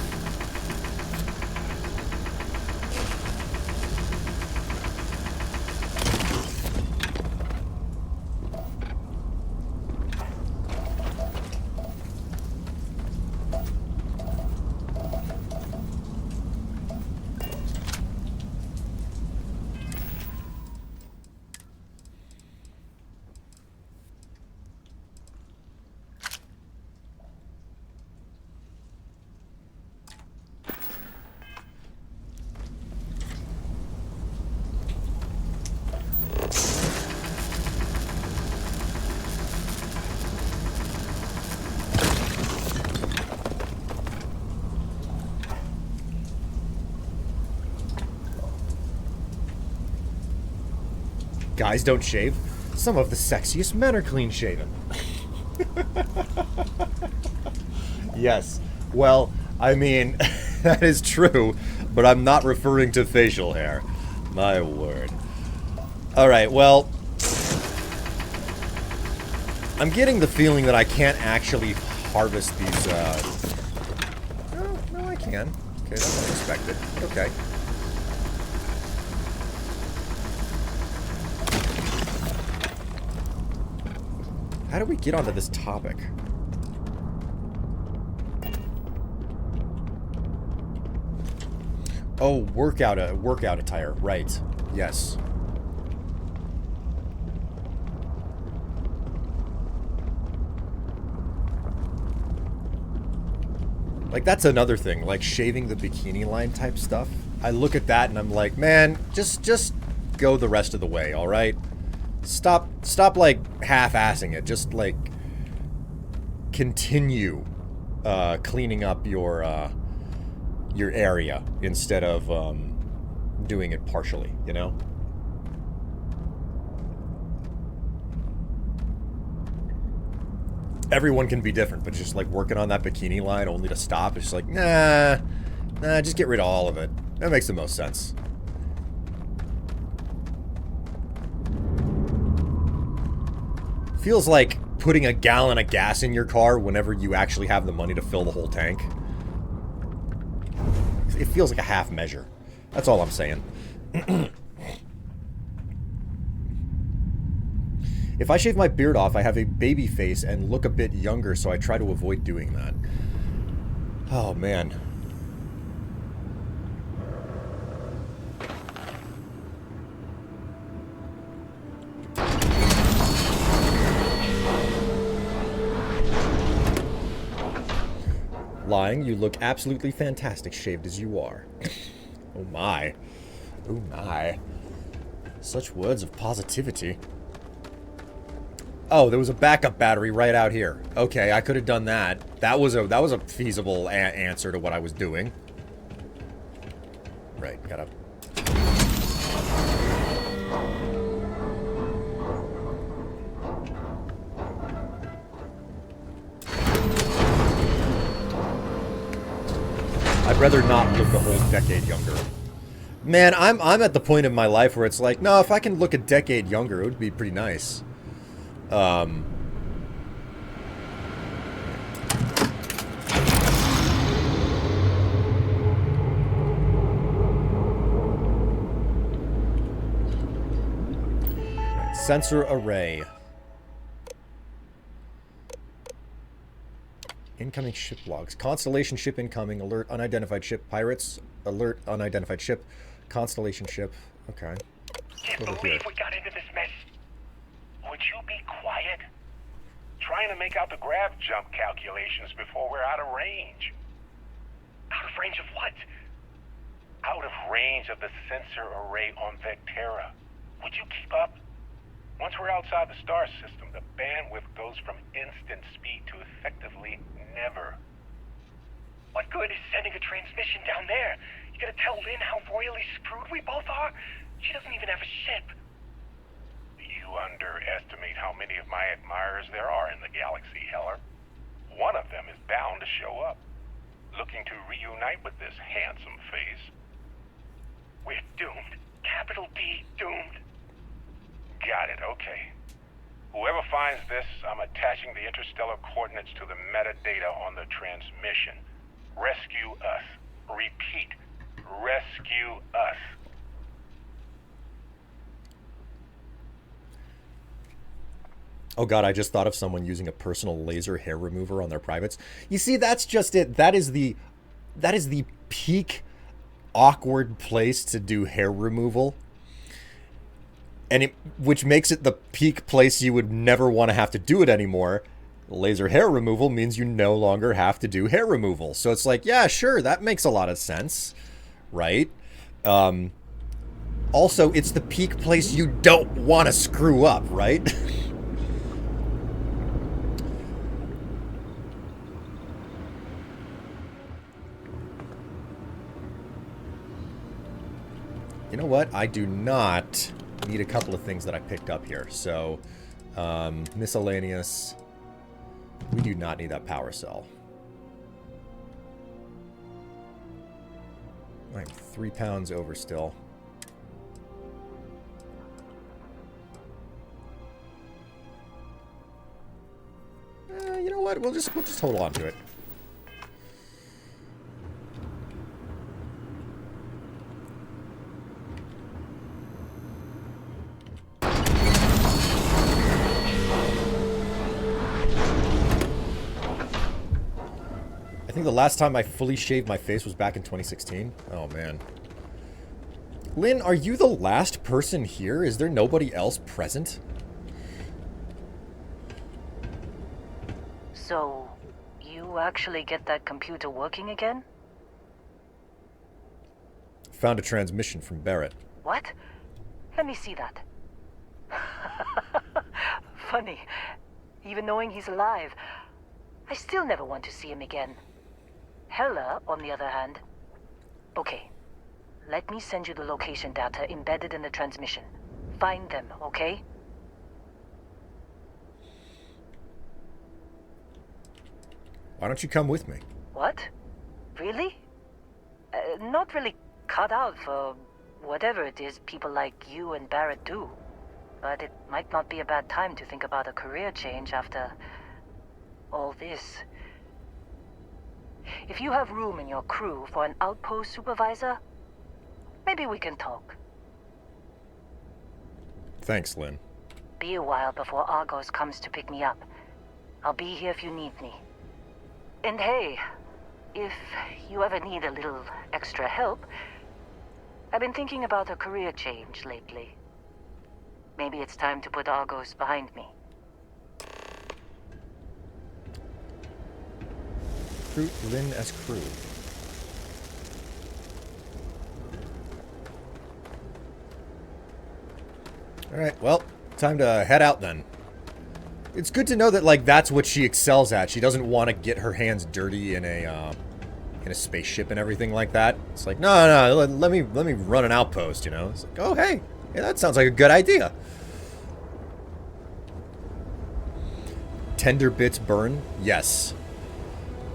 guys don't shave? Some of the sexiest men are clean-shaven. Yes. Well, I mean, that is true, but I'm not referring to facial hair. My word. Alright, well... I'm getting the feeling that I can't actually harvest these, No, I can. Okay, that's unexpected. Okay. How do we get onto this topic? Oh, workout attire. Right. Yes. Like, that's another thing. Like, shaving the bikini line type stuff. I look at that and I'm like, man, just go the rest of the way, alright? Stop, like, half-assing it. Just, like, continue cleaning up your area instead of doing it partially, you know? Everyone can be different, but just like working on that bikini line only to stop, it's just like, nah, just get rid of all of it. That makes the most sense. Feels like putting a gallon of gas in your car whenever you actually have the money to fill the whole tank. It feels like a half measure. That's all I'm saying. If I shave my beard off, I have a baby face and look a bit younger, so I try to avoid doing that. Oh, man. Lying, you look absolutely fantastic shaved as you are. Oh my. Oh my. Such words of positivity. Oh, there was a backup battery right out here. Okay, I could have done that. That was a feasible answer to what I was doing. Right, gotta... I'd rather not look a whole decade younger. Man, I'm at the point in my life where it's like, no, if I can look a decade younger, it would be pretty nice. Sensor array. Incoming ship logs. Constellation ship incoming. Alert unidentified ship. Pirates. Alert unidentified ship. Constellation ship. Okay. Can't believe we got into this mess. Would you be quiet? Trying to make out the grav jump calculations before we're out of range. Out of range of what? Out of range of the sensor array on Vectera. Would you keep up? Once we're outside the star system, the bandwidth goes from instant speed to effectively never. What good is sending a transmission down there? You gonna tell Lynn how royally screwed we both are? She doesn't even have a ship. You underestimate how many of my admirers there are in the galaxy, Heller. One of them is bound to show up, looking to reunite with this handsome face. We're doomed. Capital D, doomed. Got it, okay. Whoever finds this, I'm attaching the interstellar coordinates to the metadata on the transmission. Rescue us. Repeat. Rescue us. Oh god, I just thought of someone using a personal laser hair remover on their privates. You see, that's just it. That is the peak awkward place to do hair removal. And which makes it the peak place you would never want to have to do it anymore. Laser hair removal means you no longer have to do hair removal. So it's like, yeah, sure, that makes a lot of sense, right? Also, it's the peak place you don't want to screw up, right? You know what? I do not need a couple of things that I picked up here. So, miscellaneous. We do not need that power cell. I'm 3 pounds over still. You know what? We'll just hold on to it. I think the last time I fully shaved my face was back in 2016. Oh, man. Lynn, are you the last person here? Is there nobody else present? So, you actually get that computer working again? Found a transmission from Barrett. What? Let me see that. Funny. Even knowing he's alive, I still never want to see him again. Hella, on the other hand. Okay. Let me send you the location data embedded in the transmission. Find them, okay? Why don't you come with me? What? Really? Not really cut out for whatever it is people like you and Barrett do. But it might not be a bad time to think about a career change after all this. If you have room in your crew for an outpost supervisor, maybe we can talk. Thanks, Lynn. Be a while before Argos comes to pick me up. I'll be here if you need me. And hey, if you ever need a little extra help, I've been thinking about a career change lately. Maybe it's time to put Argos behind me. Recruit Lynn as crew. Alright, well, time to head out then. It's good to know that, like, that's what she excels at. She doesn't want to get her hands dirty in a spaceship and everything like that. It's like, no, let me run an outpost, you know? It's like, oh, hey, that sounds like a good idea. Tender bits burn? Yes.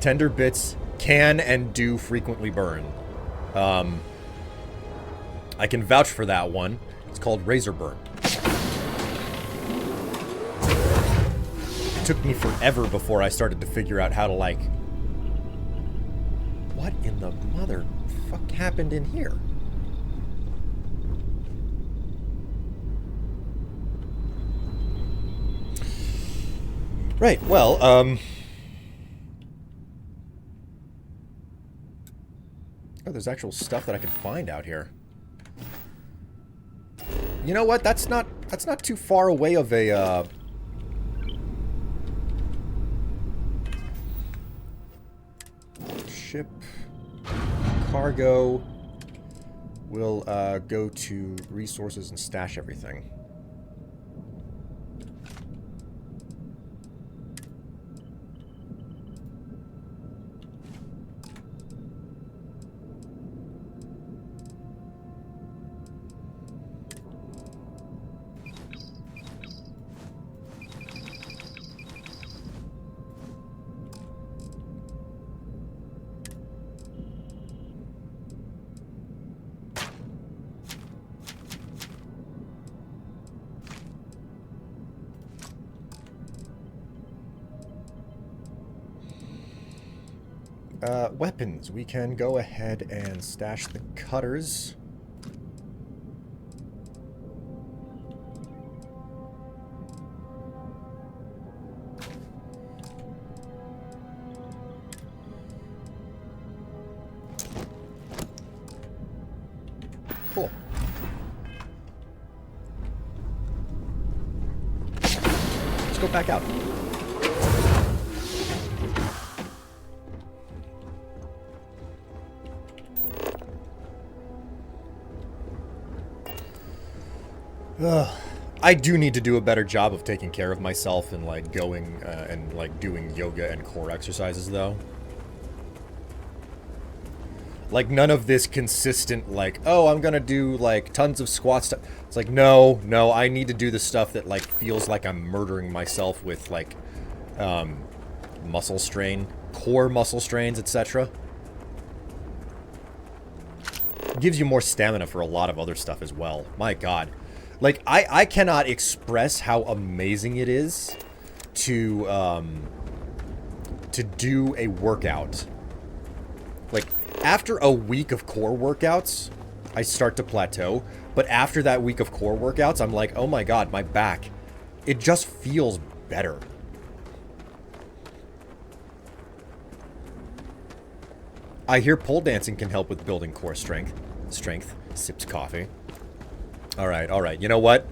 Tender bits can and do frequently burn. I can vouch for that one. It's called razor burn. It took me forever before I started to figure out how to, like... What in the mother fuck happened in here? Right, well, Oh, there's actual stuff that I can find out here. You know what? That's not too far away of a ship cargo. We'll go to resources and stash everything. Weapons. We can go ahead and stash the cutters. Cool. Let's go back out. I do need to do a better job of taking care of myself and, like, going and, like, doing yoga and core exercises, though. Like, none of this consistent, like, oh, I'm gonna do, like, tons of squat stuff. It's like, no, I need to do the stuff that, like, feels like I'm murdering myself with, like, muscle strain, core muscle strains, etc. Gives you more stamina for a lot of other stuff as well. My god. Like, I cannot express how amazing it is to do a workout. Like, after a week of core workouts, I start to plateau. But after that week of core workouts, I'm like, oh my god, my back. It just feels better. I hear pole dancing can help with building core strength. Sips coffee. Alright. You know what?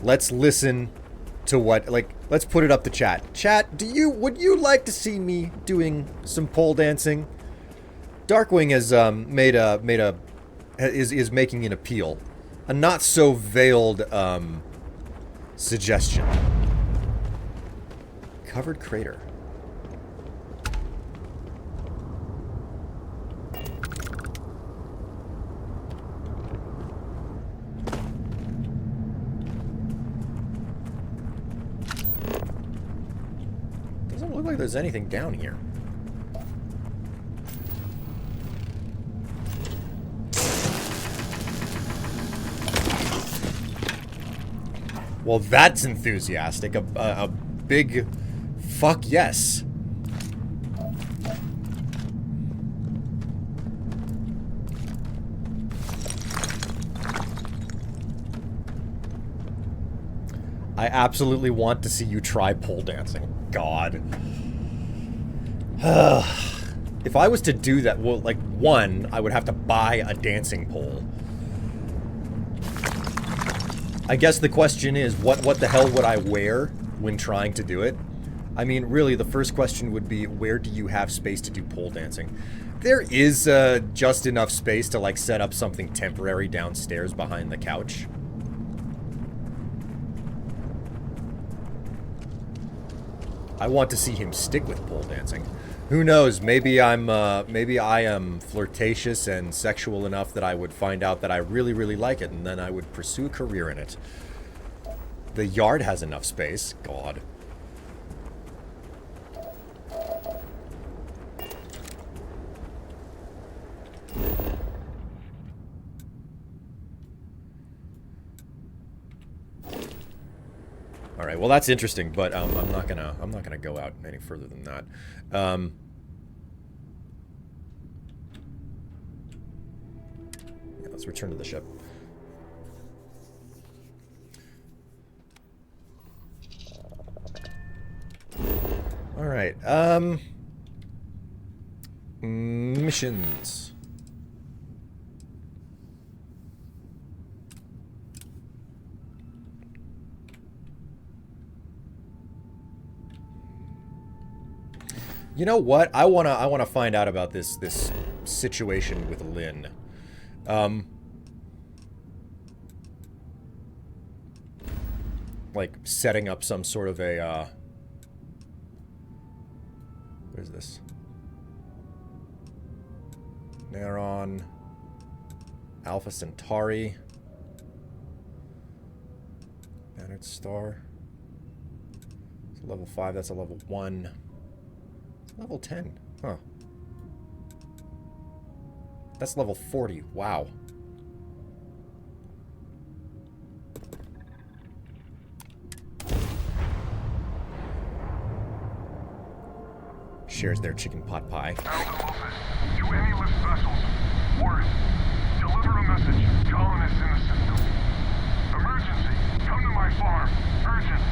Let's listen to what, like, let's put it up to chat. Chat, would you like to see me doing some pole dancing? Darkwing has is making an appeal, a not so veiled suggestion. Covered crater. Doesn't look like there's anything down here. Well, that's enthusiastic. A big fuck yes. I absolutely want to see you try pole dancing. God. If I was to do that, well, like, one, I would have to buy a dancing pole. I guess the question is, what the hell would I wear when trying to do it? I mean, really, the first question would be, where do you have space to do pole dancing? There is just enough space to, like, set up something temporary downstairs behind the couch. I want to see him stick with pole dancing. Who knows? Maybe I am flirtatious and sexual enough that I would find out that I really, really like it, and then I would pursue a career in it. The yard has enough space. God. All right, well, that's interesting, but I'm not gonna go out any further than that. Yeah, let's return to the ship. All right, missions. You know what? I wanna find out about this situation with Lynn. Like setting up some sort of a what is this? Neron, Alpha Centauri, Bannered Star. It's a level 5. That's a level 1. Level 10. Huh. That's level 40. Wow. Shares their chicken pot pie. To any lift vessels. Worth. Deliver a message. Colonists in the system. Emergency. Come to my farm. Urgent.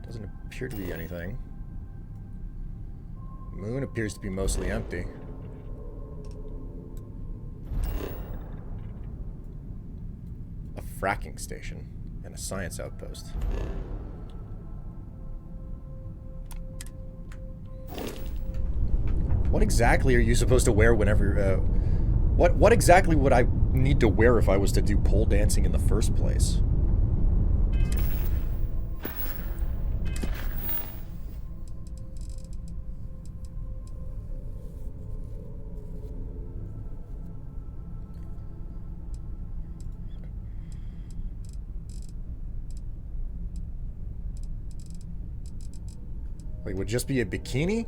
Doesn't appear to be anything. Moon appears to be mostly empty. A fracking station and a science outpost. What exactly are you supposed to wear whenever What exactly would I need to wear if I was to do pole dancing in the first place? Like, would it just be a bikini?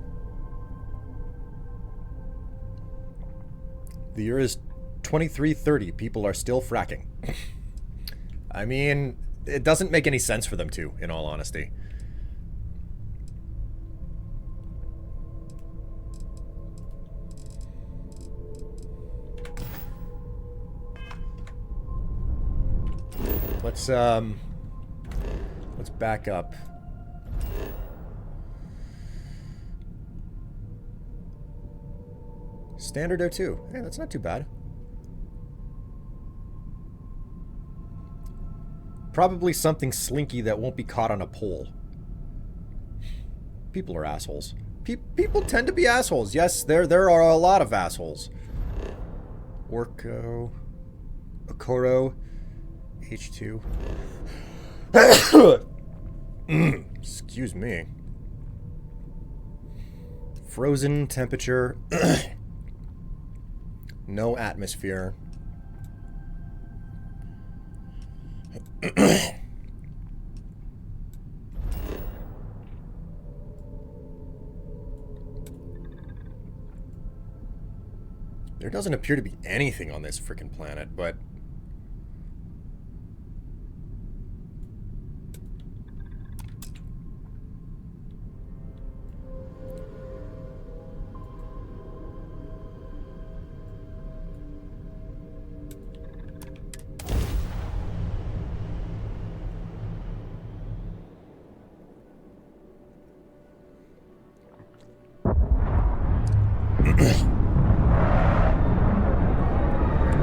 The year is 2330. People are still fracking. I mean, it doesn't make any sense for them to, in all honesty. Let's back up. Standard O2. Hey, that's not too bad. Probably something slinky that won't be caught on a pole. People are assholes. People tend to be assholes. Yes, there are a lot of assholes. Orko. Okoro. H2. Excuse me. Frozen temperature. No atmosphere. There doesn't appear to be anything on this frickin' planet, but...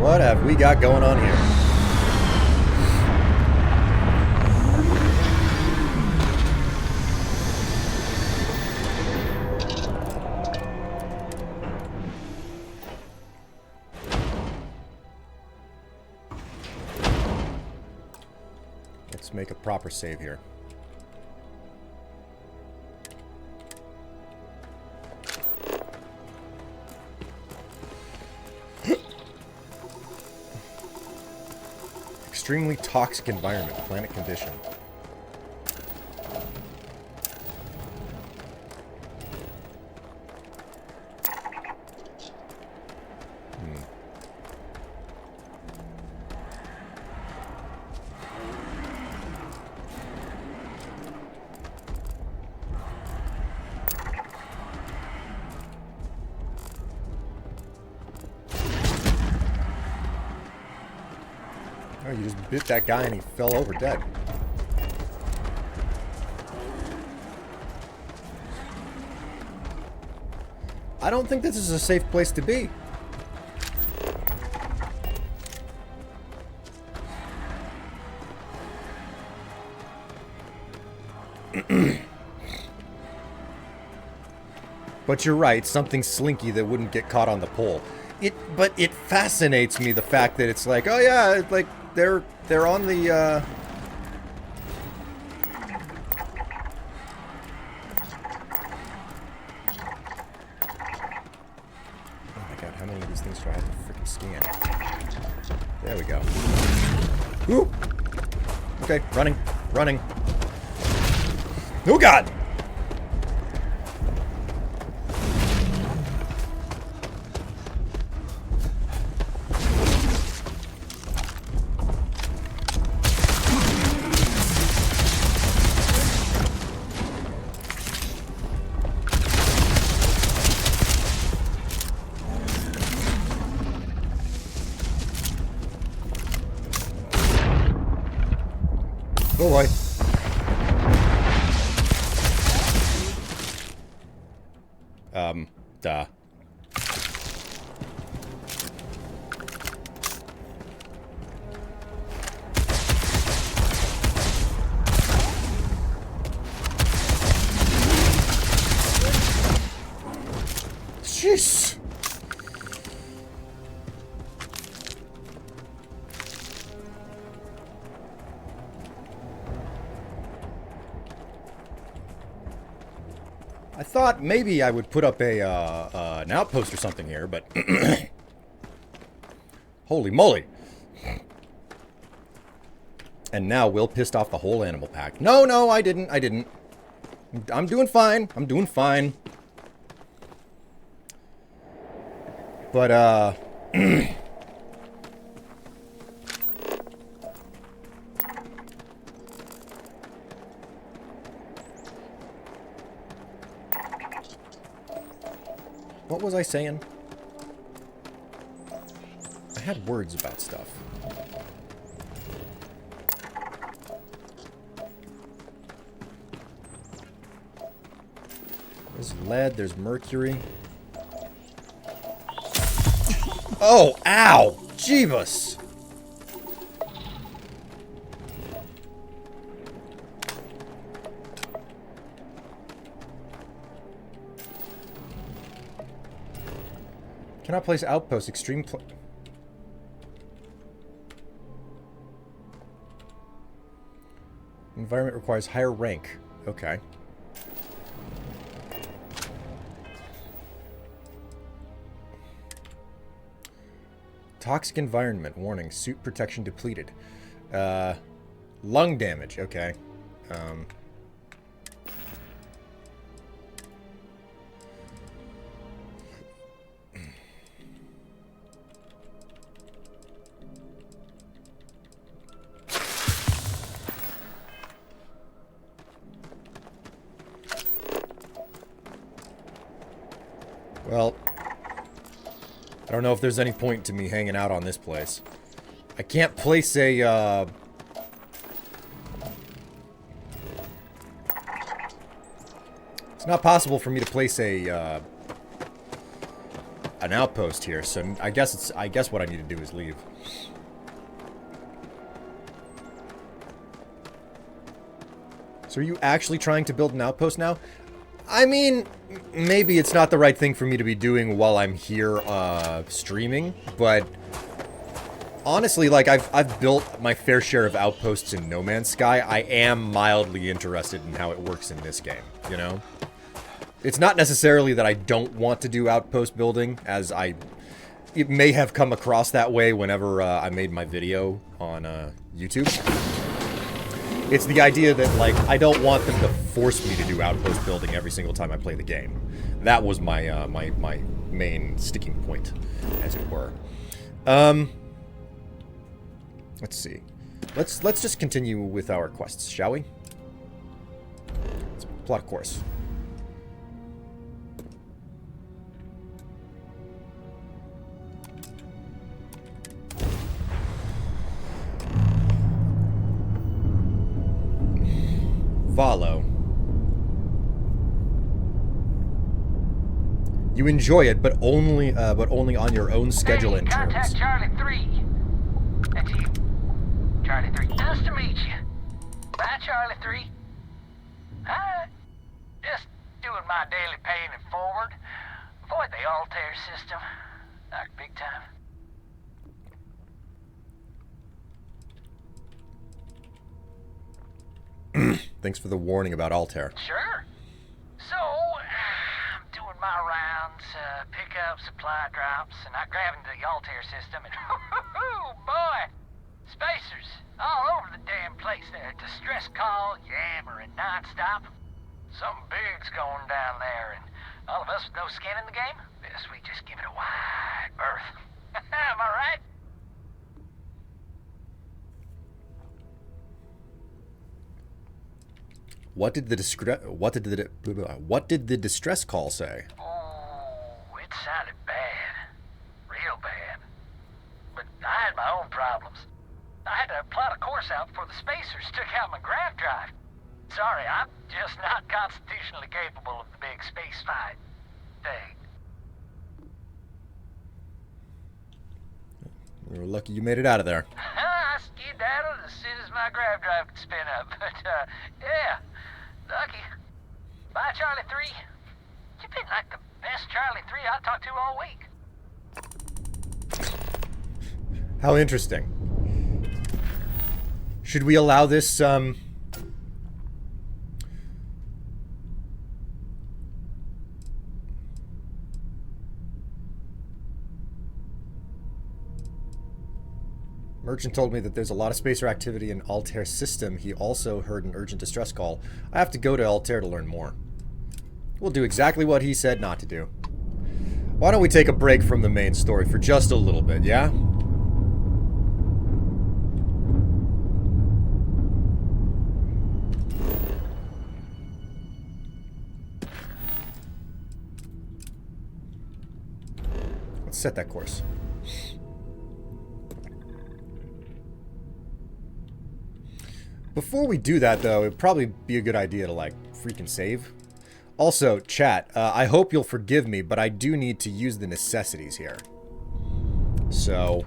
What have we got going on here? Let's make a proper save here. Extremely toxic environment, planet condition. Oh, you just bit that guy and he fell over dead. I don't think this is a safe place to be. But you're right, something slinky that wouldn't get caught on the pole. But it fascinates me, the fact that it's like, oh yeah, it's like they're on the oh my god, how many of these things do I have to freaking scan? There we go. Ooh! Okay, running. Oh god! Oh boy. Duh. Jeez. I thought maybe I would put up a an outpost or something here, but holy moly! And now Will pissed off the whole animal pack. No, no, I didn't. I didn't. I'm doing fine. I'm doing fine. But what was I saying? I had words about stuff. There's lead, there's mercury. Oh, ow! Jeebus! Cannot place outpost. Extreme environment requires higher rank. Okay. Toxic environment. Warning. Suit protection depleted. Lung damage. Okay. Well, I don't know if there's any point to me hanging out on this place. I can't place a, it's not possible for me to place a, an outpost here, so I guess what I need to do is leave. So are you actually trying to build an outpost now? I mean, maybe it's not the right thing for me to be doing while I'm here, streaming, but honestly, like, I've built my fair share of outposts in No Man's Sky. I am mildly interested in how it works in this game, you know? It's not necessarily that I don't want to do outpost building, as it may have come across that way whenever, I made my video on, YouTube. It's the idea that, like, I don't want them to force me to do outpost building every single time I play the game. That was my, my main sticking point, as it were. Let's see. Let's just continue with our quests, shall we? Let's plot a course. Follow. You enjoy it, but only on your own schedule and terms. Contact Charlie 3. That's you. Charlie 3. Nice to meet you. Bye, Charlie 3. Hi. Just doing my daily paying it forward. Avoid the Altair system. Like big time. Thanks for the warning about Altair. Sure. So, I'm doing my rounds, pick up supply drops, and I grab into the Altair system, and boy, spacers all over the damn place there. Distress call, yammering nonstop. Something big's going down there, and all of us with no skin in the game, best we just give it a wide berth. Am I right? What did the distress call say? Oh, it sounded bad. Real bad. But I had my own problems. I had to plot a course out before the spacers took out my grav drive. Sorry, I'm just not constitutionally capable of the big space fight thing. We were lucky you made it out of there. I skedaddled as soon as my grav drive could spin up. But, yeah, lucky. Bye, Charlie 3. You've been like the best Charlie 3 I've talked to all week. How interesting. Should we allow this, Merchant told me that there's a lot of spacer activity in Altair's system. He also heard an urgent distress call. I have to go to Altair to learn more. We'll do exactly what he said not to do. Why don't we take a break from the main story for just a little bit, yeah? Let's set that course. Before we do that, though, it'd probably be a good idea to, like, freaking save. Also, chat, I hope you'll forgive me, but I do need to use the necessities here. So,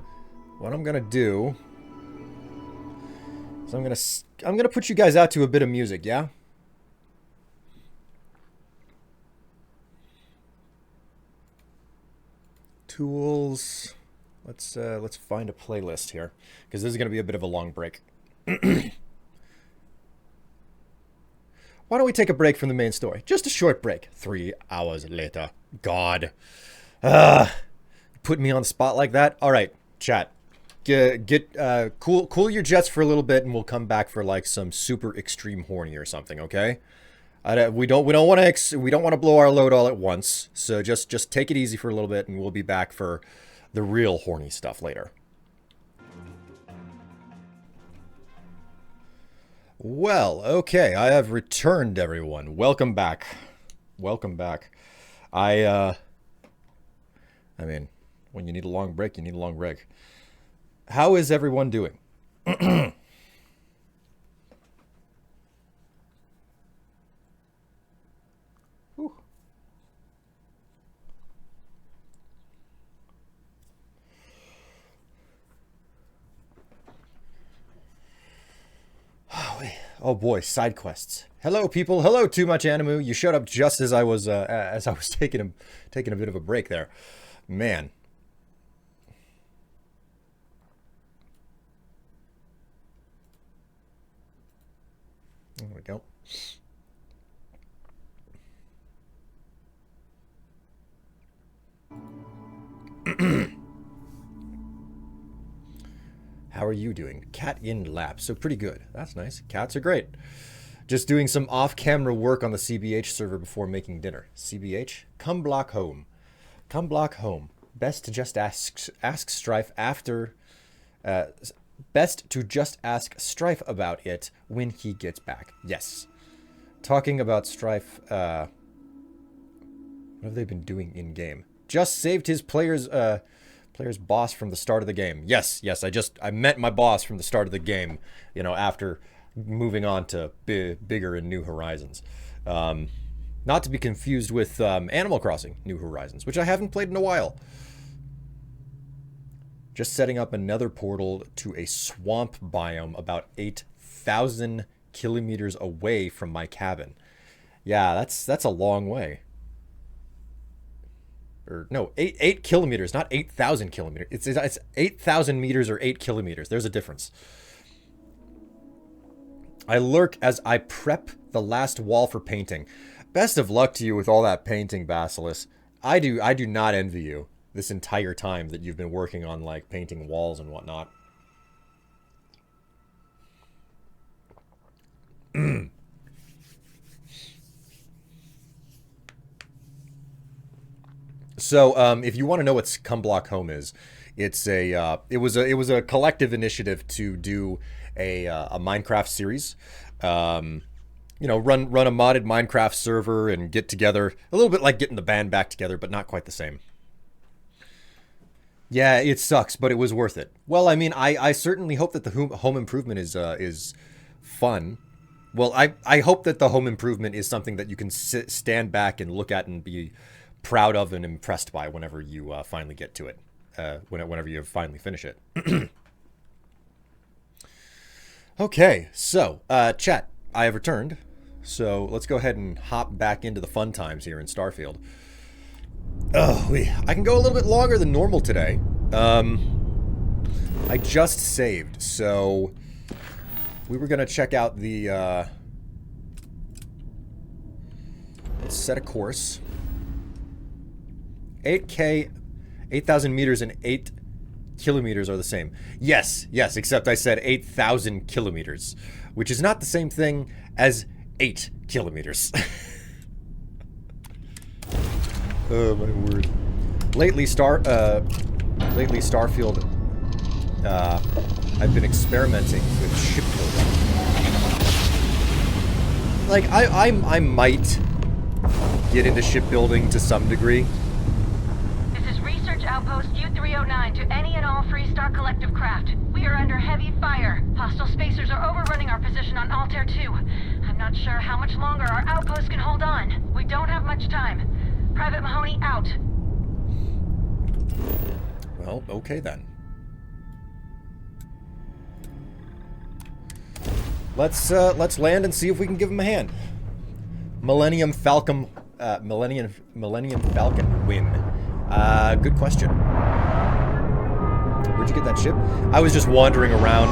what I'm gonna do is I'm gonna put you guys out to a bit of music, yeah? Tools. Let's find a playlist here, because this is gonna be a bit of a long break. Why don't we take a break from the main story? Just a short break. 3 hours later. God. Put me on the spot like that? Alright, chat. Cool your jets for a little bit and we'll come back for like some super extreme horny or something, okay? We don't want to blow our load all at once. So just take it easy for a little bit and we'll be back for the real horny stuff later. Well, okay, I have returned, everyone. Welcome back. Welcome back. I mean, when you need a long break, you need a long break. How is everyone doing? Oh boy, side quests. Hello, people. Hello, Too Much Animu. You showed up just as I was taking a bit of a break there. Man. There we go. How are you doing? Cat in lap. So pretty good. That's nice. Cats are great. Just doing some off-camera work on the CBH server before making dinner. CBH? Come block home. Come block home. Best to just ask Strife after... best to just ask Strife about it when he gets back. Yes. Talking about Strife... what have they been doing in-game? Just saved his player's boss from the start of the game. Yes, I met my boss from the start of the game, you know, after moving on to bigger and New Horizons. Not to be confused with Animal Crossing New Horizons, which I haven't played in a while. Just setting up another portal to a swamp biome about 8,000 kilometers away from my cabin. Yeah, that's a long way. Or no, 8 kilometers, not 8,000 kilometers. It's 8,000 meters or 8 kilometers. There's a difference. I lurk as I prep the last wall for painting. Best of luck to you with all that painting, Basilis. I do not envy you this entire time that you've been working on like painting walls and whatnot. So, if you want to know what Come Block Home is, it's it was a collective initiative to do a Minecraft series. You know, run a modded Minecraft server and get together. A little bit like getting the band back together, but not quite the same. Yeah, it sucks, but it was worth it. Well, I mean, I certainly hope that the home improvement is fun. Well, I hope that the home improvement is something that you can stand back and look at and be proud of and impressed by whenever you finally get to it, whenever you finally finish it. Okay, so chat, I have returned. So let's go ahead and hop back into the fun times here in Starfield. Oh, I can go a little bit longer than normal today. I just saved, so we were gonna check out the. Let's set a course. 8,000 meters and 8 kilometers are the same. Yes, except I said 8,000 kilometers, which is not the same thing as 8 kilometers. Oh my word. Lately Starfield, I've been experimenting with shipbuilding. Like, I might get into shipbuilding to some degree. This is Research Outpost U-309 to any and all Freestar Collective craft. We are under heavy fire. Hostile spacers are overrunning our position on Altair 2. I'm not sure how much longer our outpost can hold on. We don't have much time. Private Mahoney out. Well, okay then. Let's land and see if we can give him a hand. Millennium Falcon win. Good question. Where'd you get that ship? I was just wandering around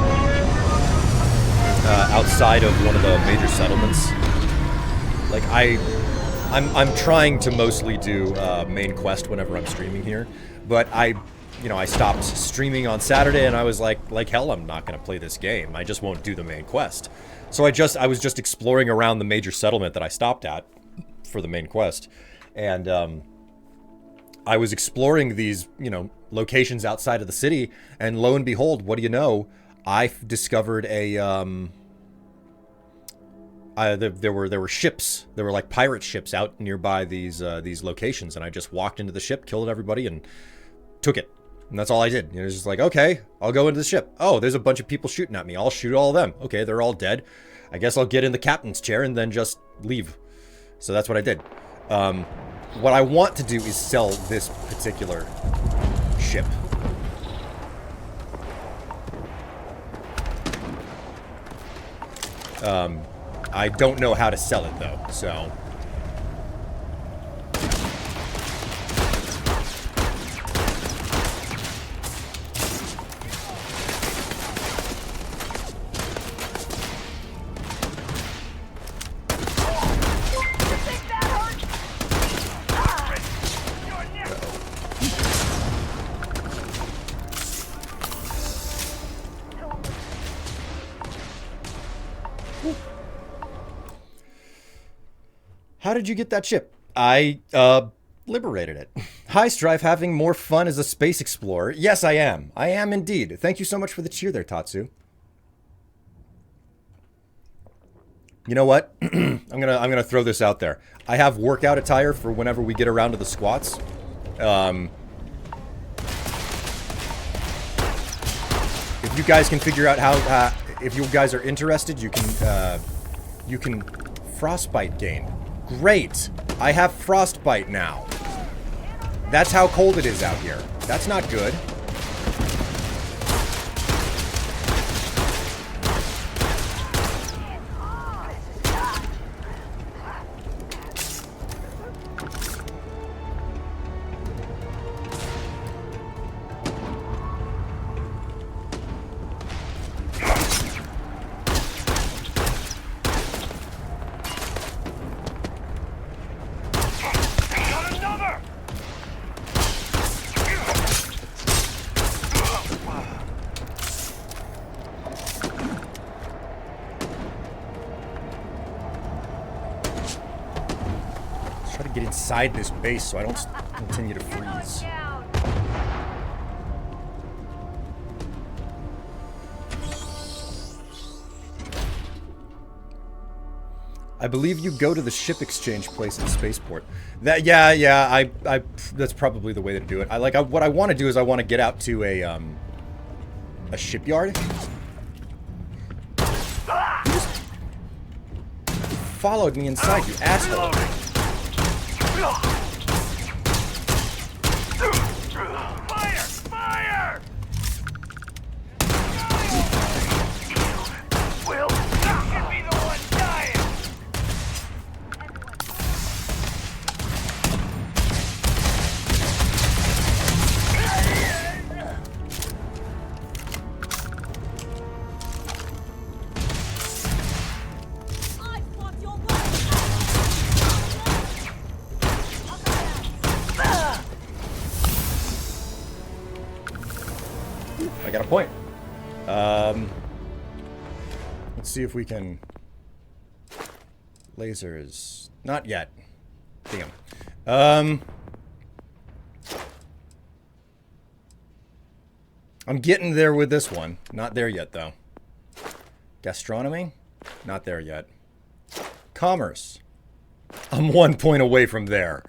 outside of one of the major settlements. Like I'm trying to mostly do main quest whenever I'm streaming here, but I stopped streaming on Saturday and I was like hell, I'm not gonna play this game. I just won't do the main quest. So I was just exploring around the major settlement that I stopped at for the main quest, and I was exploring these locations outside of the city, and lo and behold, what do you know? I discovered a there were ships. There were like pirate ships out nearby these locations, and I just walked into the ship, killed everybody, and took it. And that's all I did. It was just like, okay, I'll go into the ship. Oh, there's a bunch of people shooting at me. I'll shoot all of them. Okay, they're all dead. I guess I'll get in the captain's chair and then just leave. So that's what I did. What I want to do is sell this particular ship. I don't know how to sell it though, so... How did you get that ship? I, liberated it. Hi, Strife, having more fun as a space explorer. Yes, I am. I am indeed. Thank you so much for the cheer there, Tatsu. You know what? I'm gonna throw this out there. I have workout attire for whenever we get around to the squats. If you guys can figure out how, if you guys are interested, you can frostbite gain. Great! I have frostbite now. That's how cold it is out here. That's not good. Inside this base so I don't continue to freeze. I believe you go to the ship exchange place in Spaceport. That yeah, that's probably the way to do it. What I want to do is I want to get out to a shipyard. You just followed me inside, you asshole. Fire! Fire! Will not be the one dying. Fair point. Let's see if we can... Lasers. Not yet. Damn. I'm getting there with this one. Not there yet, though. Gastronomy? Not there yet. Commerce. I'm 1 point away from there.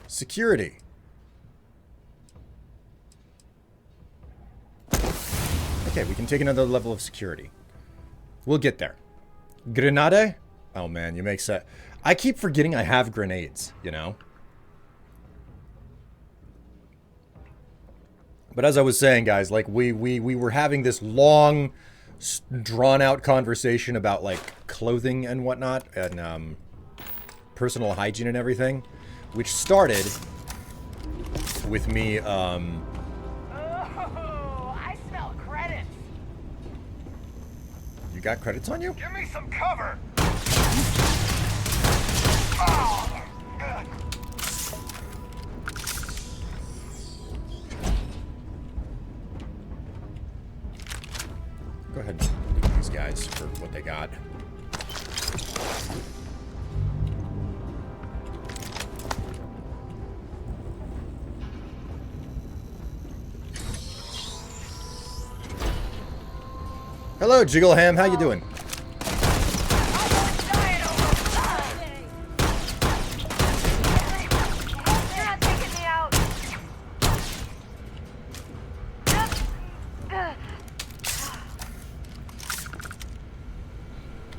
Security. Okay, we can take another level of security. We'll get there. Grenade? Oh man, you make sense. I keep forgetting I have grenades, you know? But as I was saying, guys, like, we were having this long, drawn-out conversation about, like, clothing and whatnot, and, personal hygiene and everything, which started with me, I smell credits. You got credits on you? Give me some cover. Oh. Go ahead and loot these guys for what they got. Hello, Jiggleham. How you doing?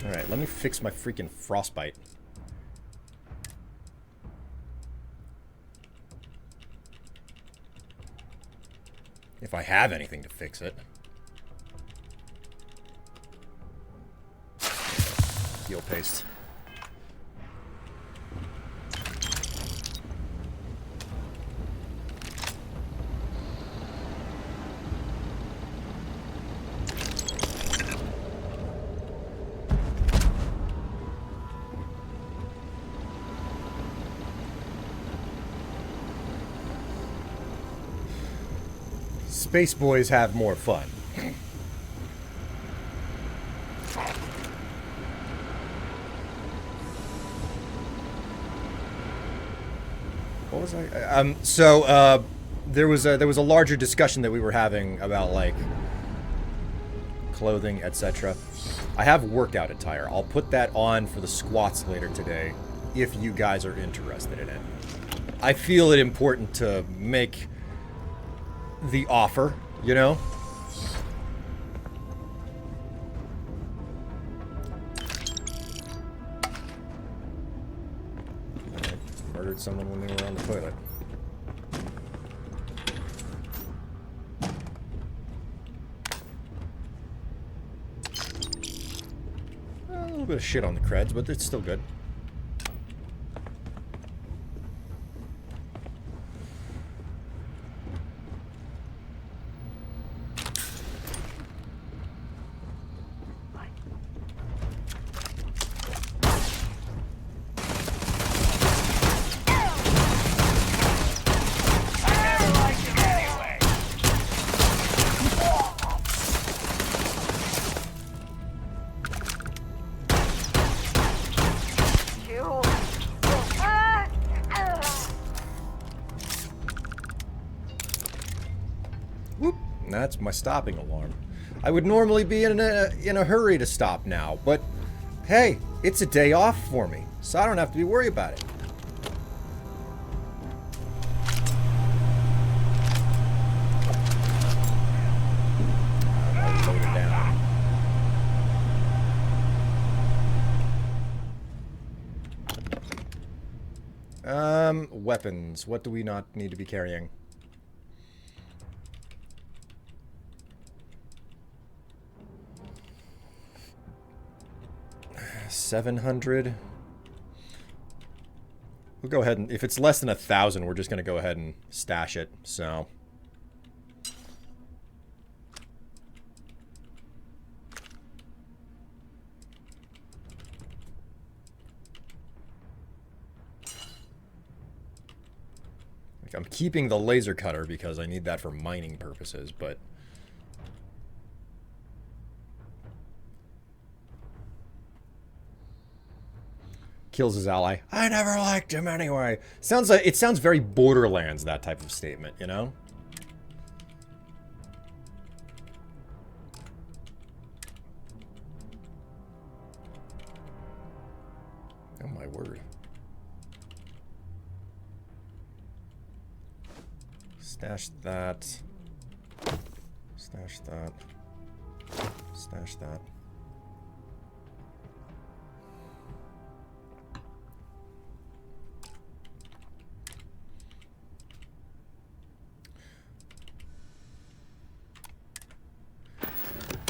Alright, let me fix my freaking frostbite. If I have anything to fix it. Heal paste. Space boys have more fun. What was I? There was a larger discussion that we were having about, like, clothing, etc. I have workout attire. I'll put that on for the squats later today, if you guys are interested in it. I feel it important to make the offer, you know? Murdered someone when they were on the toilet. A little bit of shit on the creds, but it's still good. That's my stopping alarm. I would normally be in a hurry to stop now, but hey, it's a day off for me, so I don't have to be worried about it. I'll load it down. Weapons. What do we not need to be carrying? 700. We'll go ahead and, if it's less than 1,000, we're just going to go ahead and stash it, so. I'm keeping the laser cutter because I need that for mining purposes, but... Kills his ally. I never liked him anyway. Sounds like it sounds very Borderlands, that type of statement, you know? Oh my word. Stash that. Stash that. Stash that.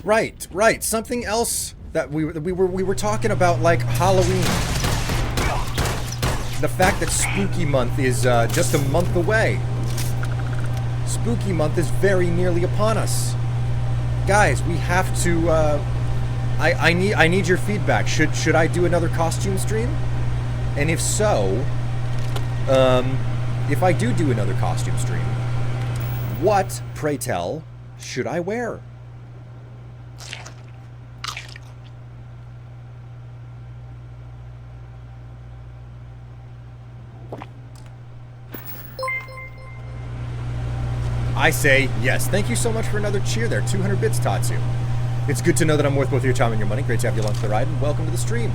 Right, right. Something else that we were talking about, like Halloween. The fact that Spooky Month is just a month away. Spooky Month is very nearly upon us. Guys, we have to. I need your feedback. Should I do another costume stream? And if so, if I do another costume stream, what, pray tell, should I wear? I say yes. Thank you so much for another cheer there. 200 bits, Tatsu. It's good to know that I'm worth both your time and your money. Great to have you along for the ride, and welcome to the stream.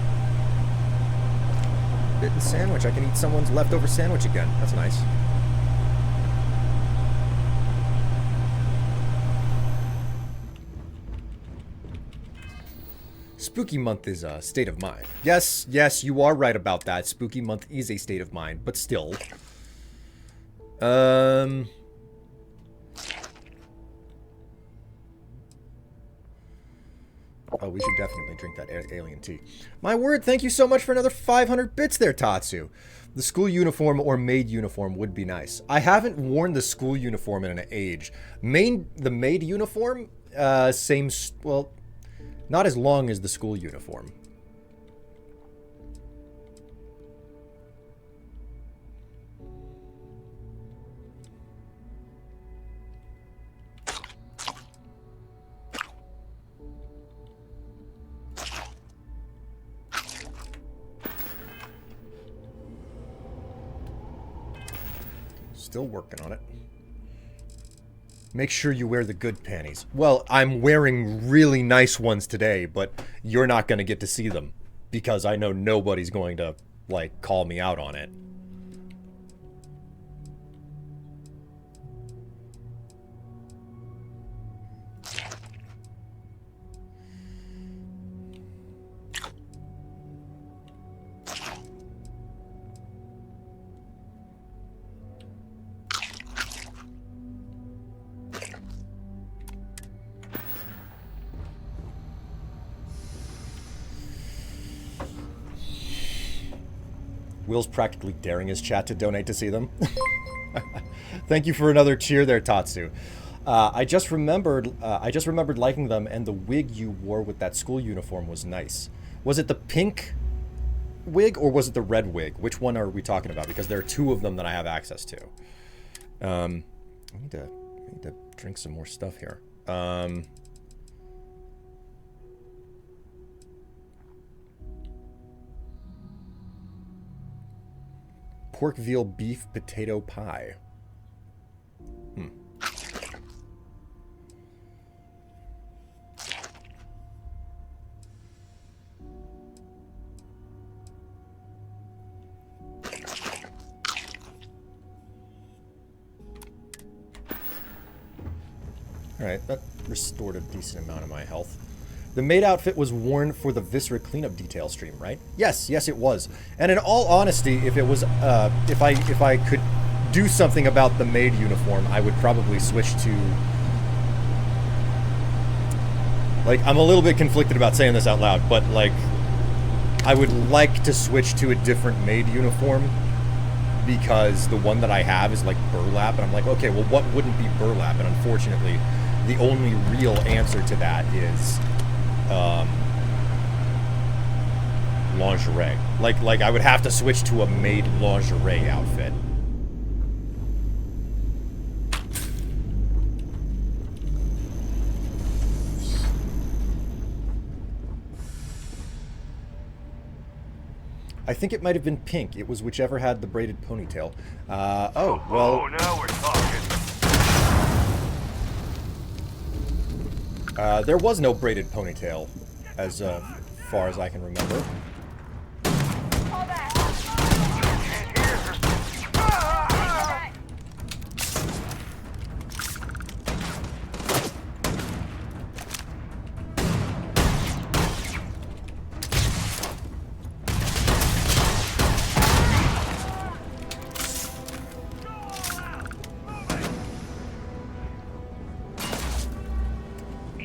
Bitten sandwich. I can eat someone's leftover sandwich again. That's nice. Spooky Month is a state of mind. Yes, yes, you are right about that. Spooky Month is a state of mind, but still. Oh, we should definitely drink that alien tea. My word, thank you so much for another 500 bits there, Tatsu. The school uniform or maid uniform would be nice. I haven't worn the school uniform in an age. The maid uniform, well, not as long as the school uniform. Still working on it. Make sure you wear the good panties. Well, I'm wearing really nice ones today, but you're not going to get to see them because I know nobody's going to, like, call me out on it. Will's practically daring his chat to donate to see them. Thank you for another cheer there, Tatsu. I just remembered liking them, and the wig you wore with that school uniform was nice. Was it the pink wig or was it the red wig? Which one are we talking about? Because there are two of them that I have access to. I need to drink some more stuff here. Pork, veal, beef, potato pie. Alright, that restored a decent amount of my health. The maid outfit was worn for the Viscera cleanup detail stream, right? Yes, yes it was. And in all honesty, if it was, if I could do something about the maid uniform, I would probably switch to... Like, I'm a little bit conflicted about saying this out loud, but, like, I would like to switch to a different maid uniform because the one that I have is, like, burlap, and I'm like, okay, well, what wouldn't be burlap? And unfortunately, the only real answer to that is... lingerie. Like I would have to switch to a maid lingerie outfit. I think it might have been pink. It was whichever had the braided ponytail. Oh, well... Oh, now we're talking. There was no braided ponytail, as far as I can remember.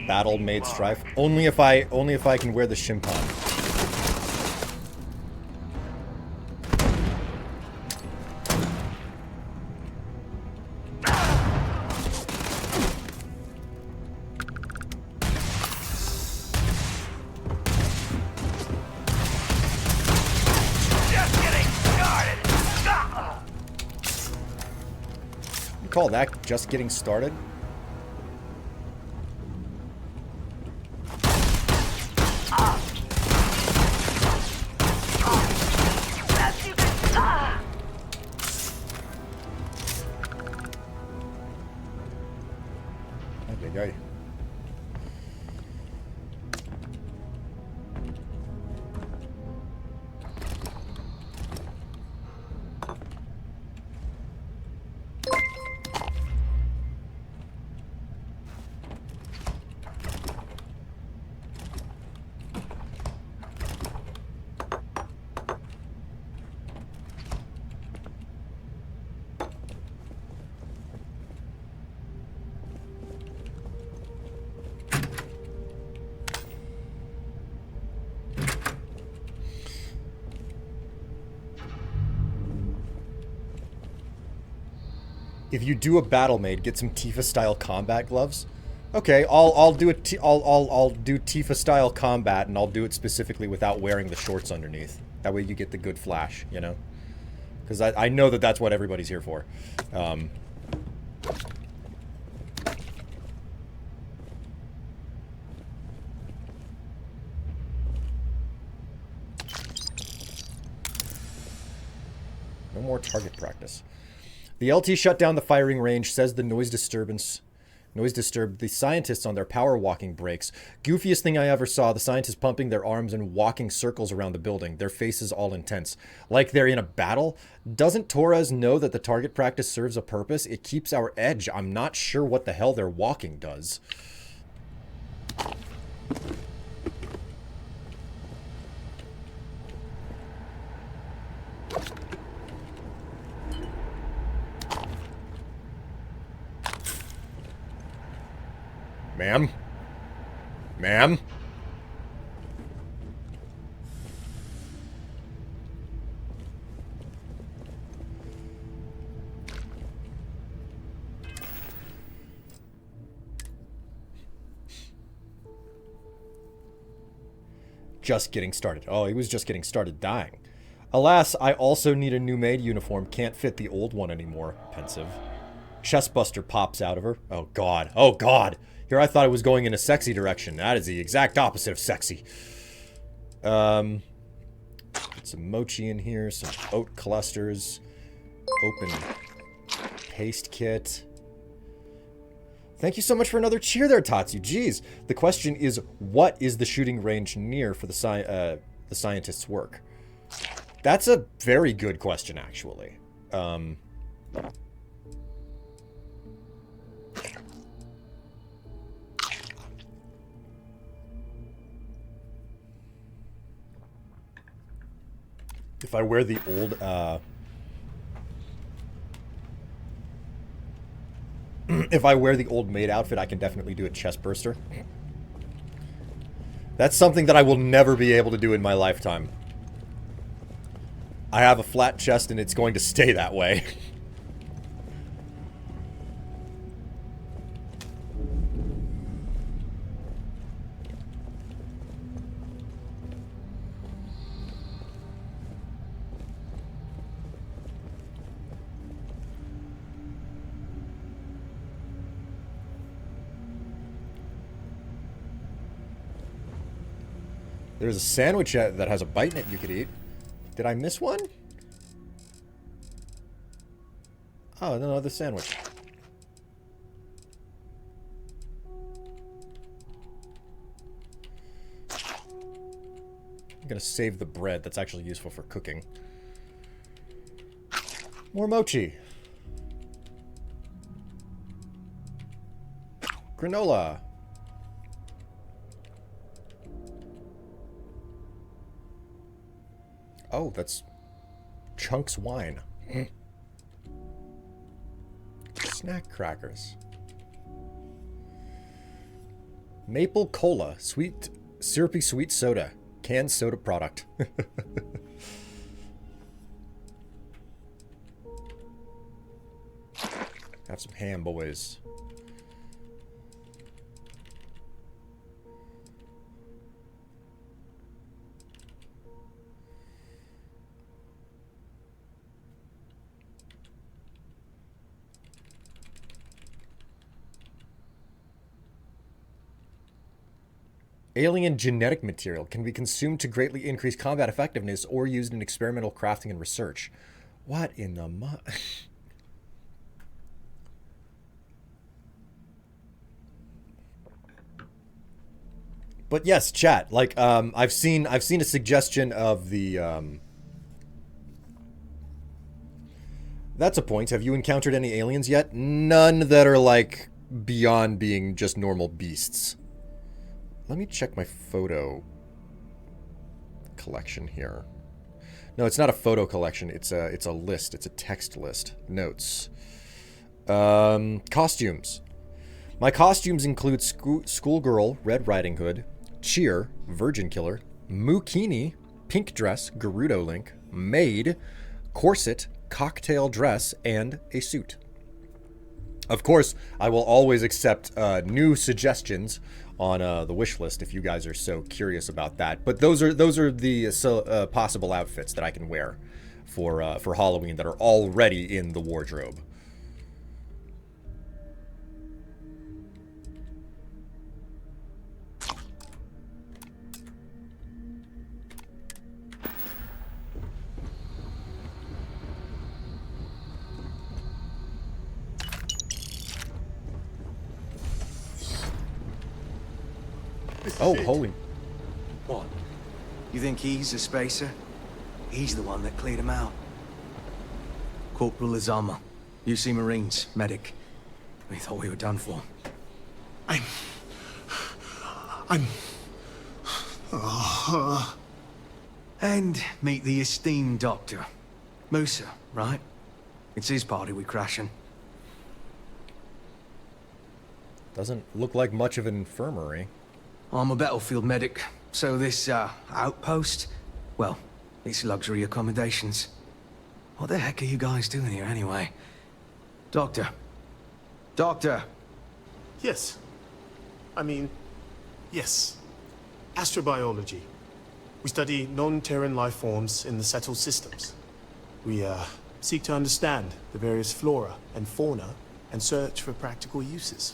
Battle made Strife. Only if I can wear the shimpan. Just getting started. You call that just getting started? Okay. If you do a battle maid, get some Tifa style combat gloves. Okay, I'll do Tifa style combat, and I'll do it specifically without wearing the shorts underneath. That way you get the good flash, you know? Because I know that that's what everybody's here for. No more target practice. The LT shut down the firing range, says the noise disturbed the scientists on their power walking breaks. Goofiest thing I ever saw, the scientists pumping their arms and walking circles around the building, their faces all intense. Like they're in a battle? Doesn't Torres know that the target practice serves a purpose? It keeps our edge. I'm not sure what the hell their walking does. Ma'am? Ma'am? Just getting started. Oh, he was just getting started dying. Alas, I also need a new maid uniform. Can't fit the old one anymore. Pensive. Chestbuster pops out of her. Oh, God. Oh, God. Here I thought it was going in a sexy direction. That is the exact opposite of sexy. Put some mochi in here. Some oat clusters. Open paste kit. Thank you so much for another cheer there, Tatsu. Jeez. The question is, what is the shooting range near for the scientists' work? That's a very good question, actually. If I wear the old, if I wear the old maid outfit, I can definitely do a chest burster. That's something that I will never be able to do in my lifetime. I have a flat chest and it's going to stay that way. There's a sandwich that has a bite in it you could eat. Did I miss one? Oh, another sandwich. I'm gonna save the bread. That's actually useful for cooking. More mochi. Granola. Oh, that's Chunks wine. Snack crackers. Maple cola, sweet, syrupy sweet soda, canned soda product. Have some ham, boys. Alien genetic material can be consumed to greatly increase combat effectiveness or used in experimental crafting and research. What in the But yes, chat. Like, I've seen a suggestion of the. That's a point. Have you encountered any aliens yet? None that are like beyond being just normal beasts. Let me check my photo collection here. No, it's not a photo collection. It's a list. It's a text list. Notes. Costumes. My costumes include Schoolgirl, Red Riding Hood, Cheer, Virgin Killer, Mookini, Pink Dress, Gerudo Link, Maid, Corset, Cocktail Dress, and a suit. Of course, I will always accept new suggestions on the wish list if you guys are so curious about that. But those are the possible outfits that I can wear for Halloween that are already in the wardrobe. Oh, holy. What? You think he's a spacer? He's the one that cleared him out. Corporal Azama, UC Marines, medic. We thought we were done for. And meet the esteemed doctor. Musa, right? It's his party we crashing. Doesn't look like much of an infirmary. I'm a battlefield medic, so this, outpost, well, it's luxury accommodations. What the heck are you guys doing here anyway? Doctor. Doctor! Yes. Yes. Astrobiology. We study non-Terran life forms in the settled systems. We, seek to understand the various flora and fauna and search for practical uses.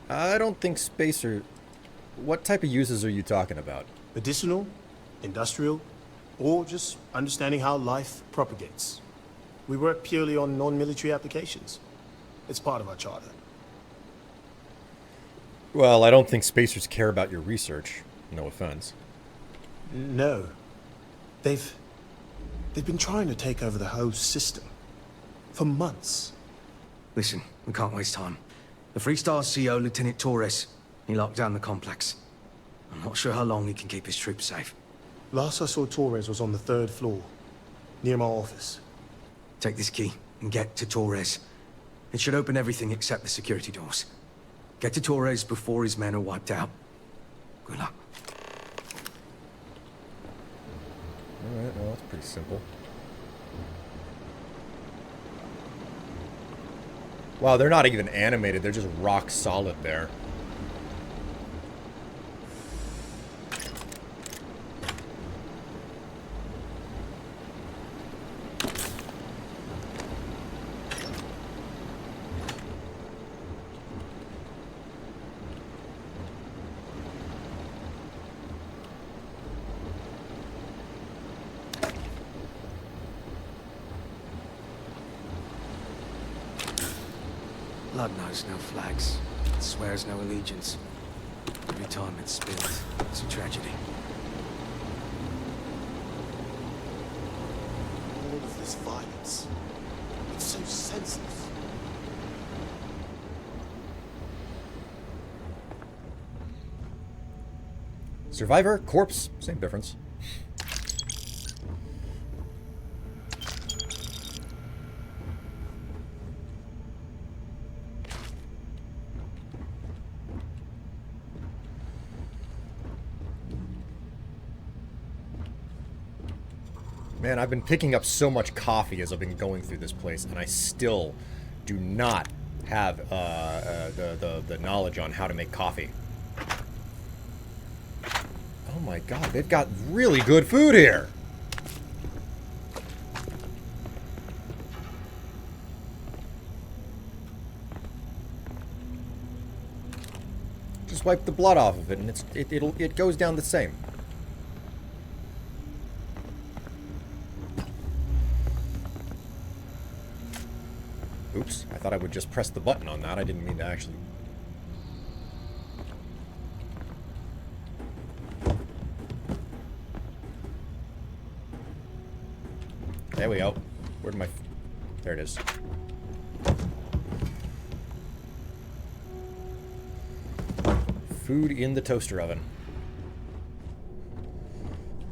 I don't think spacer... What type of uses are you talking about? Medicinal, industrial, or just understanding how life propagates. We work purely on non-military applications. It's part of our charter. Well, I don't think spacers care about your research. No offense. No. They've been trying to take over the whole system. For months. Listen, we can't waste time. The Freestar CO, Lieutenant Torres, he locked down the complex. I'm not sure how long he can keep his troops safe. Last I saw Torres was on the 3rd floor, near my office. Take this key and get to Torres. It should open everything except the security doors. Get to Torres before his men are wiped out. Good luck. Alright, well, that's pretty simple. Wow, they're not even animated, they're just rock solid there. Blood knows no flags. It swears no allegiance. Every time it's spilled, it's a tragedy. All of this violence. It's so senseless. Survivor, corpse, same difference. Man, I've been picking up so much coffee as I've been going through this place, and I still do not have the knowledge on how to make coffee. Oh my god, they've got really good food here! Just wipe the blood off of it, and it goes down the same. Oops, I thought I would just press the button on that. I didn't mean to actually... There we go. Where'd my... There it is. Food in the toaster oven.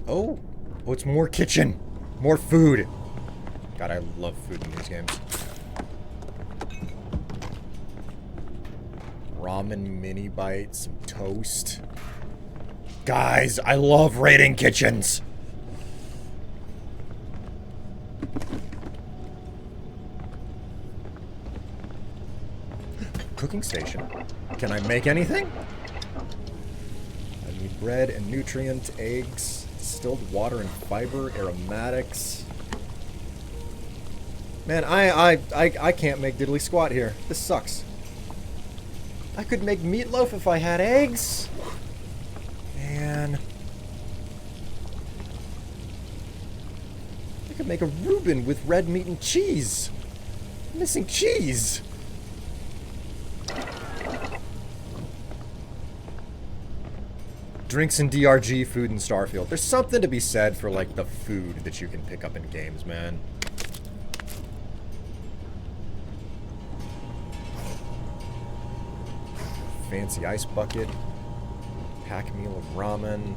Oh! Oh, it's more kitchen! More food! God, I love food in these games. Ramen mini bites, some toast. Guys, I love raiding kitchens! Cooking station. Can I make anything? I need bread and nutrients, eggs, distilled water and fiber, aromatics. Man, I can't make diddly squat here. This sucks. I could make meatloaf if I had eggs. Man. I could make a Reuben with red meat and cheese. I'm missing cheese. Drinks in DRG, food in Starfield. There's something to be said for, like, the food that you can pick up in games, man. Fancy ice bucket. Pack meal of ramen.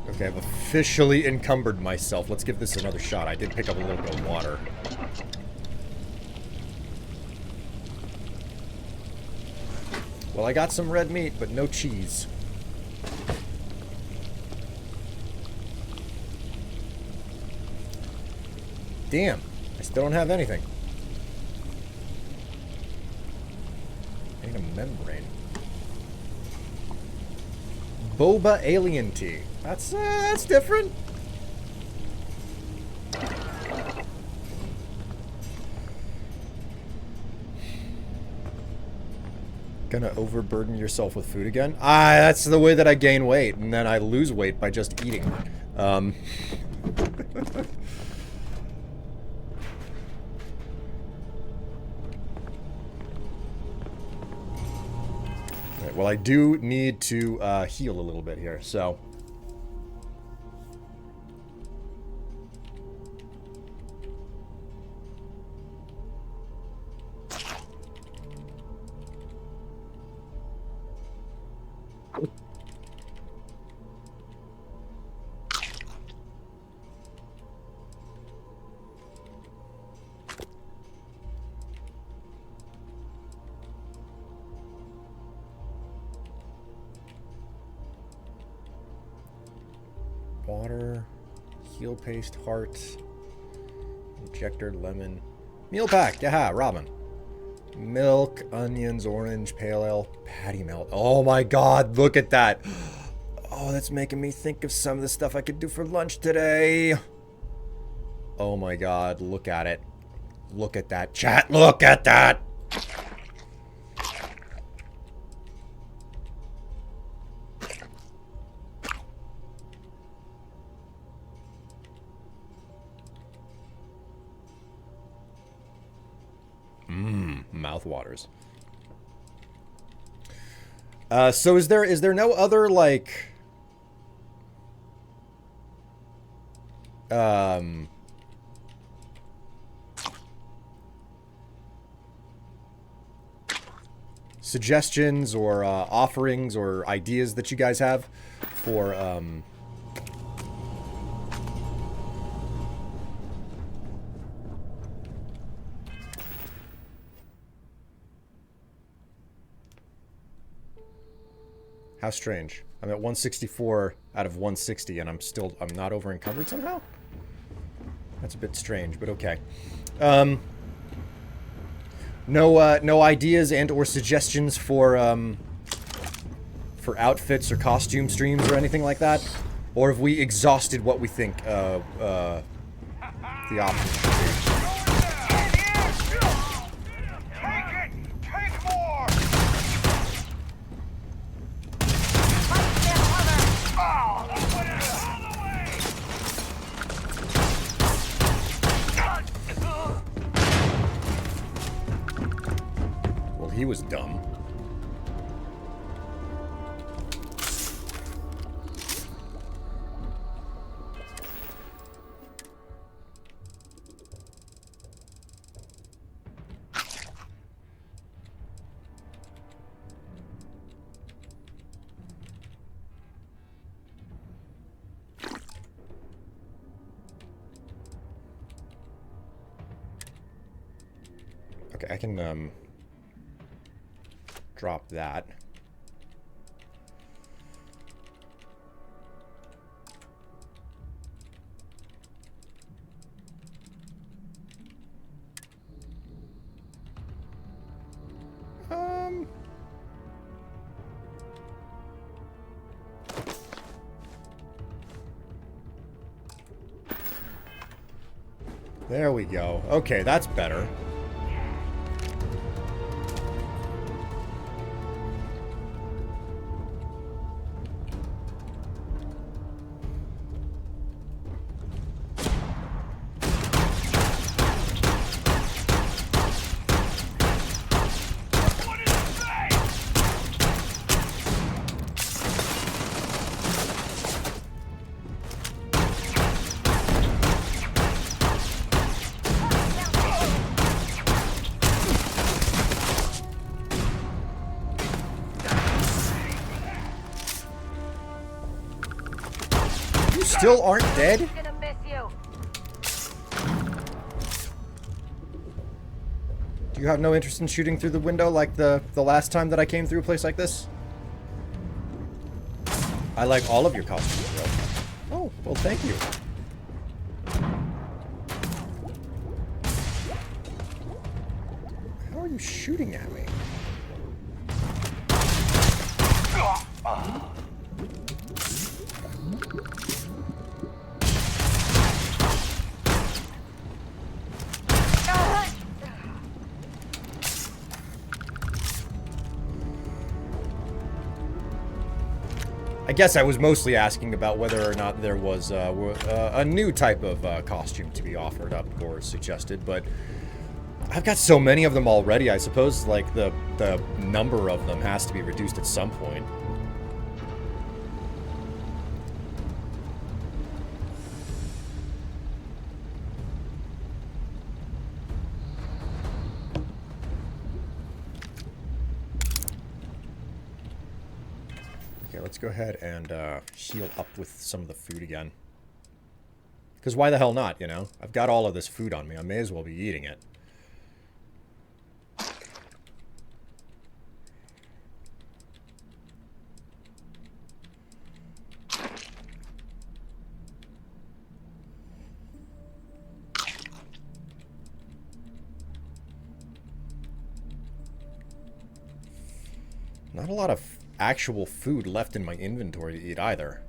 Okay, I've officially encumbered myself. Let's give this another shot. I did pick up a little bit of water. Well, I got some red meat, but no cheese. Damn, I still don't have anything. I need a membrane. Boba alien tea. That's different. Gonna overburden yourself with food again? Ah, that's the way that I gain weight, and then I lose weight by just eating. Right, well, I do need to heal a little bit here, so... Water, heal paste, heart, injector, lemon, meal pack, yeah, ramen, milk, onions, orange, pale ale, patty melt. Oh my god, look at that. Oh, that's making me think of some of the stuff I could do for lunch today. Oh my god, look at it. Look at that, chat. Look at that. Mouth waters. So is there no other like suggestions or offerings or ideas that you guys have for how strange. I'm at 164 out of 160 and I'm not over encumbered somehow? That's a bit strange, but okay. No ideas and or suggestions for outfits or costume streams or anything like that? Or have we exhausted what we think the options should be? He was dumb. Okay, I can drop that. There we go. Okay, that's better. Still aren't dead? Do you have no interest in shooting through the window like the last time that I came through a place like this? I like all of your costumes, bro. Oh, well, thank you. How are you shooting at me? I guess I was mostly asking about whether or not there was a new type of costume to be offered up or suggested, but I've got so many of them already. I suppose like the number of them has to be reduced at some point. Let's go ahead and heal up with some of the food again. Because why the hell not, you know? I've got all of this food on me. I may as well be eating it. Not a lot of actual food left in my inventory to eat either.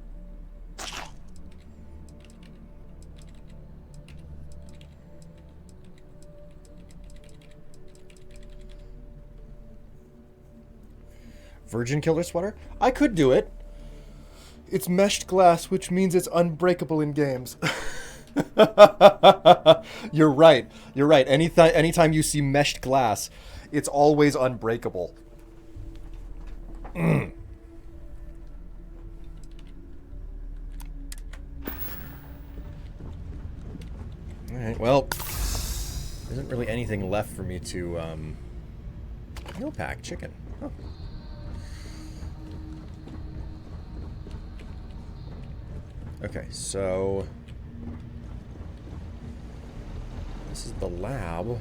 Virgin killer sweater? I could do it. It's meshed glass, which means it's unbreakable in games. You're right. You're right. Anytime you see meshed glass, it's always unbreakable. Mm. Alright, well, there isn't really anything left for me to, meal pack chicken. Huh. Okay, so this is the lab.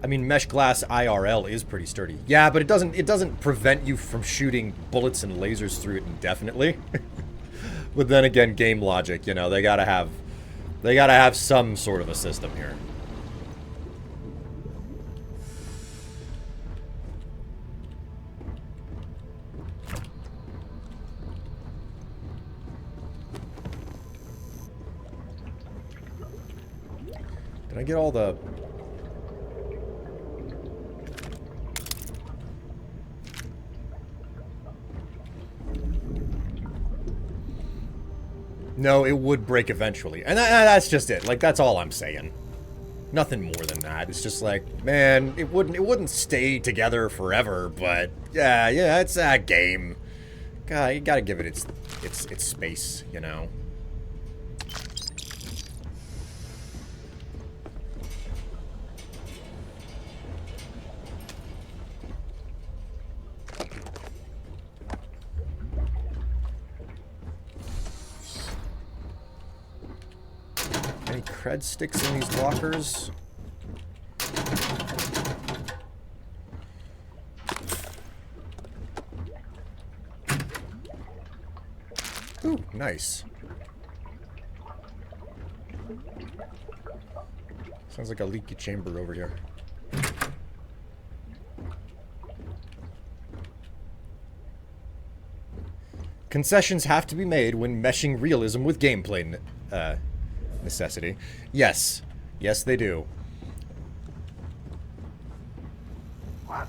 I mean, mesh glass IRL is pretty sturdy. Yeah, but it doesn't prevent you from shooting bullets and lasers through it indefinitely. But then again, game logic, you know, they gotta have some sort of a system here. Did I get all the... No, it would break eventually. And that's just it. Like, that's all I'm saying. Nothing more than that. It's just like, man, it wouldn't stay together forever, but yeah, it's a game. God, you gotta give it its space, you know. Any cred sticks in these lockers? Ooh, nice. Sounds like a leaky chamber over here. Concessions have to be made when meshing realism with gameplay necessity. Yes. Yes, they do. What?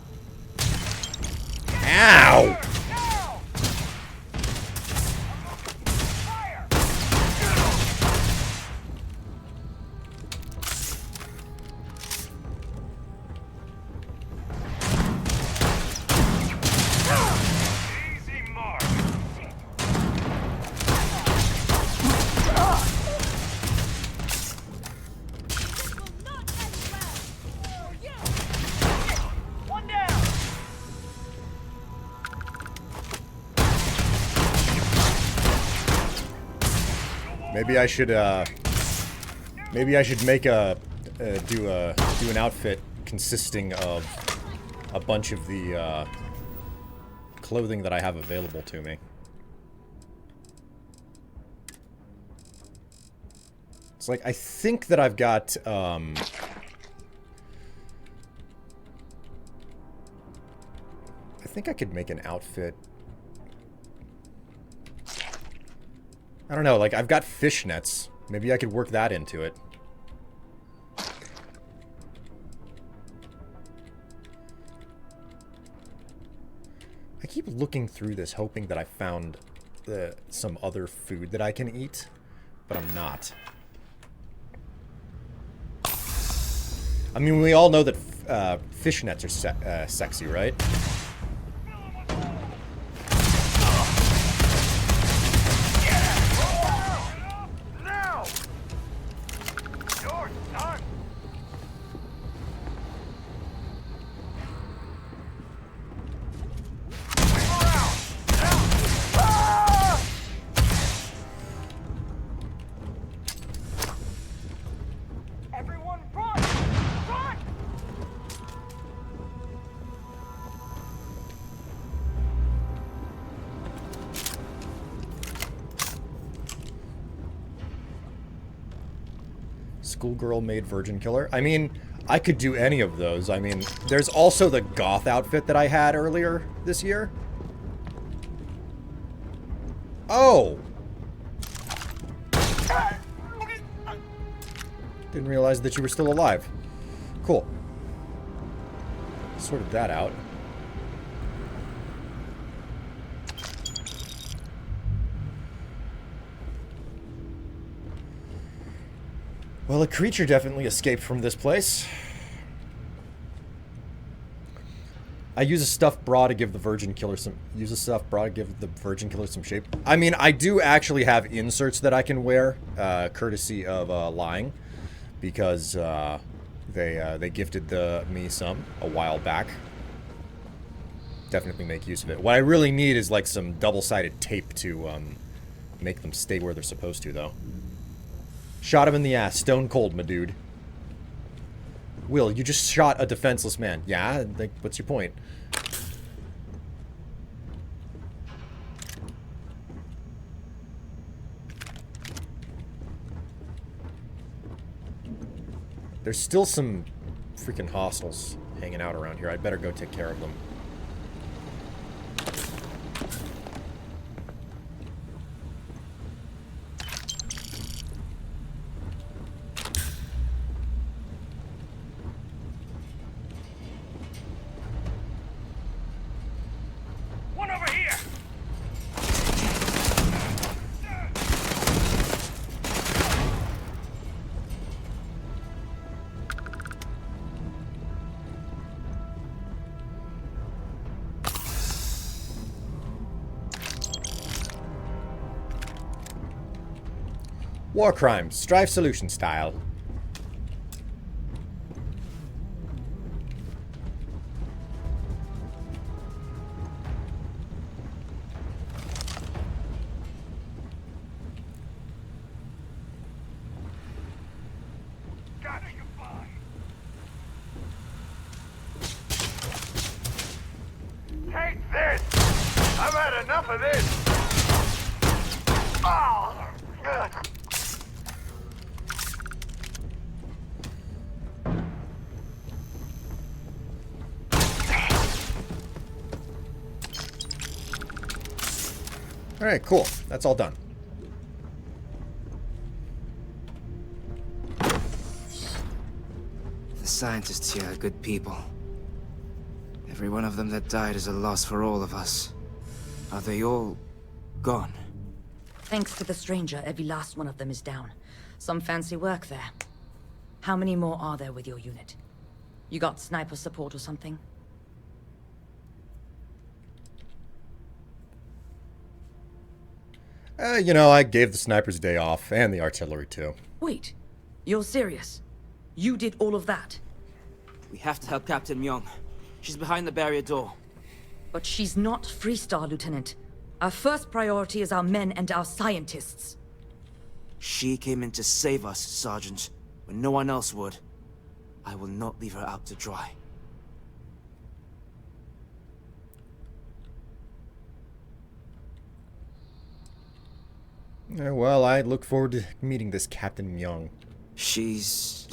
Ow! Maybe I should make do an outfit consisting of a bunch of the clothing that I have available to me. It's like, I think that I've got I think I could make an outfit. I don't know, like, I've got fishnets. Maybe I could work that into it. I keep looking through this, hoping that I found some other food that I can eat, but I'm not. I mean, we all know that fishnets are sexy, right? Schoolgirl made virgin killer. I mean, I could do any of those. I mean, there's also the goth outfit that I had earlier this year. Oh! Didn't realize that you were still alive. Cool. Sorted that out. Well, a creature definitely escaped from this place. I use a stuffed bra to give the Virgin Killer some... Use a stuffed bra to give the Virgin Killer some shape. I mean, I do actually have inserts that I can wear, courtesy of lying, because they gifted me some a while back. Definitely make use of it. What I really need is like some double-sided tape to make them stay where they're supposed to, though. Shot him in the ass, stone cold, my dude. Will, you just shot a defenseless man. Yeah, like, what's your point? There's still some freaking hostiles hanging out around here. I'd better go take care of them. One over here! War crimes, Strife solution style. Take this! I've had enough of this! Oh! Ugh. Alright, cool. That's all done. The scientists here are good people. Every one of them that died is a loss for all of us. Are they all gone? Thanks to the stranger, every last one of them is down. Some fancy work there. How many more are there with your unit? You got sniper support or something? You know, I gave the snipers a day off, and the artillery too. Wait, you're serious? You did all of that? We have to help Captain Myung. She's behind the barrier door. But she's not Freestar, Lieutenant. Our first priority is our men and our scientists. She came in to save us, Sergeant, when no one else would. I will not leave her out to dry. Well, I look forward to meeting this Captain Myung. She's...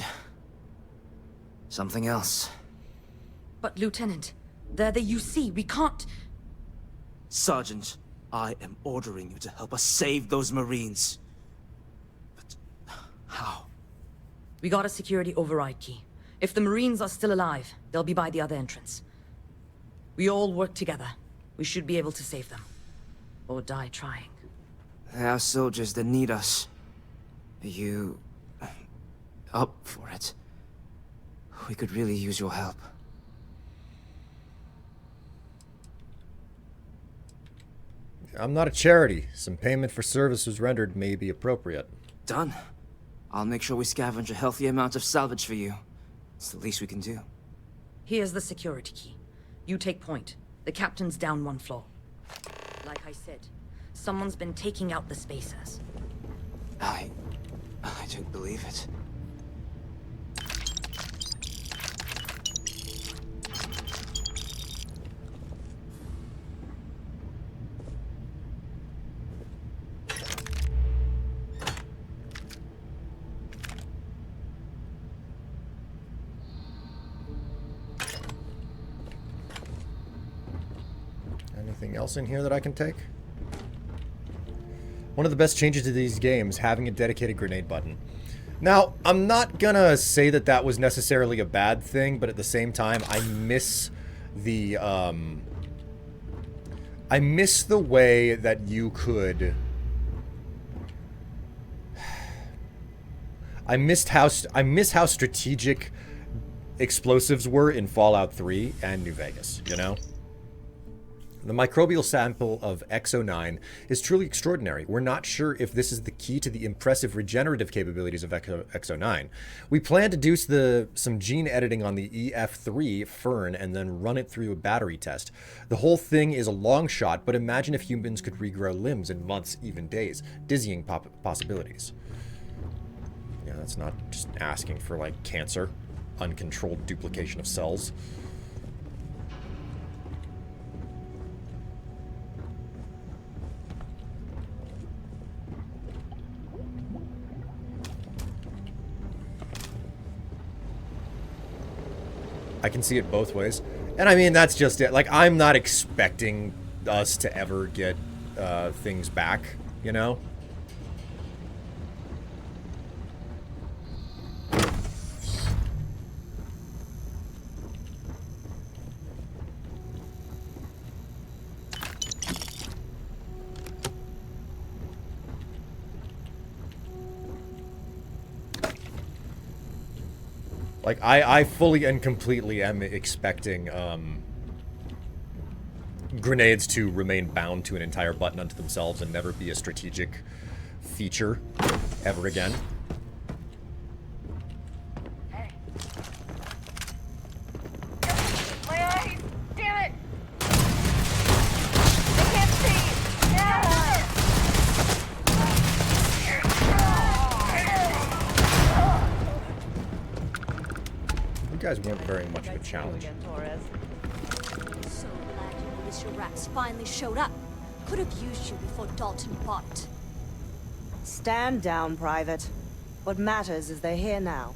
something else. But, Lieutenant, they're the UC. We can't... Sergeant, I am ordering you to help us save those Marines. But how? We got a security override key. If the Marines are still alive, they'll be by the other entrance. We all work together. We should be able to save them. Or die trying. There are soldiers that need us. Are you... up for it? We could really use your help. I'm not a charity. Some payment for services rendered may be appropriate. Done. I'll make sure we scavenge a healthy amount of salvage for you. It's the least we can do. Here's the security key. You take point. The captain's down one floor. Like I said, someone's been taking out the spacers. I don't believe it. Anything else in here that I can take? One of the best changes to these games, having a dedicated grenade button. Now, I'm not gonna say that that was necessarily a bad thing, but at the same time, I miss the way that you could... I miss how strategic explosives were in Fallout 3 and New Vegas, you know? The microbial sample of X-09 is truly extraordinary. We're not sure if this is the key to the impressive regenerative capabilities of X-09. We plan to do some gene editing on the Ep-03 fern and then run it through a battery test. The whole thing is a long shot, but imagine if humans could regrow limbs in months, even days. Dizzying possibilities. Yeah, that's not just asking for, like, cancer. Uncontrolled duplication of cells. I can see it both ways. And I mean, that's just it. Like, I'm not expecting us to ever get things back, you know? Like, I fully and completely am expecting, grenades to remain bound to an entire button unto themselves and never be a strategic feature ever again. My eyes! Damn it! I can't see! You guys weren't very much of a challenge. So glad you militia rats finally showed up. Could have used you before Dalton bought. Stand down, Private. What matters is they're here now.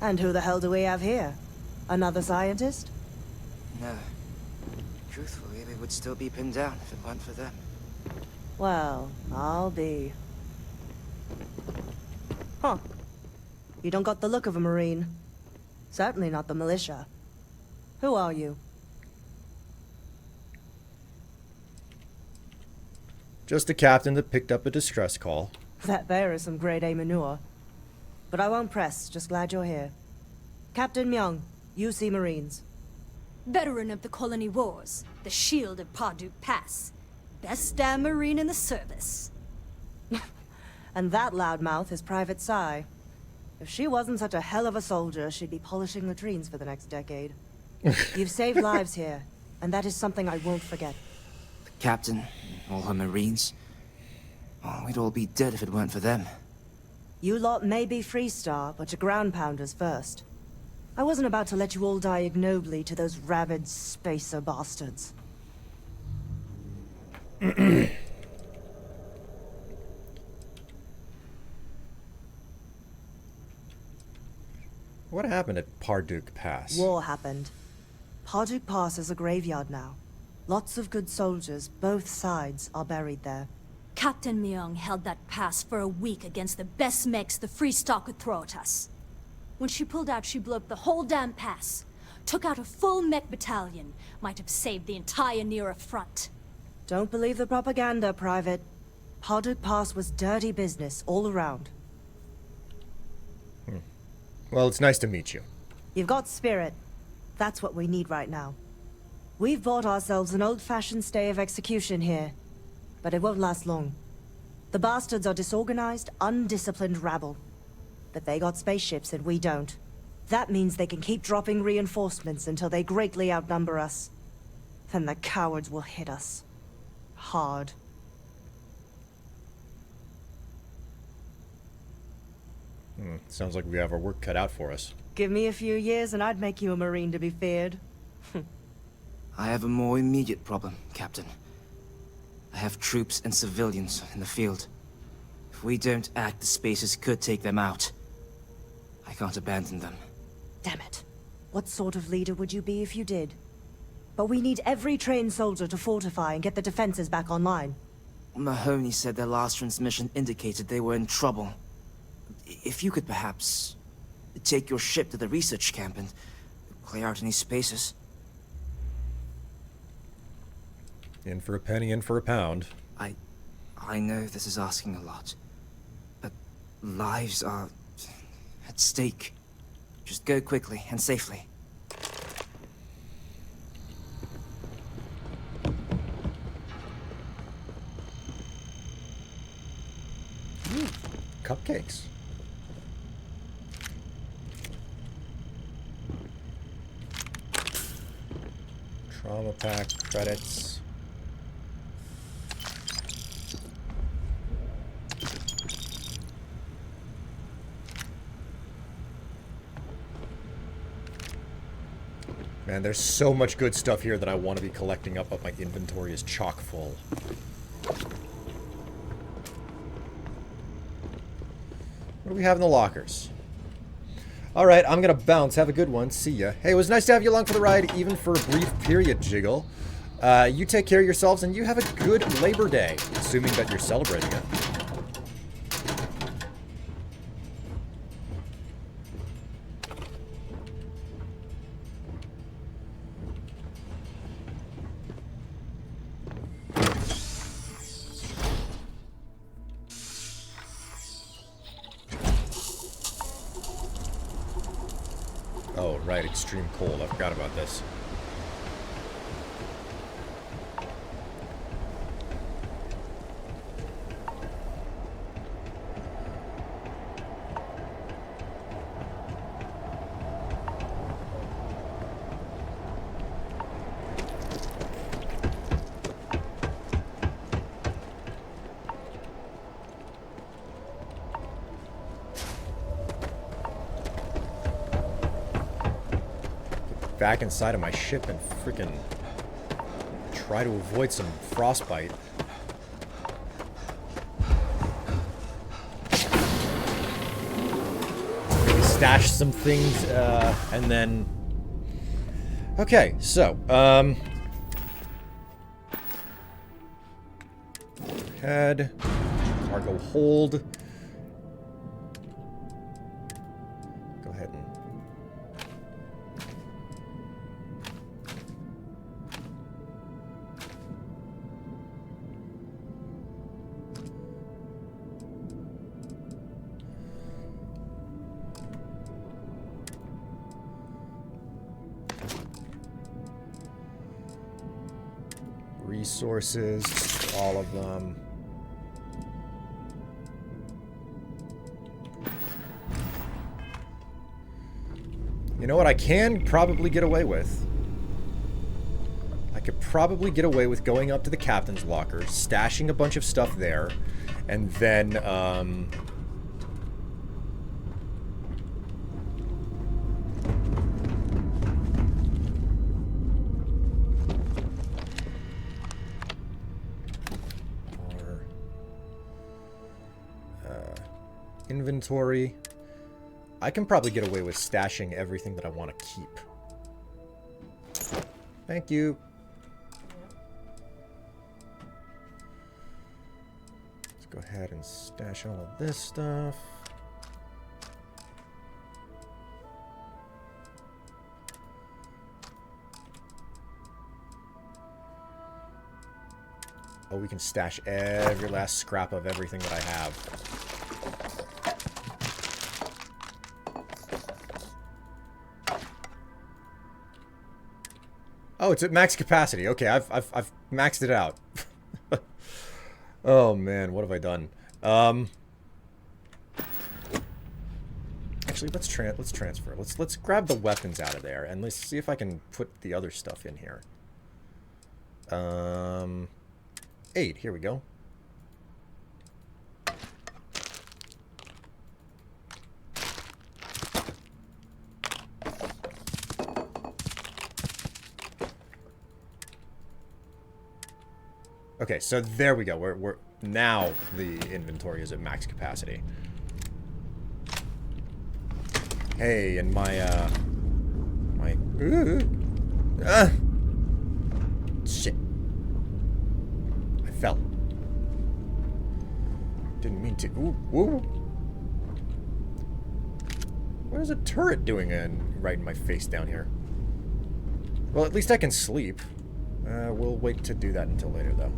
And who the hell do we have here? Another scientist? No. Truthfully, they would still be pinned down if it weren't for them. Well, I'll be. Huh. You don't got the look of a Marine. Certainly not the militia. Who are you? Just a captain that picked up a distress call. That there is some grade A manure. But I won't press, just glad you're here. Captain Myung, UC Marines. Veteran of the Colony Wars, the shield of Parduk Pass. Best damn Marine in the service. And that loudmouth is Private Psy. If she wasn't such a hell of a soldier, she'd be polishing latrines for the next decade. You've saved lives here, and that is something I won't forget. The captain, all her Marines. Oh, we'd all be dead if it weren't for them. You lot may be Freestar, but you're ground pounders first. I wasn't about to let you all die ignobly to those rabid spacer bastards. What happened at Parduk Pass? War happened. Parduk Pass is a graveyard now. Lots of good soldiers, both sides, are buried there. Captain Myung held that pass for a week against the best mechs the Freestar could throw at us. When she pulled out, she blew up the whole damn pass. Took out a full mech battalion. Might have saved the entire Nera front. Don't believe the propaganda, Private. Parduk Pass was dirty business all around. Well, it's nice to meet you. You've got spirit. That's what we need right now. We've bought ourselves an old-fashioned stay of execution here, but it won't last long. The bastards are disorganized, undisciplined rabble. But they got spaceships and we don't. That means they can keep dropping reinforcements until they greatly outnumber us. Then the cowards will hit us. Hard. Sounds like we have our work cut out for us. Give me a few years and I'd make you a Marine to be feared. I have a more immediate problem, Captain. I have troops and civilians in the field. If we don't act, the Spacers could take them out. I can't abandon them. Damn it. What sort of leader would you be if you did? But we need every trained soldier to fortify and get the defenses back online. Mahoney said their last transmission indicated they were in trouble. if you could perhaps take your ship to the research camp and clear out any spaces. In for a penny, in for a pound. I know this is asking a lot, but lives are at stake. Just go quickly and safely. Cupcakes. Trauma pack credits. Man, there's so much good stuff here that I want to be collecting up, but my inventory is chock full. What do we have in the lockers? Alright, I'm gonna bounce. Have a good one. See ya. Hey, it was nice to have you along for the ride, even for a brief period, Jiggle. You take care of yourselves, and you have a good Labor Day, assuming that you're celebrating it. Oh, right, extreme cold. I forgot about this. Back inside of my ship and freaking try to avoid some frostbite. Maybe stash some things and then... Okay, so, head, cargo hold. Go ahead and... Resources, all of them. You know what I can probably get away with? I could probably get away with going up to the captain's locker, stashing a bunch of stuff there, and then, inventory. I can probably get away with stashing everything that I want to keep. Thank you. Let's go ahead and stash all of this stuff. Oh, we can stash every last scrap of everything that I have. Oh, it's at max capacity. Okay, I've maxed it out. Oh man, what have I done? Actually, let's transfer. Let's grab the weapons out of there and let's see if I can put the other stuff in here. 8. Here we go. Okay, so there we go. We're now the inventory is at max capacity. Hey, and my shit. I fell. Didn't mean to. Ooh, woo. What is a turret doing right in my face down here? Well, at least I can sleep. We'll wait to do that until later, though.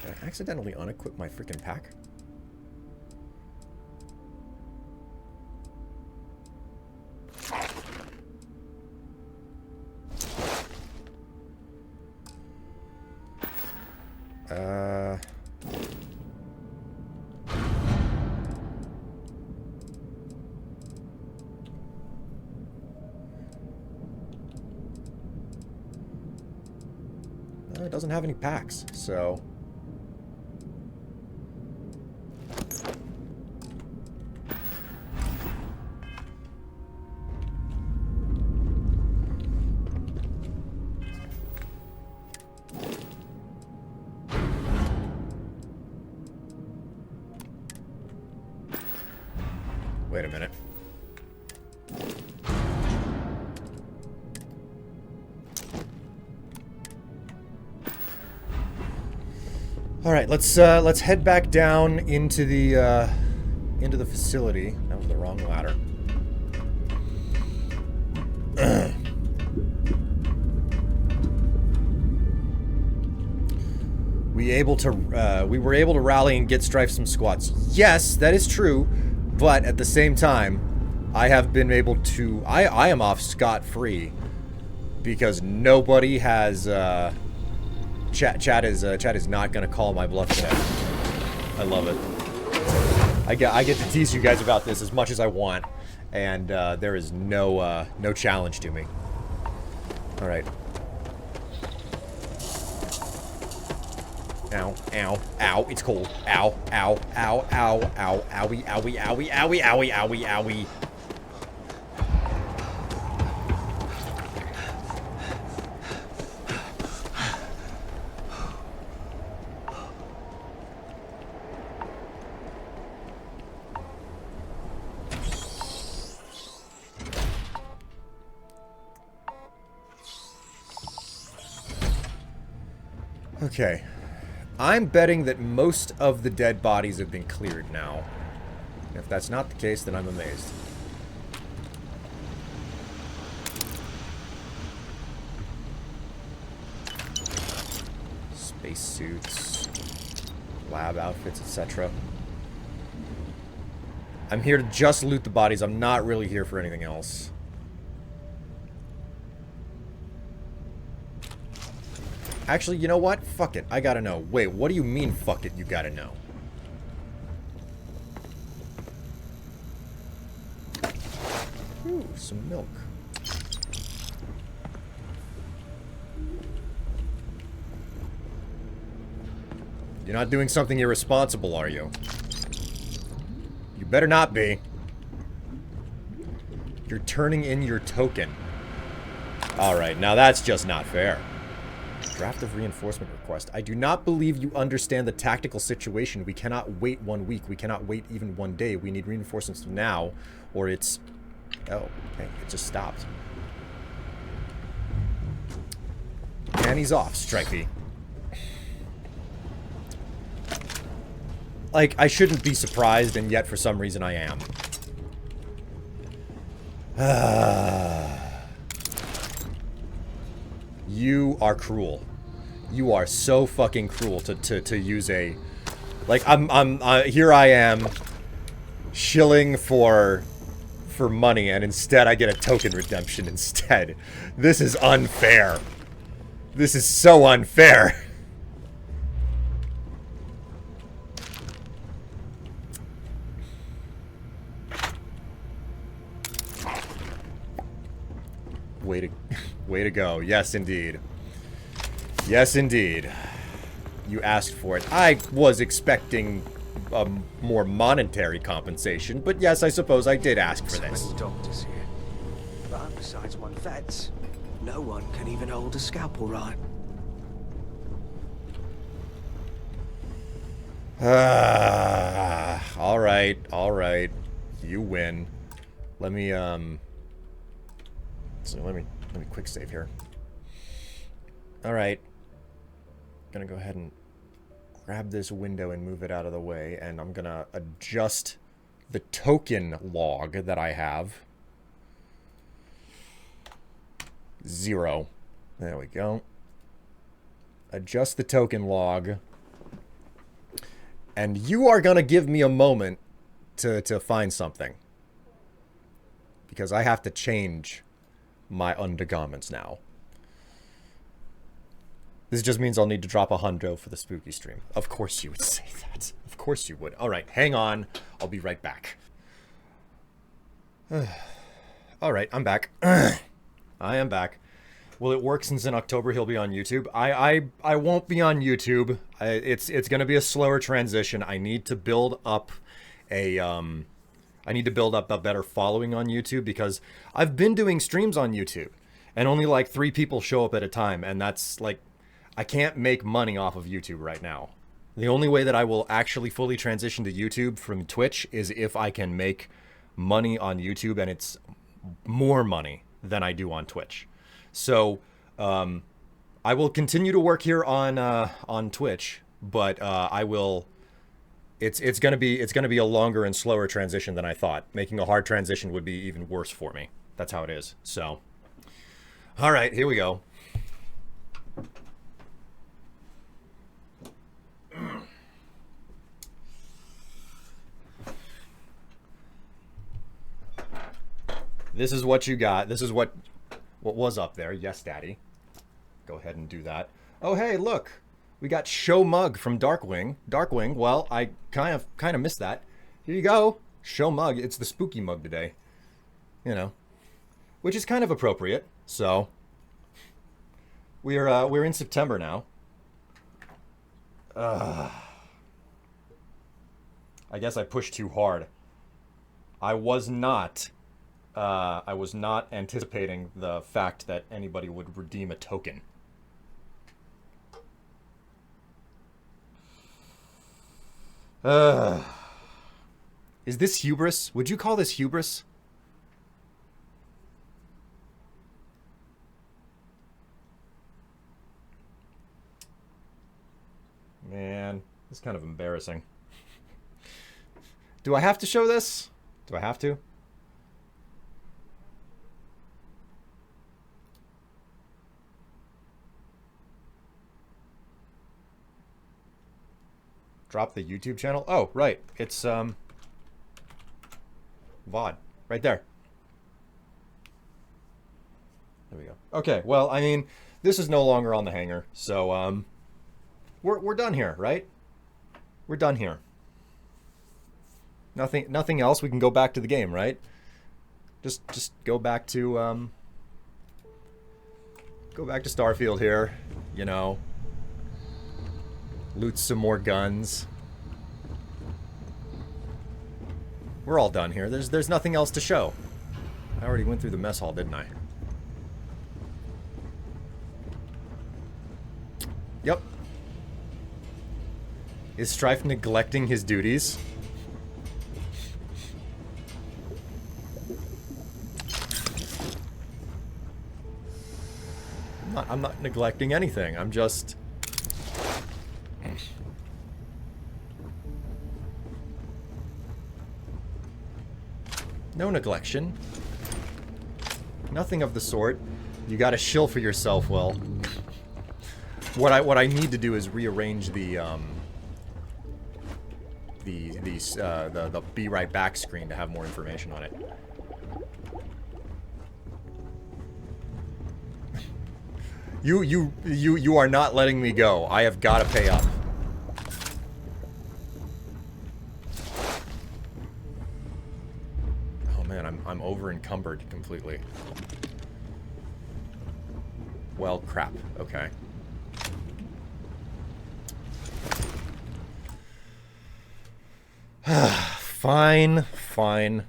Did I accidentally unequip my freaking pack? It doesn't have any packs, so... Wait a minute. All right, let's head back down into the facility. That was the wrong ladder. We were able to rally and get Strife some squats. Yes, that is true, but at the same time, I have been able to. I am off scot-free because nobody has. Chat is not gonna call my bluff today. I love it. I get to tease you guys about this as much as I want, and there is no challenge to me. All right. Ow, ow, ow, it's cold. Ow, ow, ow, ow, ow, owie, owie, owie, owie, owie, owie, owie. Okay. I'm betting that most of the dead bodies have been cleared now. If that's not the case, then I'm amazed. Spacesuits, lab outfits, etc. I'm here to just loot the bodies. I'm not really here for anything else. Actually, you know what? Fuck it. I gotta know. Wait, what do you mean, fuck it, you gotta know? Ooh, some milk. You're not doing something irresponsible, are you? You better not be. You're turning in your token. Alright, now that's just not fair. Draft of reinforcement request. I do not believe you understand the tactical situation. We cannot wait 1 week. We cannot wait even 1 day. We need reinforcements now, or it's... Oh, okay. It just stopped. And he's off, Strifey. Like, I shouldn't be surprised, and yet for some reason I am. You are cruel. You are so fucking cruel to use a... Like, here I am shilling for money, and instead I get a token redemption instead. This is unfair. This is so unfair. Way to go. Yes, indeed. Yes, indeed. You asked for it. I was expecting a more monetary compensation, but yes, I suppose I did ask for this. So many doctors here. But besides one vet, no one can even hold a scalpel right. All right. You win. Let me so let me quick save here. Alright. Gonna go ahead and grab this window and move it out of the way, and I'm gonna adjust the token log that I have. 0. There we go. Adjust the token log. And you are gonna give me a moment to find something. Because I have to change my undergarments now. This just means I'll need to drop $100 for the spooky stream. Of course you would say that. Of course you would. Alright, hang on. I'll be right back. Alright, I'm back. I am back. Will it work since in October he'll be on YouTube? I won't be on YouTube. It's gonna be a slower transition. I need to build up a better following on YouTube because I've been doing streams on YouTube and only like 3 people show up at a time, and that's like, I can't make money off of YouTube right now. The only way that I will actually fully transition to YouTube from Twitch is if I can make money on YouTube, and it's more money than I do on Twitch. So I will continue to work here on Twitch, but I will. It's gonna be a longer and slower transition than I thought. Making a hard transition would be even worse for me. That's how it is. So, all right, here we go. This is what you got. This is what was up there. Yes, Daddy. Go ahead and do that. Oh, hey, look. We got Show Mug from Darkwing. Darkwing, well, I kind of missed that. Here you go. Show Mug. It's the spooky mug today. You know. Which is kind of appropriate. So, we're in September now. I guess I pushed too hard. I was not anticipating the fact that anybody would redeem a token. Is this hubris? Would you call this hubris? Man, this is kind of embarrassing. Do I have to show this? Do I have to? Drop the YouTube channel? Oh, right. It's, VOD. Right there. There we go. Okay, well, I mean, this is no longer on the hanger, so, we're done here, right? We're done here. Nothing else. We can go back to the game, right? Just go back to Starfield here, you know. Loot some more guns. We're all done here. There's nothing else to show. I already went through the mess hall, didn't I? Yep. Is Strife neglecting his duties? I'm not neglecting anything. I'm just... No neglection. Nothing of the sort. You gotta shill for yourself, well. What I need to do is rearrange the be right back screen to have more information on it. You are not letting me go. I have got to pay up. Oh man, I'm over encumbered completely. Well, crap. Okay. Fine, fine.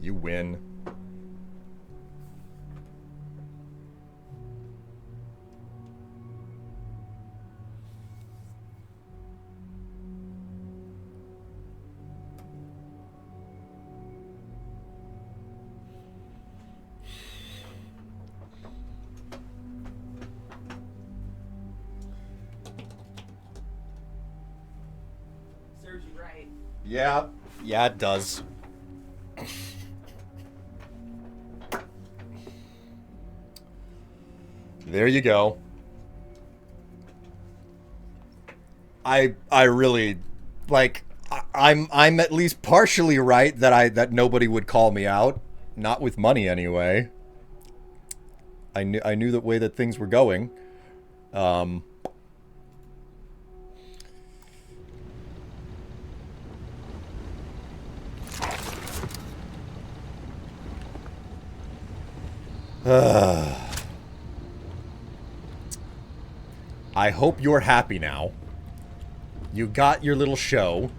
You win. Yeah. Yeah, it does. There you go. I really like I'm at least partially right that nobody would call me out, not with money anyway. I knew the way that things were going. I hope you're happy now. You got your little show.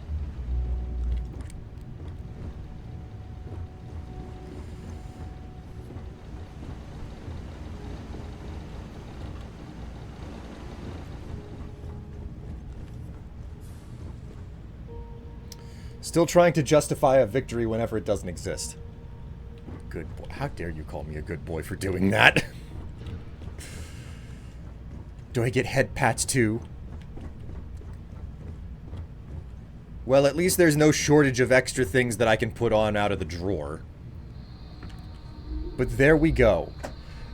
Still trying to justify a victory whenever it doesn't exist. Good boy. How dare you call me a good boy for doing that? Do I get head pats too? Well, at least there's no shortage of extra things that I can put on out of the drawer. But there we go.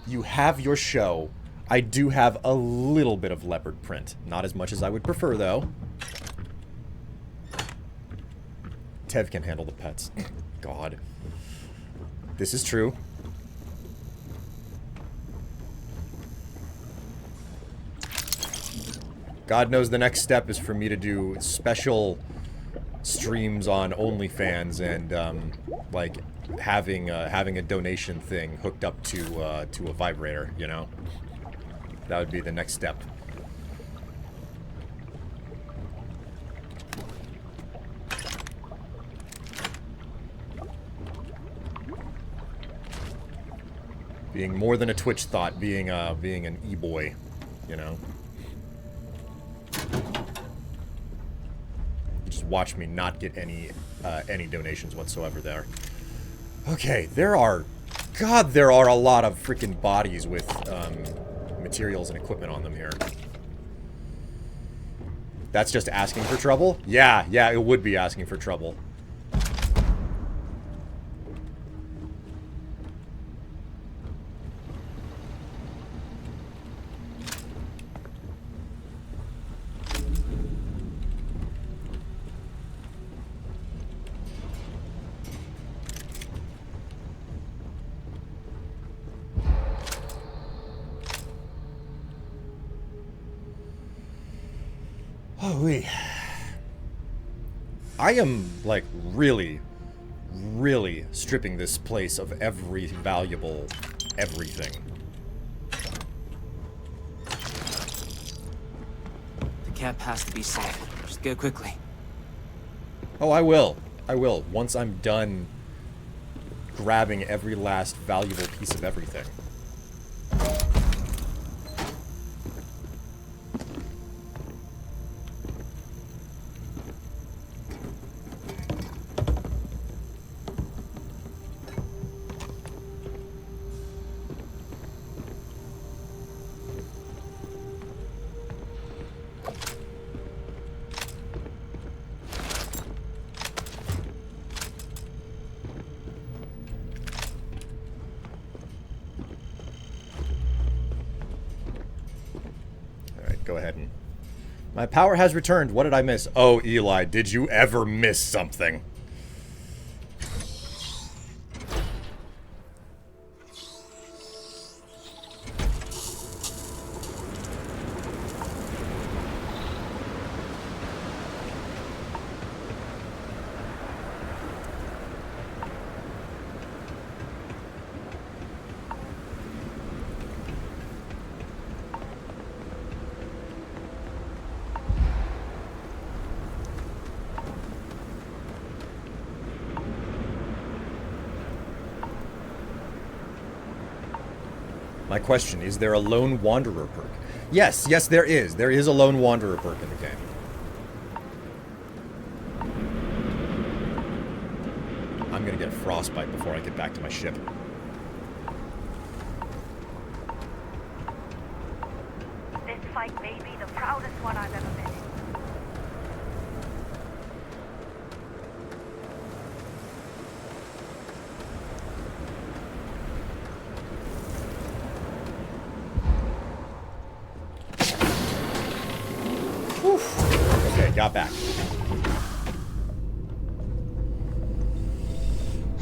You have your show. I do have a little bit of leopard print. Not as much as I would prefer, though. Tev can handle the pets. God. This is true. God knows the next step is for me to do special streams on OnlyFans and like having a donation thing hooked up to a vibrator, you know? That would be the next step. Being more than a Twitch thought, being an e-boy, you know? Just watch me not get any donations whatsoever there. Okay, there are a lot of freaking bodies with materials and equipment on them here. That's just asking for trouble? Yeah, it would be asking for trouble. Holy. I am, like, really stripping this place of every valuable everything. The camp has to be safe. Just go quickly. Oh, I will. I will. Once I'm done grabbing every last valuable piece of everything. Go ahead and... My power has returned. What did I miss? Oh, Eli, did you ever miss something? My question, is there a Lone Wanderer perk? Yes, there is. There is a Lone Wanderer perk in the game. I'm gonna get frostbite before I get back to my ship. This fight may be the proudest one I've ever been in. got back.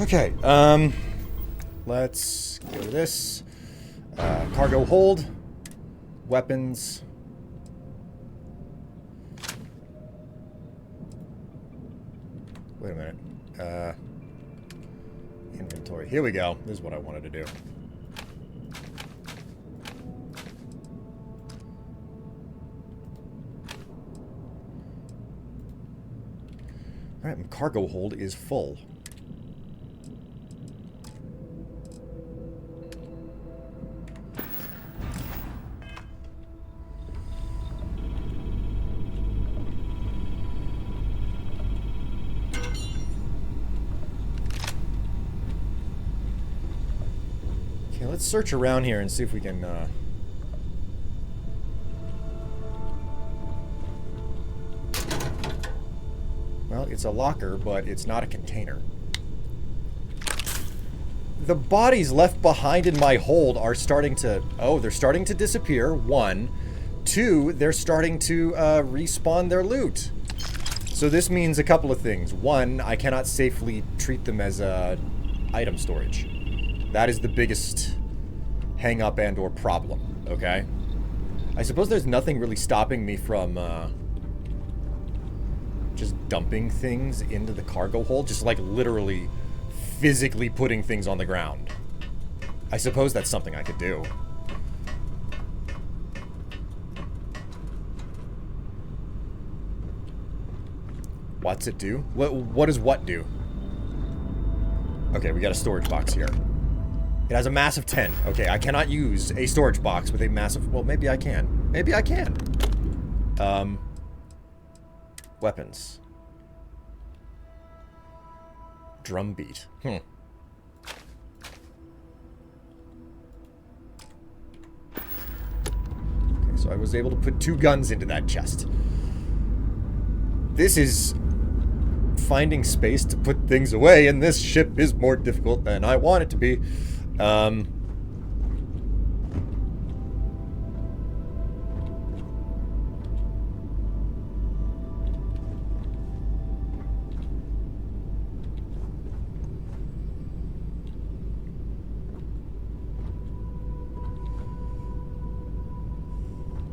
Okay, let's go to this. Cargo hold. Weapons. Wait a minute. Inventory. Here we go. This is what I wanted to do. Alright, my cargo hold is full. Okay, let's search around here and see if we can, Well, it's a locker, but it's not a container. The bodies left behind in my hold are starting to... Oh, they're starting to disappear, 1. 2, they're starting to respawn their loot. So this means a couple of things. 1, I cannot safely treat them as item storage. That is the biggest hang-up and or problem, okay? I suppose there's nothing really stopping me from... just dumping things into the cargo hold. Just like literally physically putting things on the ground. I suppose that's something I could do. What's it do? What does what do? Okay, we got a storage box here. It has a mass of 10. Okay, I cannot use a storage box with a massive... Well, maybe I can. Maybe I can. Weapons. Drumbeat. Okay, so I was able to put 2 guns into that chest. This is... finding space to put things away, and this ship is more difficult than I want it to be.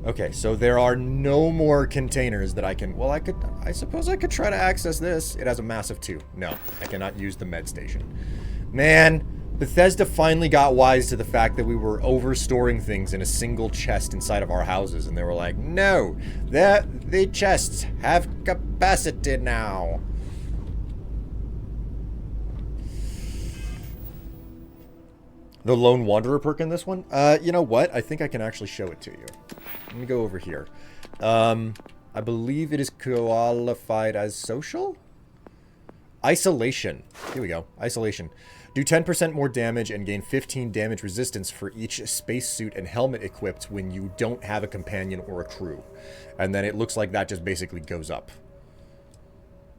Okay, so there are no more containers that I can... Well, I suppose I could try to access this. It has a massive 2. No, I cannot use the med station. Man, Bethesda finally got wise to the fact that we were over-storing things in a single chest inside of our houses, and they were like, no, the chests have capacity now. The Lone Wanderer perk in this one? You know what? I think I can actually show it to you. Let me go over here. I believe it is qualified as social? Isolation. Here we go. Isolation. Do 10% more damage and gain 15 damage resistance for each spacesuit and helmet equipped when you don't have a companion or a crew. And then it looks like that just basically goes up.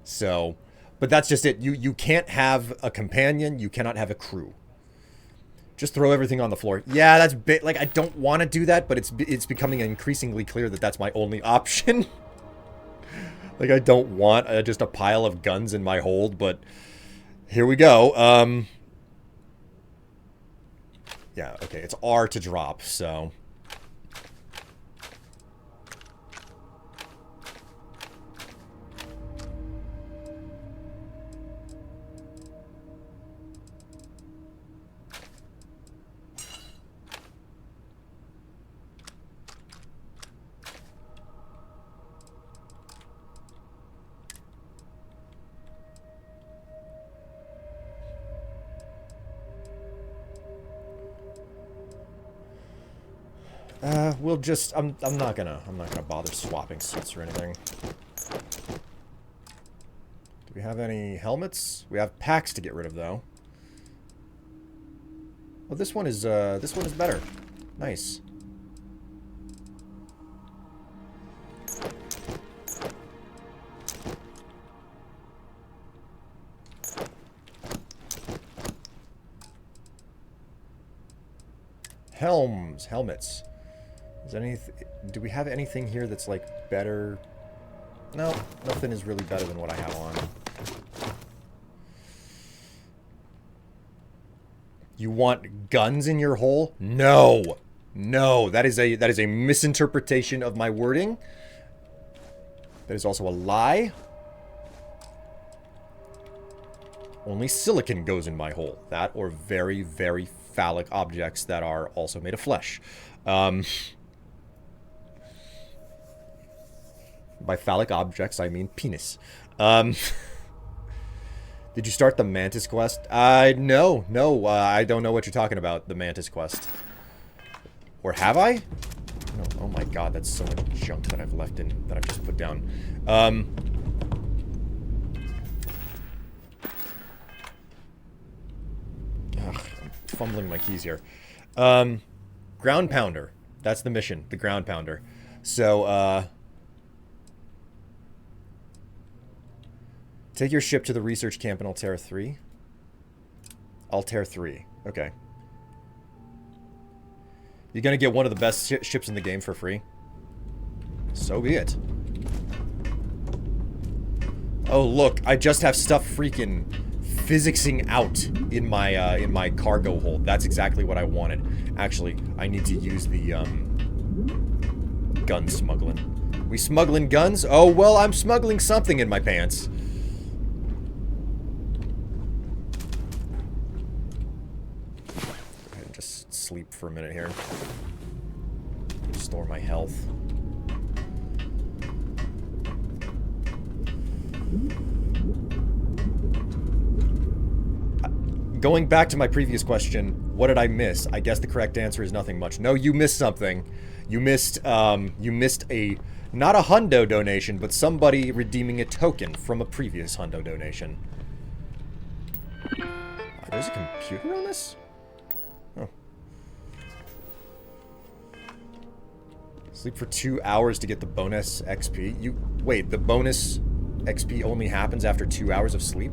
So, but that's just it. You can't have a companion. You cannot have a crew. Just throw everything on the floor. Yeah, that's like I don't want to do that, but it's becoming increasingly clear that that's my only option. Like I don't want just a pile of guns in my hold, but here we go. Yeah, okay, it's R to drop, so we'll just I'm not gonna bother swapping suits or anything. Do we have any helmets? We have packs to get rid of though. Well, this one is better. Nice. Helmets. Is anything? Do we have anything here that's like better No, nothing is really better than what I have on. You want guns in your hole? No. No, that is a misinterpretation of my wording. That is also a lie. Only silicon goes in my hole. That or very, very phallic objects that are also made of flesh. By phallic objects, I mean penis. Did you start the Mantis quest? No. I don't know what you're talking about, the Mantis quest. Or have I? No. Oh my god, that's so much junk that I've left in, that I've just put down. Ugh, I'm fumbling my keys here. Ground Pounder. That's the mission, the Ground Pounder. So, take your ship to the research camp in Altair 3. Altair 3. Okay. You're gonna get one of the best ships in the game for free. So be it. Oh, look. I just have stuff freaking physicsing out in my cargo hold. That's exactly what I wanted. Actually, I need to use the, gun smuggling. We smuggling guns? Oh, well, I'm smuggling something in my pants. Just sleep for a minute here. Restore my health. Going back to my previous question, what did I miss? I guess the correct answer is nothing much. No, you missed something. You missed a, not a hundo donation, but somebody redeeming a token from a previous hundo donation. There's a computer on this? Oh. Sleep for 2 hours to get the bonus XP. Wait, the bonus XP only happens after 2 hours of sleep?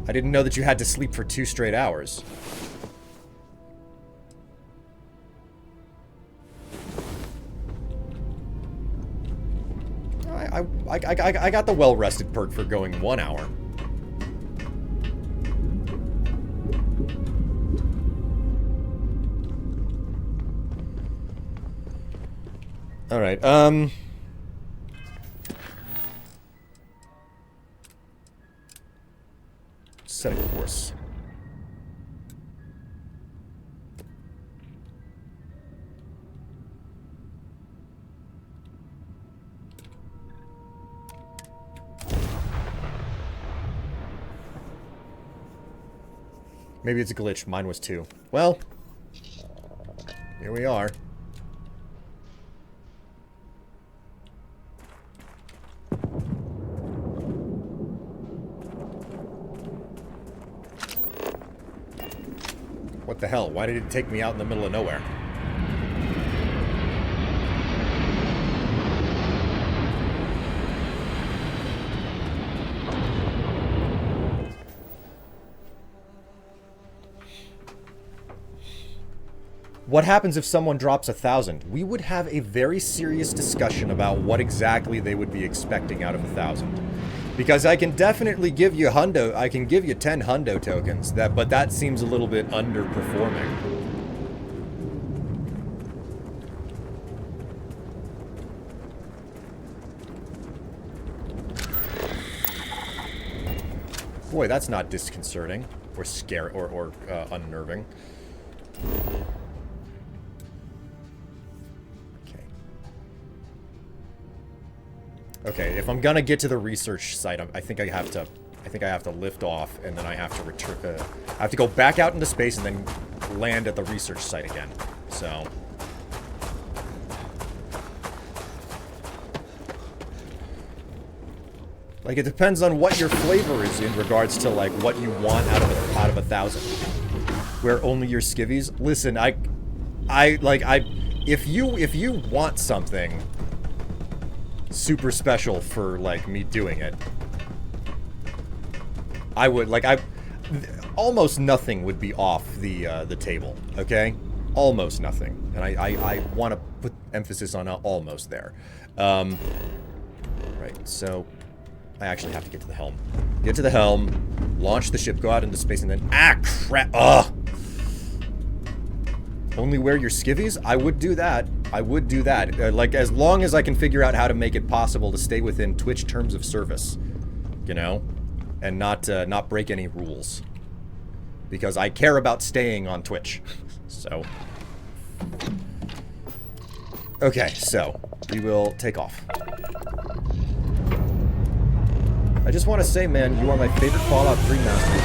I didn't know that you had to sleep for 2 straight hours. I got the well-rested perk for going 1 hour. Alright, set a course. Maybe it's a glitch. Mine was 2. Well, here we are. What the hell? Why did it take me out in the middle of nowhere? What happens if someone drops 1,000? We would have a very serious discussion about what exactly they would be expecting out of 1,000. Because I can definitely give you hundo, I can give you 10 hundo tokens, but that seems a little bit underperforming. Boy, that's not disconcerting or scary or unnerving. Okay, if I'm gonna get to the research site, I think I have to lift off, and then I have to return. I have to go back out into space and then land at the research site again. So, like, it depends on what your flavor is in regards to like what you want out of 1,000. Where only your skivvies. Listen, if you want something super special for like me doing it, I would almost nothing would be off the table, okay? Almost nothing, and I want to put emphasis on almost there. Right, so I actually have to get to the helm. Get to the helm, launch the ship, go out into space, and then... Ah, crap! Ugh! Only wear your skivvies? I would do that. I would do that. Like, as long as I can figure out how to make it possible to stay within Twitch terms of service. You know? And not break any rules. Because I care about staying on Twitch. So... Okay, so we will take off. I just want to say, man, you are my favorite Fallout 3 master.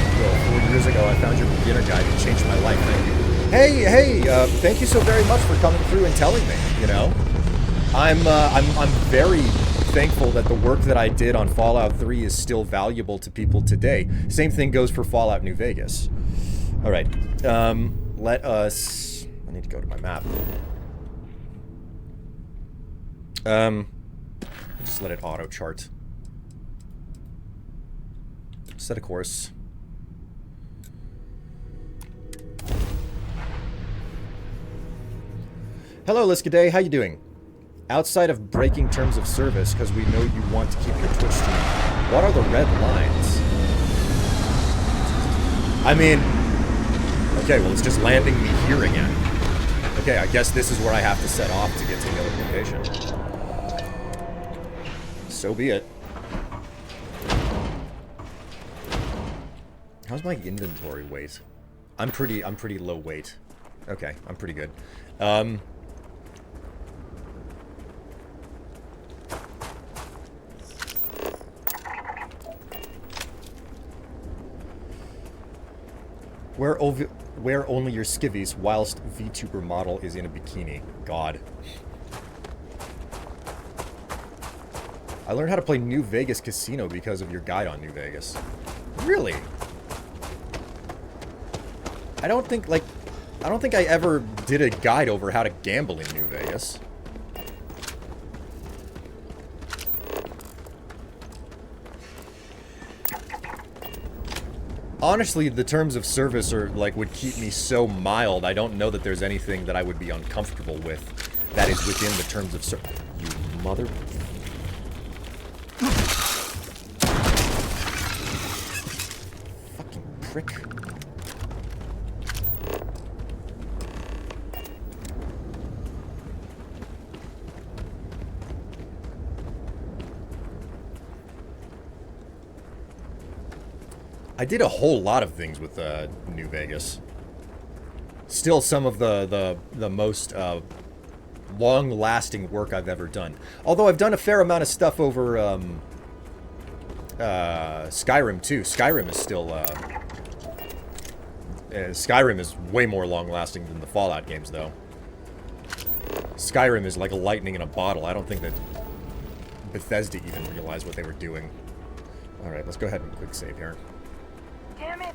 4 years ago, I found your beginner guide and changed my life. Thank you. Hey, thank you so very much for coming through and telling me. You know, I'm very thankful that the work that I did on Fallout 3 is still valuable to people today. Same thing goes for Fallout New Vegas. All right, let us. I need to go to my map. Just let it auto chart. Set a course. Hello, Liskaday. How you doing? Outside of breaking terms of service, because we know you want to keep your Twitch stream, what are the red lines? I mean... Okay, well, it's just landing me here again. Okay, I guess this is where I have to set off to get to the other location. So be it. How's my inventory weight? I'm pretty low weight. Okay, I'm pretty good. Wear only your skivvies whilst VTuber model is in a bikini. God. I learned how to play New Vegas Casino because of your guide on New Vegas. Really? I don't think I ever did a guide over how to gamble in New Vegas. Honestly, the terms of service are, like, would keep me so mild, I don't know that there's anything that I would be uncomfortable with that is within the terms of service. You mother... Fucking prick. I did a whole lot of things with New Vegas. Still some of the most long-lasting work I've ever done. Although I've done a fair amount of stuff over Skyrim too. Skyrim is still Skyrim is way more long-lasting than the Fallout games, though. Skyrim is like lightning in a bottle. I don't think that Bethesda even realized what they were doing. All right, let's go ahead and quick save here. Damn it!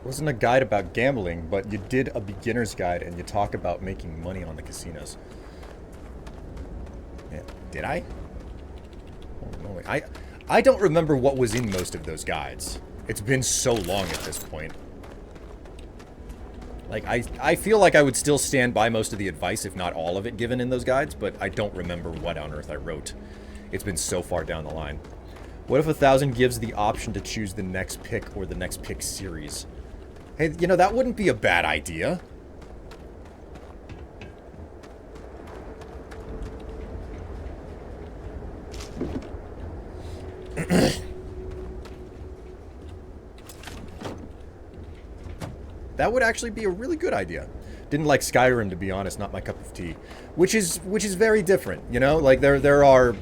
Wasn't a guide about gambling, but you did a beginner's guide and you talk about making money on the casinos. Yeah, did I? Oh, no, I don't remember what was in most of those guides. It's been so long at this point. Like, I feel like I would still stand by most of the advice, if not all of it, given in those guides, but I don't remember what on earth I wrote. It's been so far down the line. What if 1000 gives the option to choose the next pick or the next pick series? Hey, you know, that wouldn't be a bad idea. That would actually be a really good idea. Didn't like Skyrim, to be honest, not my cup of tea. Which is very different, you know? Like there are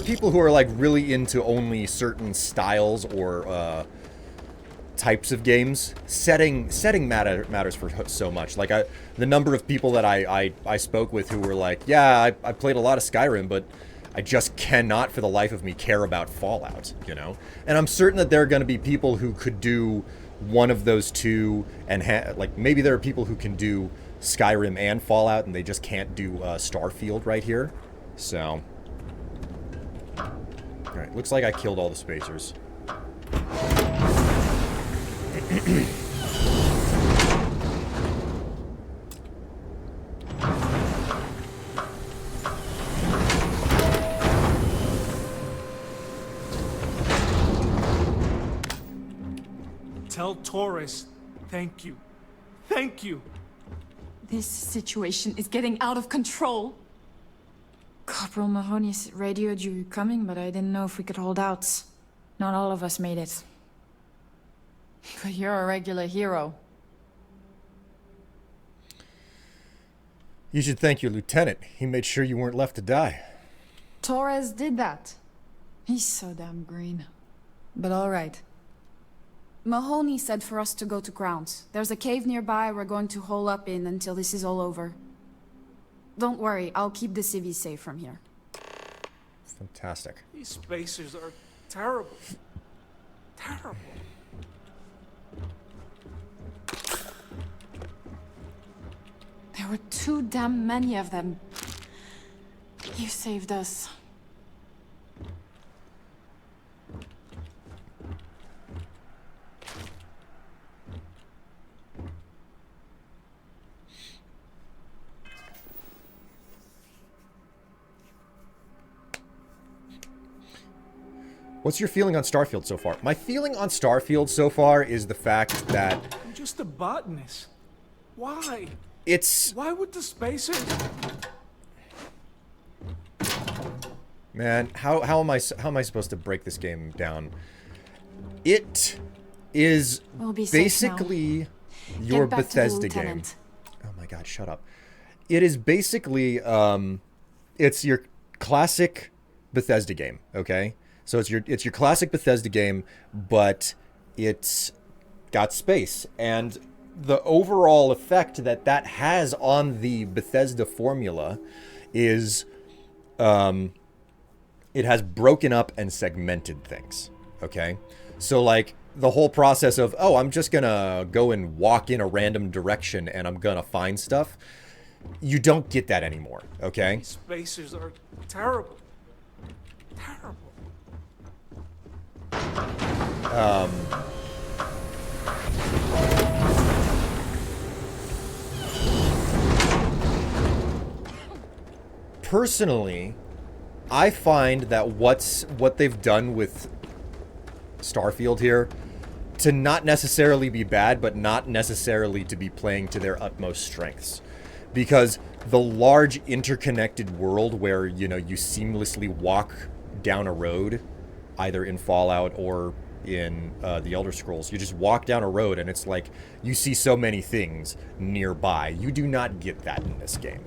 people who are like really into only certain styles or types of games. Setting matters for so much. Like the number of people that I spoke with who were like, yeah, I played a lot of Skyrim, but I just cannot for the life of me care about Fallout, you know? And I'm certain that there are going to be people who could do one of those two, and like maybe there are people who can do Skyrim and Fallout, and they just can't do Starfield right here. So, all right, looks like I killed all the spacers. Tell Torres, thank you. Thank you. This situation is getting out of control. Corporal Mahoney radioed you coming, but I didn't know if we could hold out. Not all of us made it. But you're a regular hero. You should thank your lieutenant. He made sure you weren't left to die. Torres did that. He's so damn green. But all right. Mahoney said for us to go to Grounds. There's a cave nearby we're going to hole up in until this is all over. Don't worry, I'll keep the civvies safe from here. Fantastic. These spacers are terrible. Terrible. There were too damn many of them. You saved us. What's your feeling on Starfield so far? My feeling on Starfield so far is the fact that I'm just a botanist. Why? Why would the spacers? Man, how am I supposed to break this game down? It is We'll be basically your Bethesda game. Oh my god, shut up. It is basically it's your classic Bethesda game, okay? So it's your classic Bethesda game, but it's got space, and the overall effect that has on the Bethesda formula is it has broken up and segmented things, okay? So like the whole process of, oh, I'm just gonna go and walk in a random direction and I'm gonna find stuff, you don't get that anymore, okay? These spacers are terrible. Terrible. Personally, I find that what they've done with Starfield here to not necessarily be bad, but not necessarily to be playing to their utmost strengths. Because the large interconnected world where, you know, you seamlessly walk down a road, either in Fallout or in the Elder Scrolls, you just walk down a road and it's like you see so many things nearby. You do not get that in this game.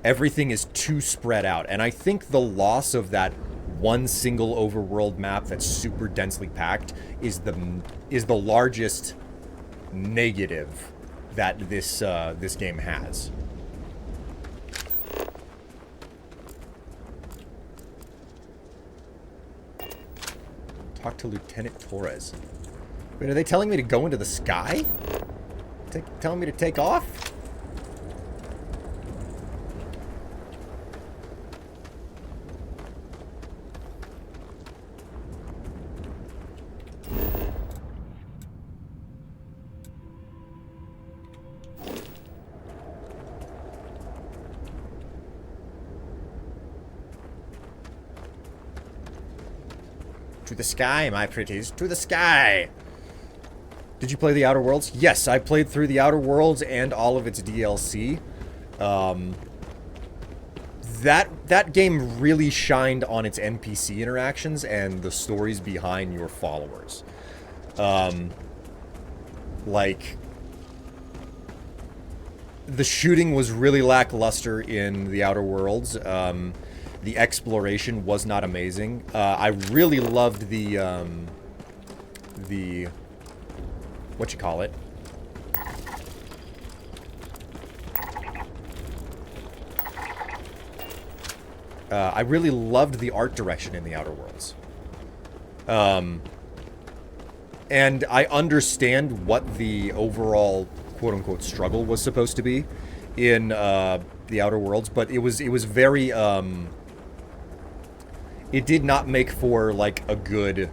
Everything is too spread out, and I think the loss of that one single overworld map that's super densely packed is the largest negative that this game has. Talk to Lieutenant Torres. Wait, are they telling me to go into the sky? Telling me to take off? To the sky, my pretties. To the sky! Did you play The Outer Worlds? Yes, I played through The Outer Worlds and all of its DLC. That game really shined on its NPC interactions and the stories behind your followers. Like, the shooting was really lackluster in The Outer Worlds. The exploration was not amazing. I really loved the what you call it? I really loved the art direction in The Outer Worlds. And I understand what the overall quote-unquote struggle was supposed to be in The Outer Worlds, but it was very it did not make for like a good.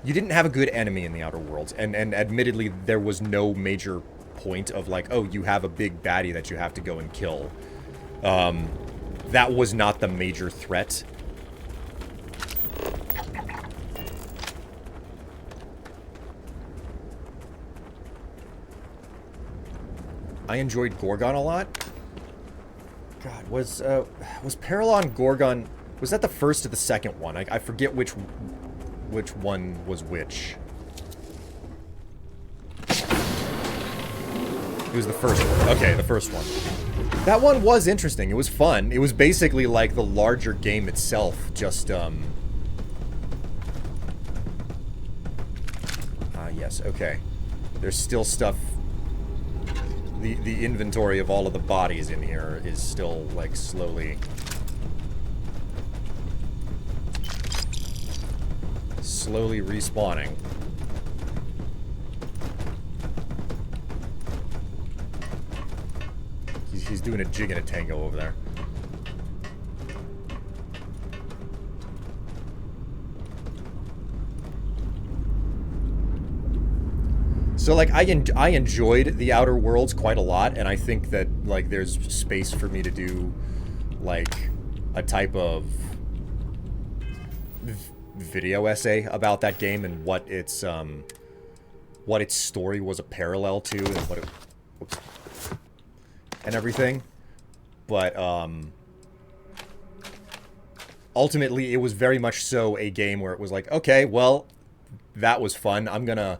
You didn't have a good enemy in The Outer Worlds, and admittedly there was no major point of like, oh, you have a big baddie that you have to go and kill. That was not the major threat. I enjoyed Gorgon a lot. God, was Paralon Gorgon... Was that the first or the second one? I forget which one was which. It was the first one. Okay, the first one. That one was interesting. It was fun. It was basically like the larger game itself, just, yes, okay. There's still stuff... The inventory of all of the bodies in here is still, like, slowly respawning. He's doing a jig and a tango over there. So, like, I enjoyed The Outer Worlds quite a lot, and I think that, like, there's space for me to do, like, a type of video essay about that game and what its story was a parallel to and what it... Whoops. And everything. But, ultimately, it was very much so a game where it was like, okay, well, that was fun. I'm gonna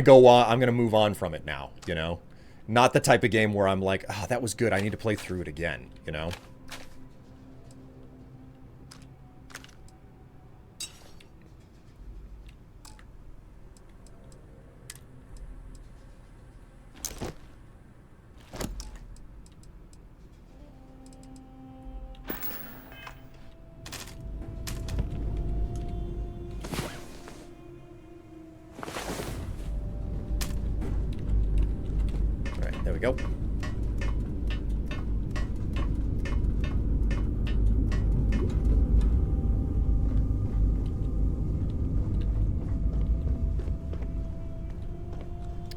go on, I'm gonna move on from it now, you know? Not the type of game where I'm like, oh, that was good, I need to play through it again, you know? There we go.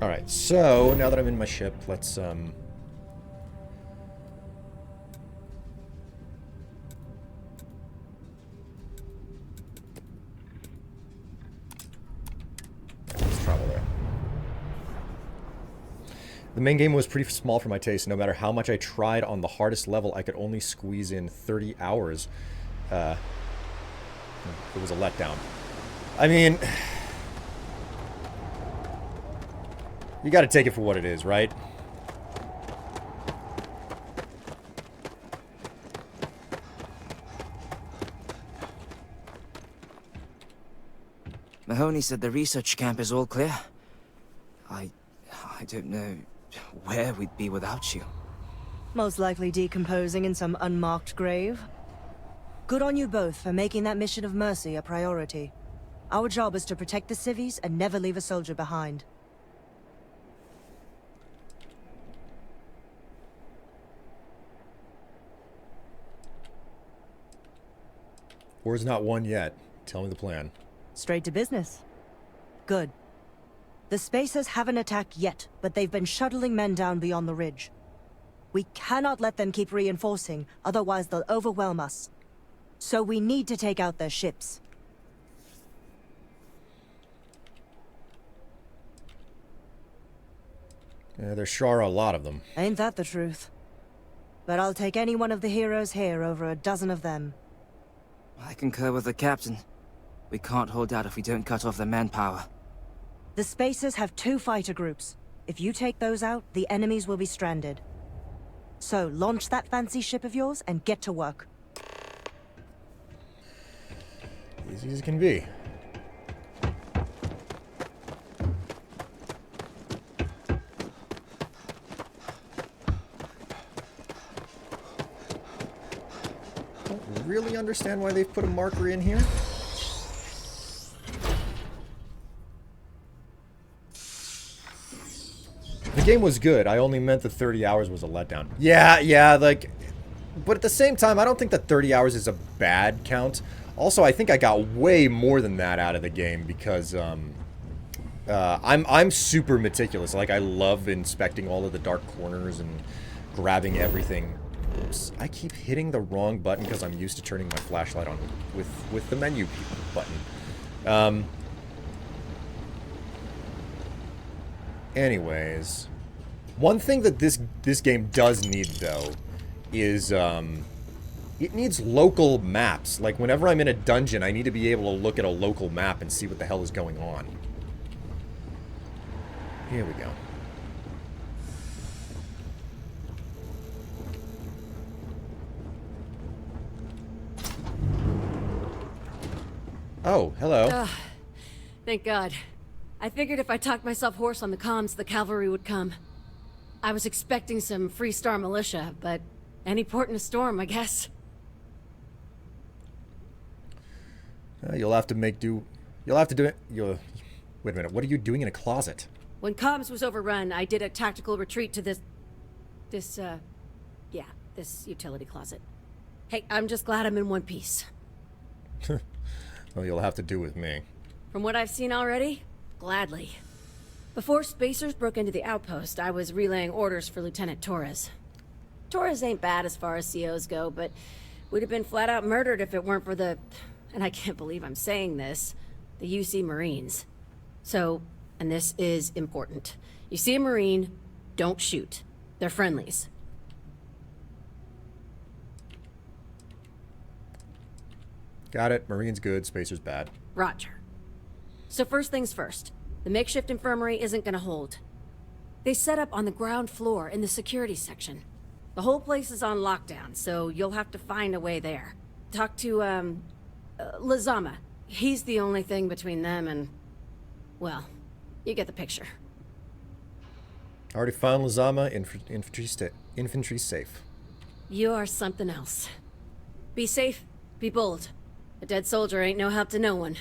Alright, so now that I'm in my ship, let's travel there. The main game was pretty small for my taste. No matter how much I tried on the hardest level, I could only squeeze in 30 hours. It was a letdown. I mean, you gotta take it for what it is, right? Mahoney said the research camp is all clear. I don't know where we'd be without you. Most likely decomposing in some unmarked grave. Good on you both for making that mission of mercy a priority. Our job is to protect the civvies and never leave a soldier behind. War's not won yet. Tell me the plan. Straight to business. Good. The Spacers haven't attacked yet, but they've been shuttling men down beyond the ridge. We cannot let them keep reinforcing, otherwise they'll overwhelm us. So we need to take out their ships. Yeah, there sure are a lot of them. Ain't that the truth? But I'll take any one of the heroes here over a dozen of them. I concur with the captain. We can't hold out if we don't cut off their manpower. The Spacers have 2 fighter groups. If you take those out, the enemies will be stranded. So, launch that fancy ship of yours and get to work. Easy as can be. Don't really understand why they've put a marker in here. The game was good. I only meant the 30 hours was a letdown. Yeah, like... But at the same time, I don't think that 30 hours is a bad count. Also, I think I got way more than that out of the game because, I'm super meticulous. Like, I love inspecting all of the dark corners and grabbing everything. Oops, I keep hitting the wrong button because I'm used to turning my flashlight on with the menu button. Anyways, one thing that this game does need, though, is, it needs local maps. Like, whenever I'm in a dungeon, I need to be able to look at a local map and see what the hell is going on. Here we go. Oh, hello. Thank God. I figured if I talked myself hoarse on the comms, the cavalry would come. I was expecting some Freestar militia, but any port in a storm, I guess. You'll have to make do. You'll have to do it. Wait a minute. What are you doing in a closet? When comms was overrun, I did a tactical retreat to this utility closet. Hey, I'm just glad I'm in one piece. Well, you'll have to do with me. From what I've seen already, gladly. Before Spacers broke into the outpost, I was relaying orders for Lieutenant Torres. Torres ain't bad as far as COs go, but we'd have been flat out murdered if it weren't for the, and I can't believe I'm saying this, the UC Marines. So, and this is important. You see a Marine, don't shoot. They're friendlies. Got it. Marine's good, Spacer's bad. Roger. So first things first. The makeshift infirmary isn't gonna hold. They set up on the ground floor in the security section. The whole place is on lockdown, so you'll have to find a way there. Talk to, Lazama. He's the only thing between them and... well, you get the picture. Already found Lazama. Infantry safe. You are something else. Be safe, be bold. A dead soldier ain't no help to no one.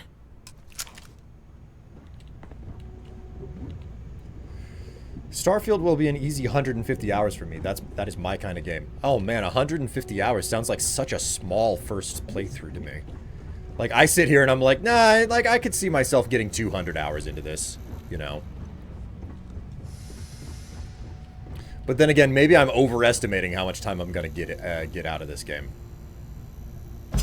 Starfield will be an easy 150 hours for me. That is my kind of game. Oh man, 150 hours sounds like such a small first playthrough to me. Like, I sit here and I'm like, nah, like, I could see myself getting 200 hours into this, you know? But then again, maybe I'm overestimating how much time I'm gonna get out of this game. I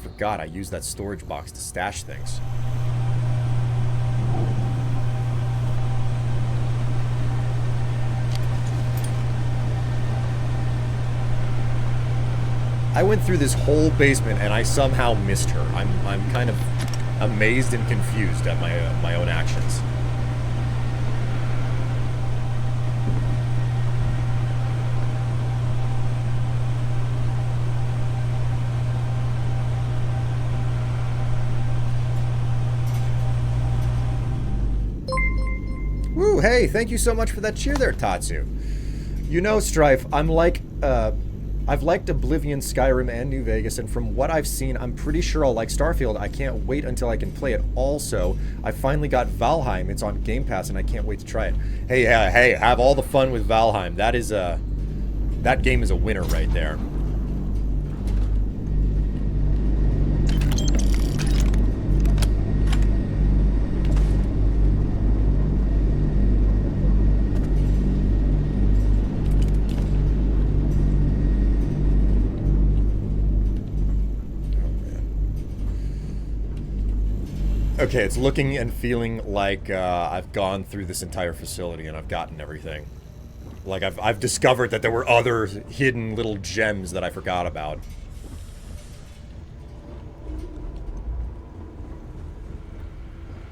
forgot I used that storage box to stash things. I went through this whole basement and I somehow missed her. I'm kind of amazed and confused at my own actions. Woo, hey, thank you so much for that cheer there, Tatsu. You know, Strife, I'm like, I've liked Oblivion, Skyrim, and New Vegas, and from what I've seen, I'm pretty sure I'll like Starfield. I can't wait until I can play it. Also, I finally got Valheim. It's on Game Pass, and I can't wait to try it. Hey, hey, have all the fun with Valheim. That is that game is a winner right there. Okay, it's looking and feeling like I've gone through this entire facility and I've gotten everything. Like, I've discovered that there were other hidden little gems that I forgot about.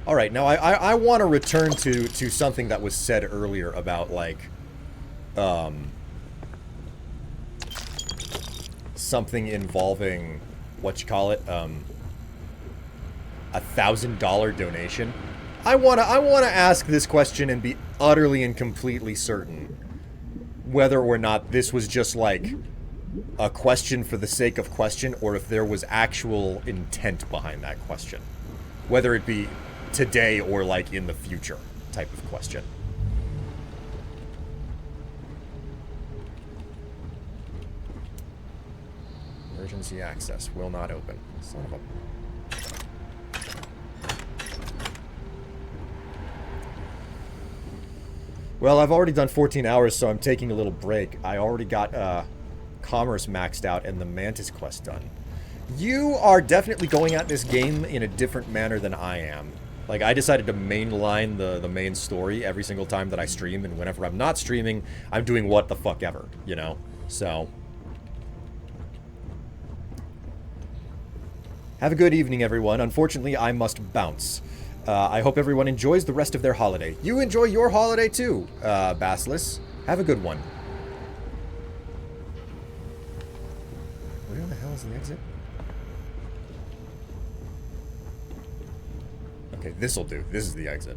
Alright, now I want to return to something that was said earlier about, like, something involving, $1,000 donation. I wanna ask this question and be utterly and completely certain whether or not this was just like a question for the sake of question, or if there was actual intent behind that question, whether it be today or like in the future type of question. Emergency access will not open. Son of a... Well, I've already done 14 hours, so I'm taking a little break. I already got commerce maxed out and the Mantis quest done. You are definitely going at this game in a different manner than I am. Like, I decided to mainline the main story every single time that I stream, and whenever I'm not streaming, I'm doing what the fuck ever, you know? So... have a good evening, everyone. Unfortunately, I must bounce. I hope everyone enjoys the rest of their holiday. You enjoy your holiday too, Basilis. Have a good one. Where the hell is the exit? Okay, this'll do. This is the exit.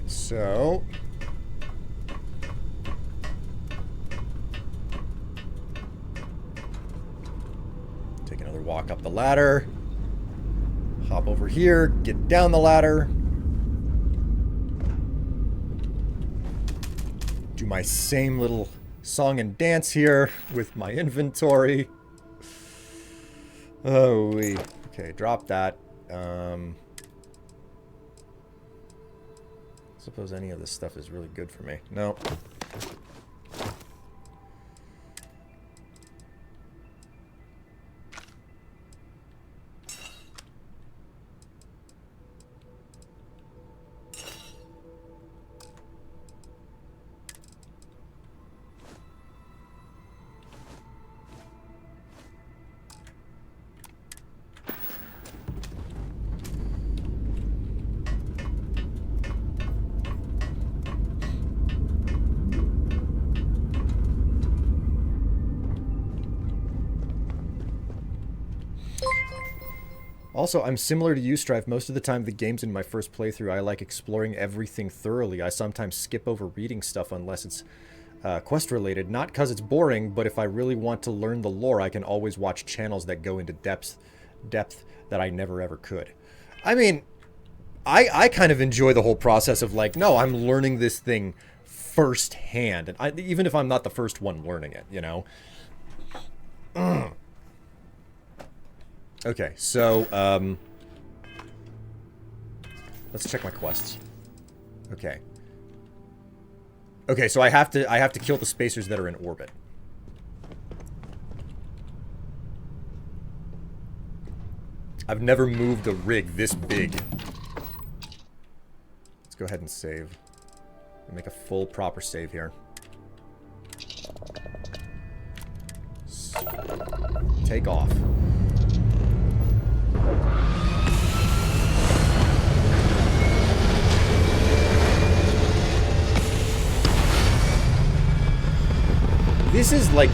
So... take another walk up the ladder. Hop over here, get down the ladder. Do my same little song and dance here with my inventory. Oh, wait. Okay, drop that. Suppose any of this stuff is really good for me. No. Also, I'm similar to you, Strife. Most of the time, the games in my first playthrough, I like exploring everything thoroughly. I sometimes skip over reading stuff unless it's quest-related. Not because it's boring, but if I really want to learn the lore, I can always watch channels that go into depth that I never ever could. I mean, I kind of enjoy the whole process of like, no, I'm learning this thing firsthand. And even if I'm not the first one learning it, you know? Okay, so, let's check my quests. Okay. Okay, so I have to kill the spacers that are in orbit. I've never moved a rig this big. Let's go ahead and save. Make a full proper save here. Take off.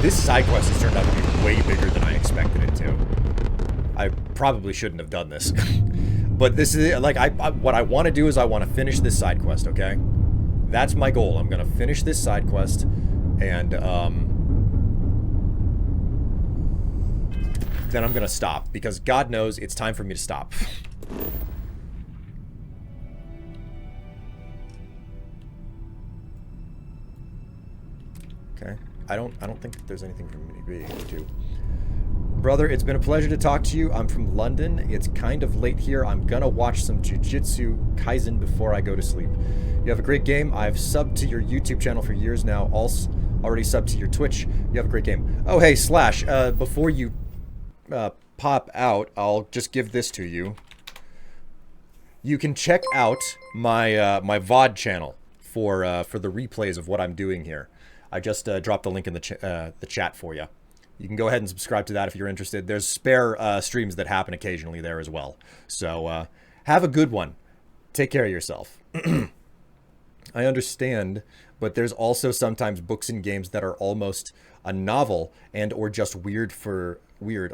This side quest has turned out to be way bigger than I expected it to. I probably shouldn't have done this. But this is, like, what I want to do is I want to finish this side quest, okay? That's my goal. I'm going to finish this side quest, and, then I'm going to stop, because God knows it's time for me to stop. Okay. I don't think that there's anything for me to do. Brother, it's been a pleasure to talk to you. I'm from London. It's kind of late here. I'm gonna watch some Jujutsu Kaisen before I go to sleep. You have a great game. I've subbed to your YouTube channel for years now. Also, already subbed to your Twitch. You have a great game. Oh, hey, Slash, before you pop out, I'll just give this to you. You can check out my my VOD channel for the replays of what I'm doing here. I just dropped the link in the chat for you. You can go ahead and subscribe to that if you're interested. There's spare streams that happen occasionally there as well. So have a good one. Take care of yourself. I understand, but there's also sometimes books and games that are almost a novel and or just weird,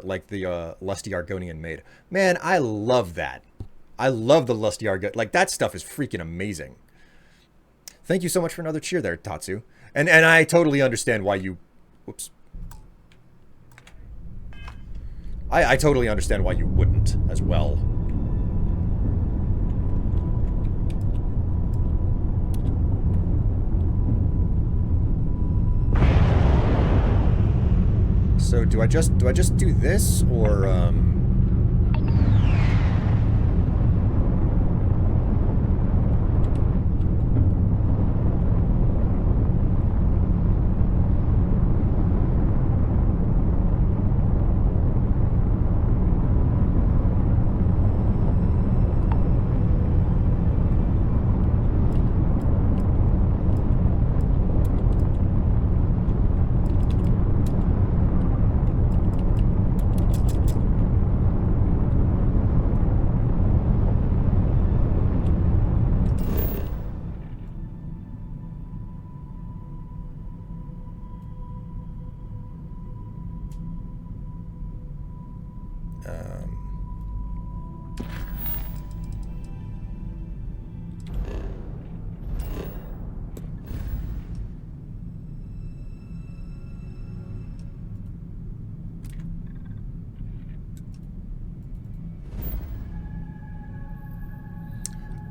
like the Lusty Argonian Maid. Man, I love that. I love the Lusty Argonian. Like, that stuff is freaking amazing. Thank you so much for another cheer there, Tatsu. And I totally understand why you... Whoops. I totally understand why you wouldn't as well. So do I just do this, or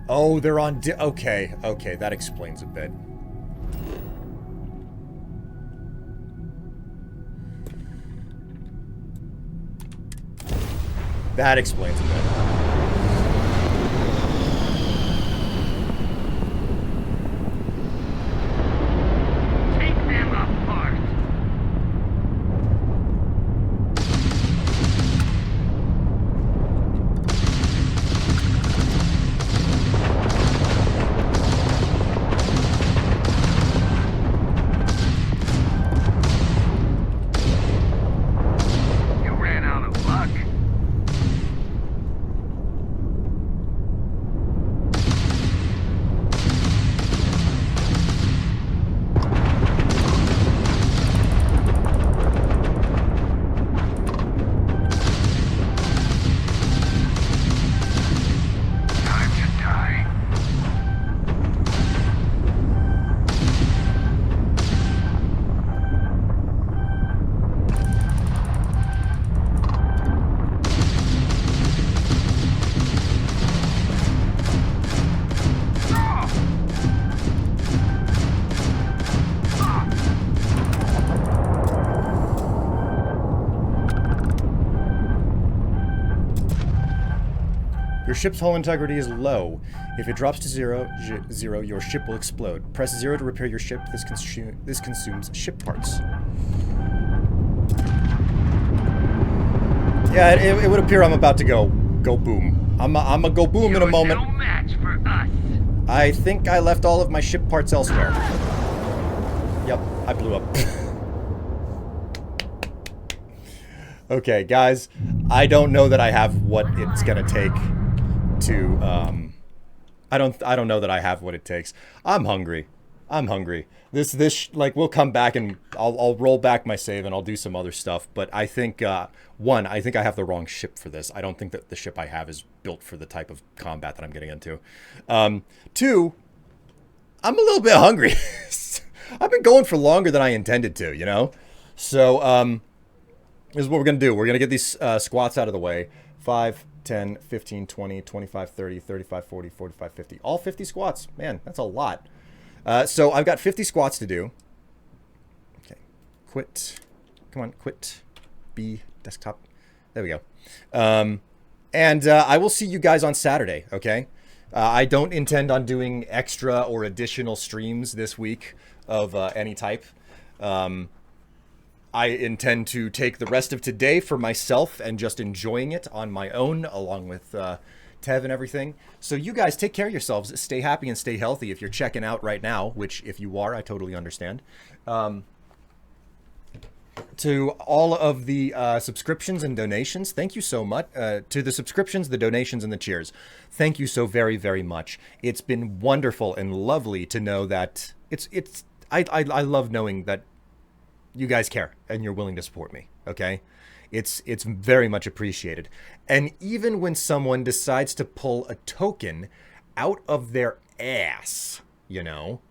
oh, they're on... Okay, that explains a bit. That explains a bit. Your ship's hull integrity is low. If it drops to zero, your ship will explode. Press 0 to repair your ship. This consumes ship parts. Yeah, it would appear I'm about to go boom. I'm a go boom in a moment. No match for us. I think I left all of my ship parts elsewhere. Yep, I blew up. Okay, guys, I don't know that I have what it's gonna take to, I don't know that I have what it takes. I'm hungry. I'm hungry. Like, we'll come back and I'll roll back my save and I'll do some other stuff. But I think, one, I think I have the wrong ship for this. I don't think that the ship I have is built for the type of combat that I'm getting into. Two, I'm a little bit hungry. I've been going for longer than I intended to, you know? So, this is what we're going to do. We're going to get these squats out of the way. 5, 10, 15, 20, 25, 30, 35, 40, 45, 50. All 50 squats. Man, that's a lot. So I've got 50 squats to do. Okay. Quit. Come on, quit. B, desktop. There we go. And I will see you guys on Saturday, okay? I don't intend on doing extra or additional streams this week of any type. I intend to take the rest of today for myself and just enjoying it on my own, along with Tev and everything. So you guys take care of yourselves, stay happy and stay healthy if you're checking out right now, which if you are, I totally understand. To all of the subscriptions and donations, thank you so much. To the subscriptions, the donations, and the cheers, thank you so very, very much. It's been wonderful and lovely to know that I love knowing that you guys care and you're willing to support me, okay? It's very much appreciated. And even when someone decides to pull a token out of their ass, you know,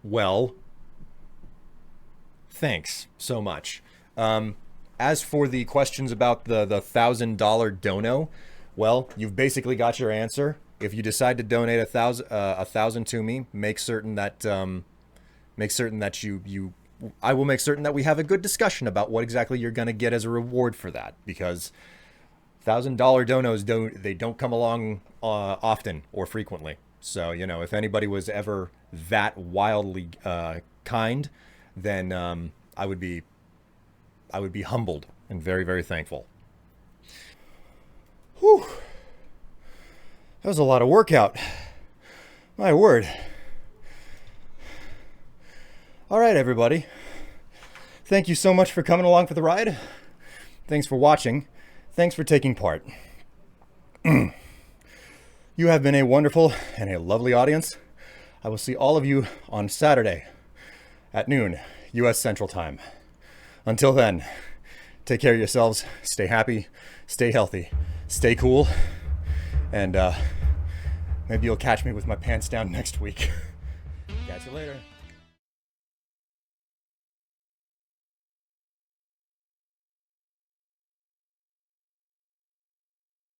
well, thanks so much. As for the questions about the $1,000 dono, well, you've basically got your answer. If you decide to donate $1,000 to me, make certain that I will make certain that we have a good discussion about what exactly you're going to get as a reward for that, because $1,000 donos don't come along often or frequently. So, you know, if anybody was ever that wildly kind, then I would be humbled and very, very thankful. Whew. That was a lot of workout. My word. All right, everybody. Thank you so much for coming along for the ride. Thanks for watching. Thanks for taking part. You have been a wonderful and a lovely audience. I will see all of you on Saturday at noon, U.S. Central Time. Until then, take care of yourselves. Stay happy. Stay healthy. Stay cool. And maybe you'll catch me with my pants down next week. Catch you later.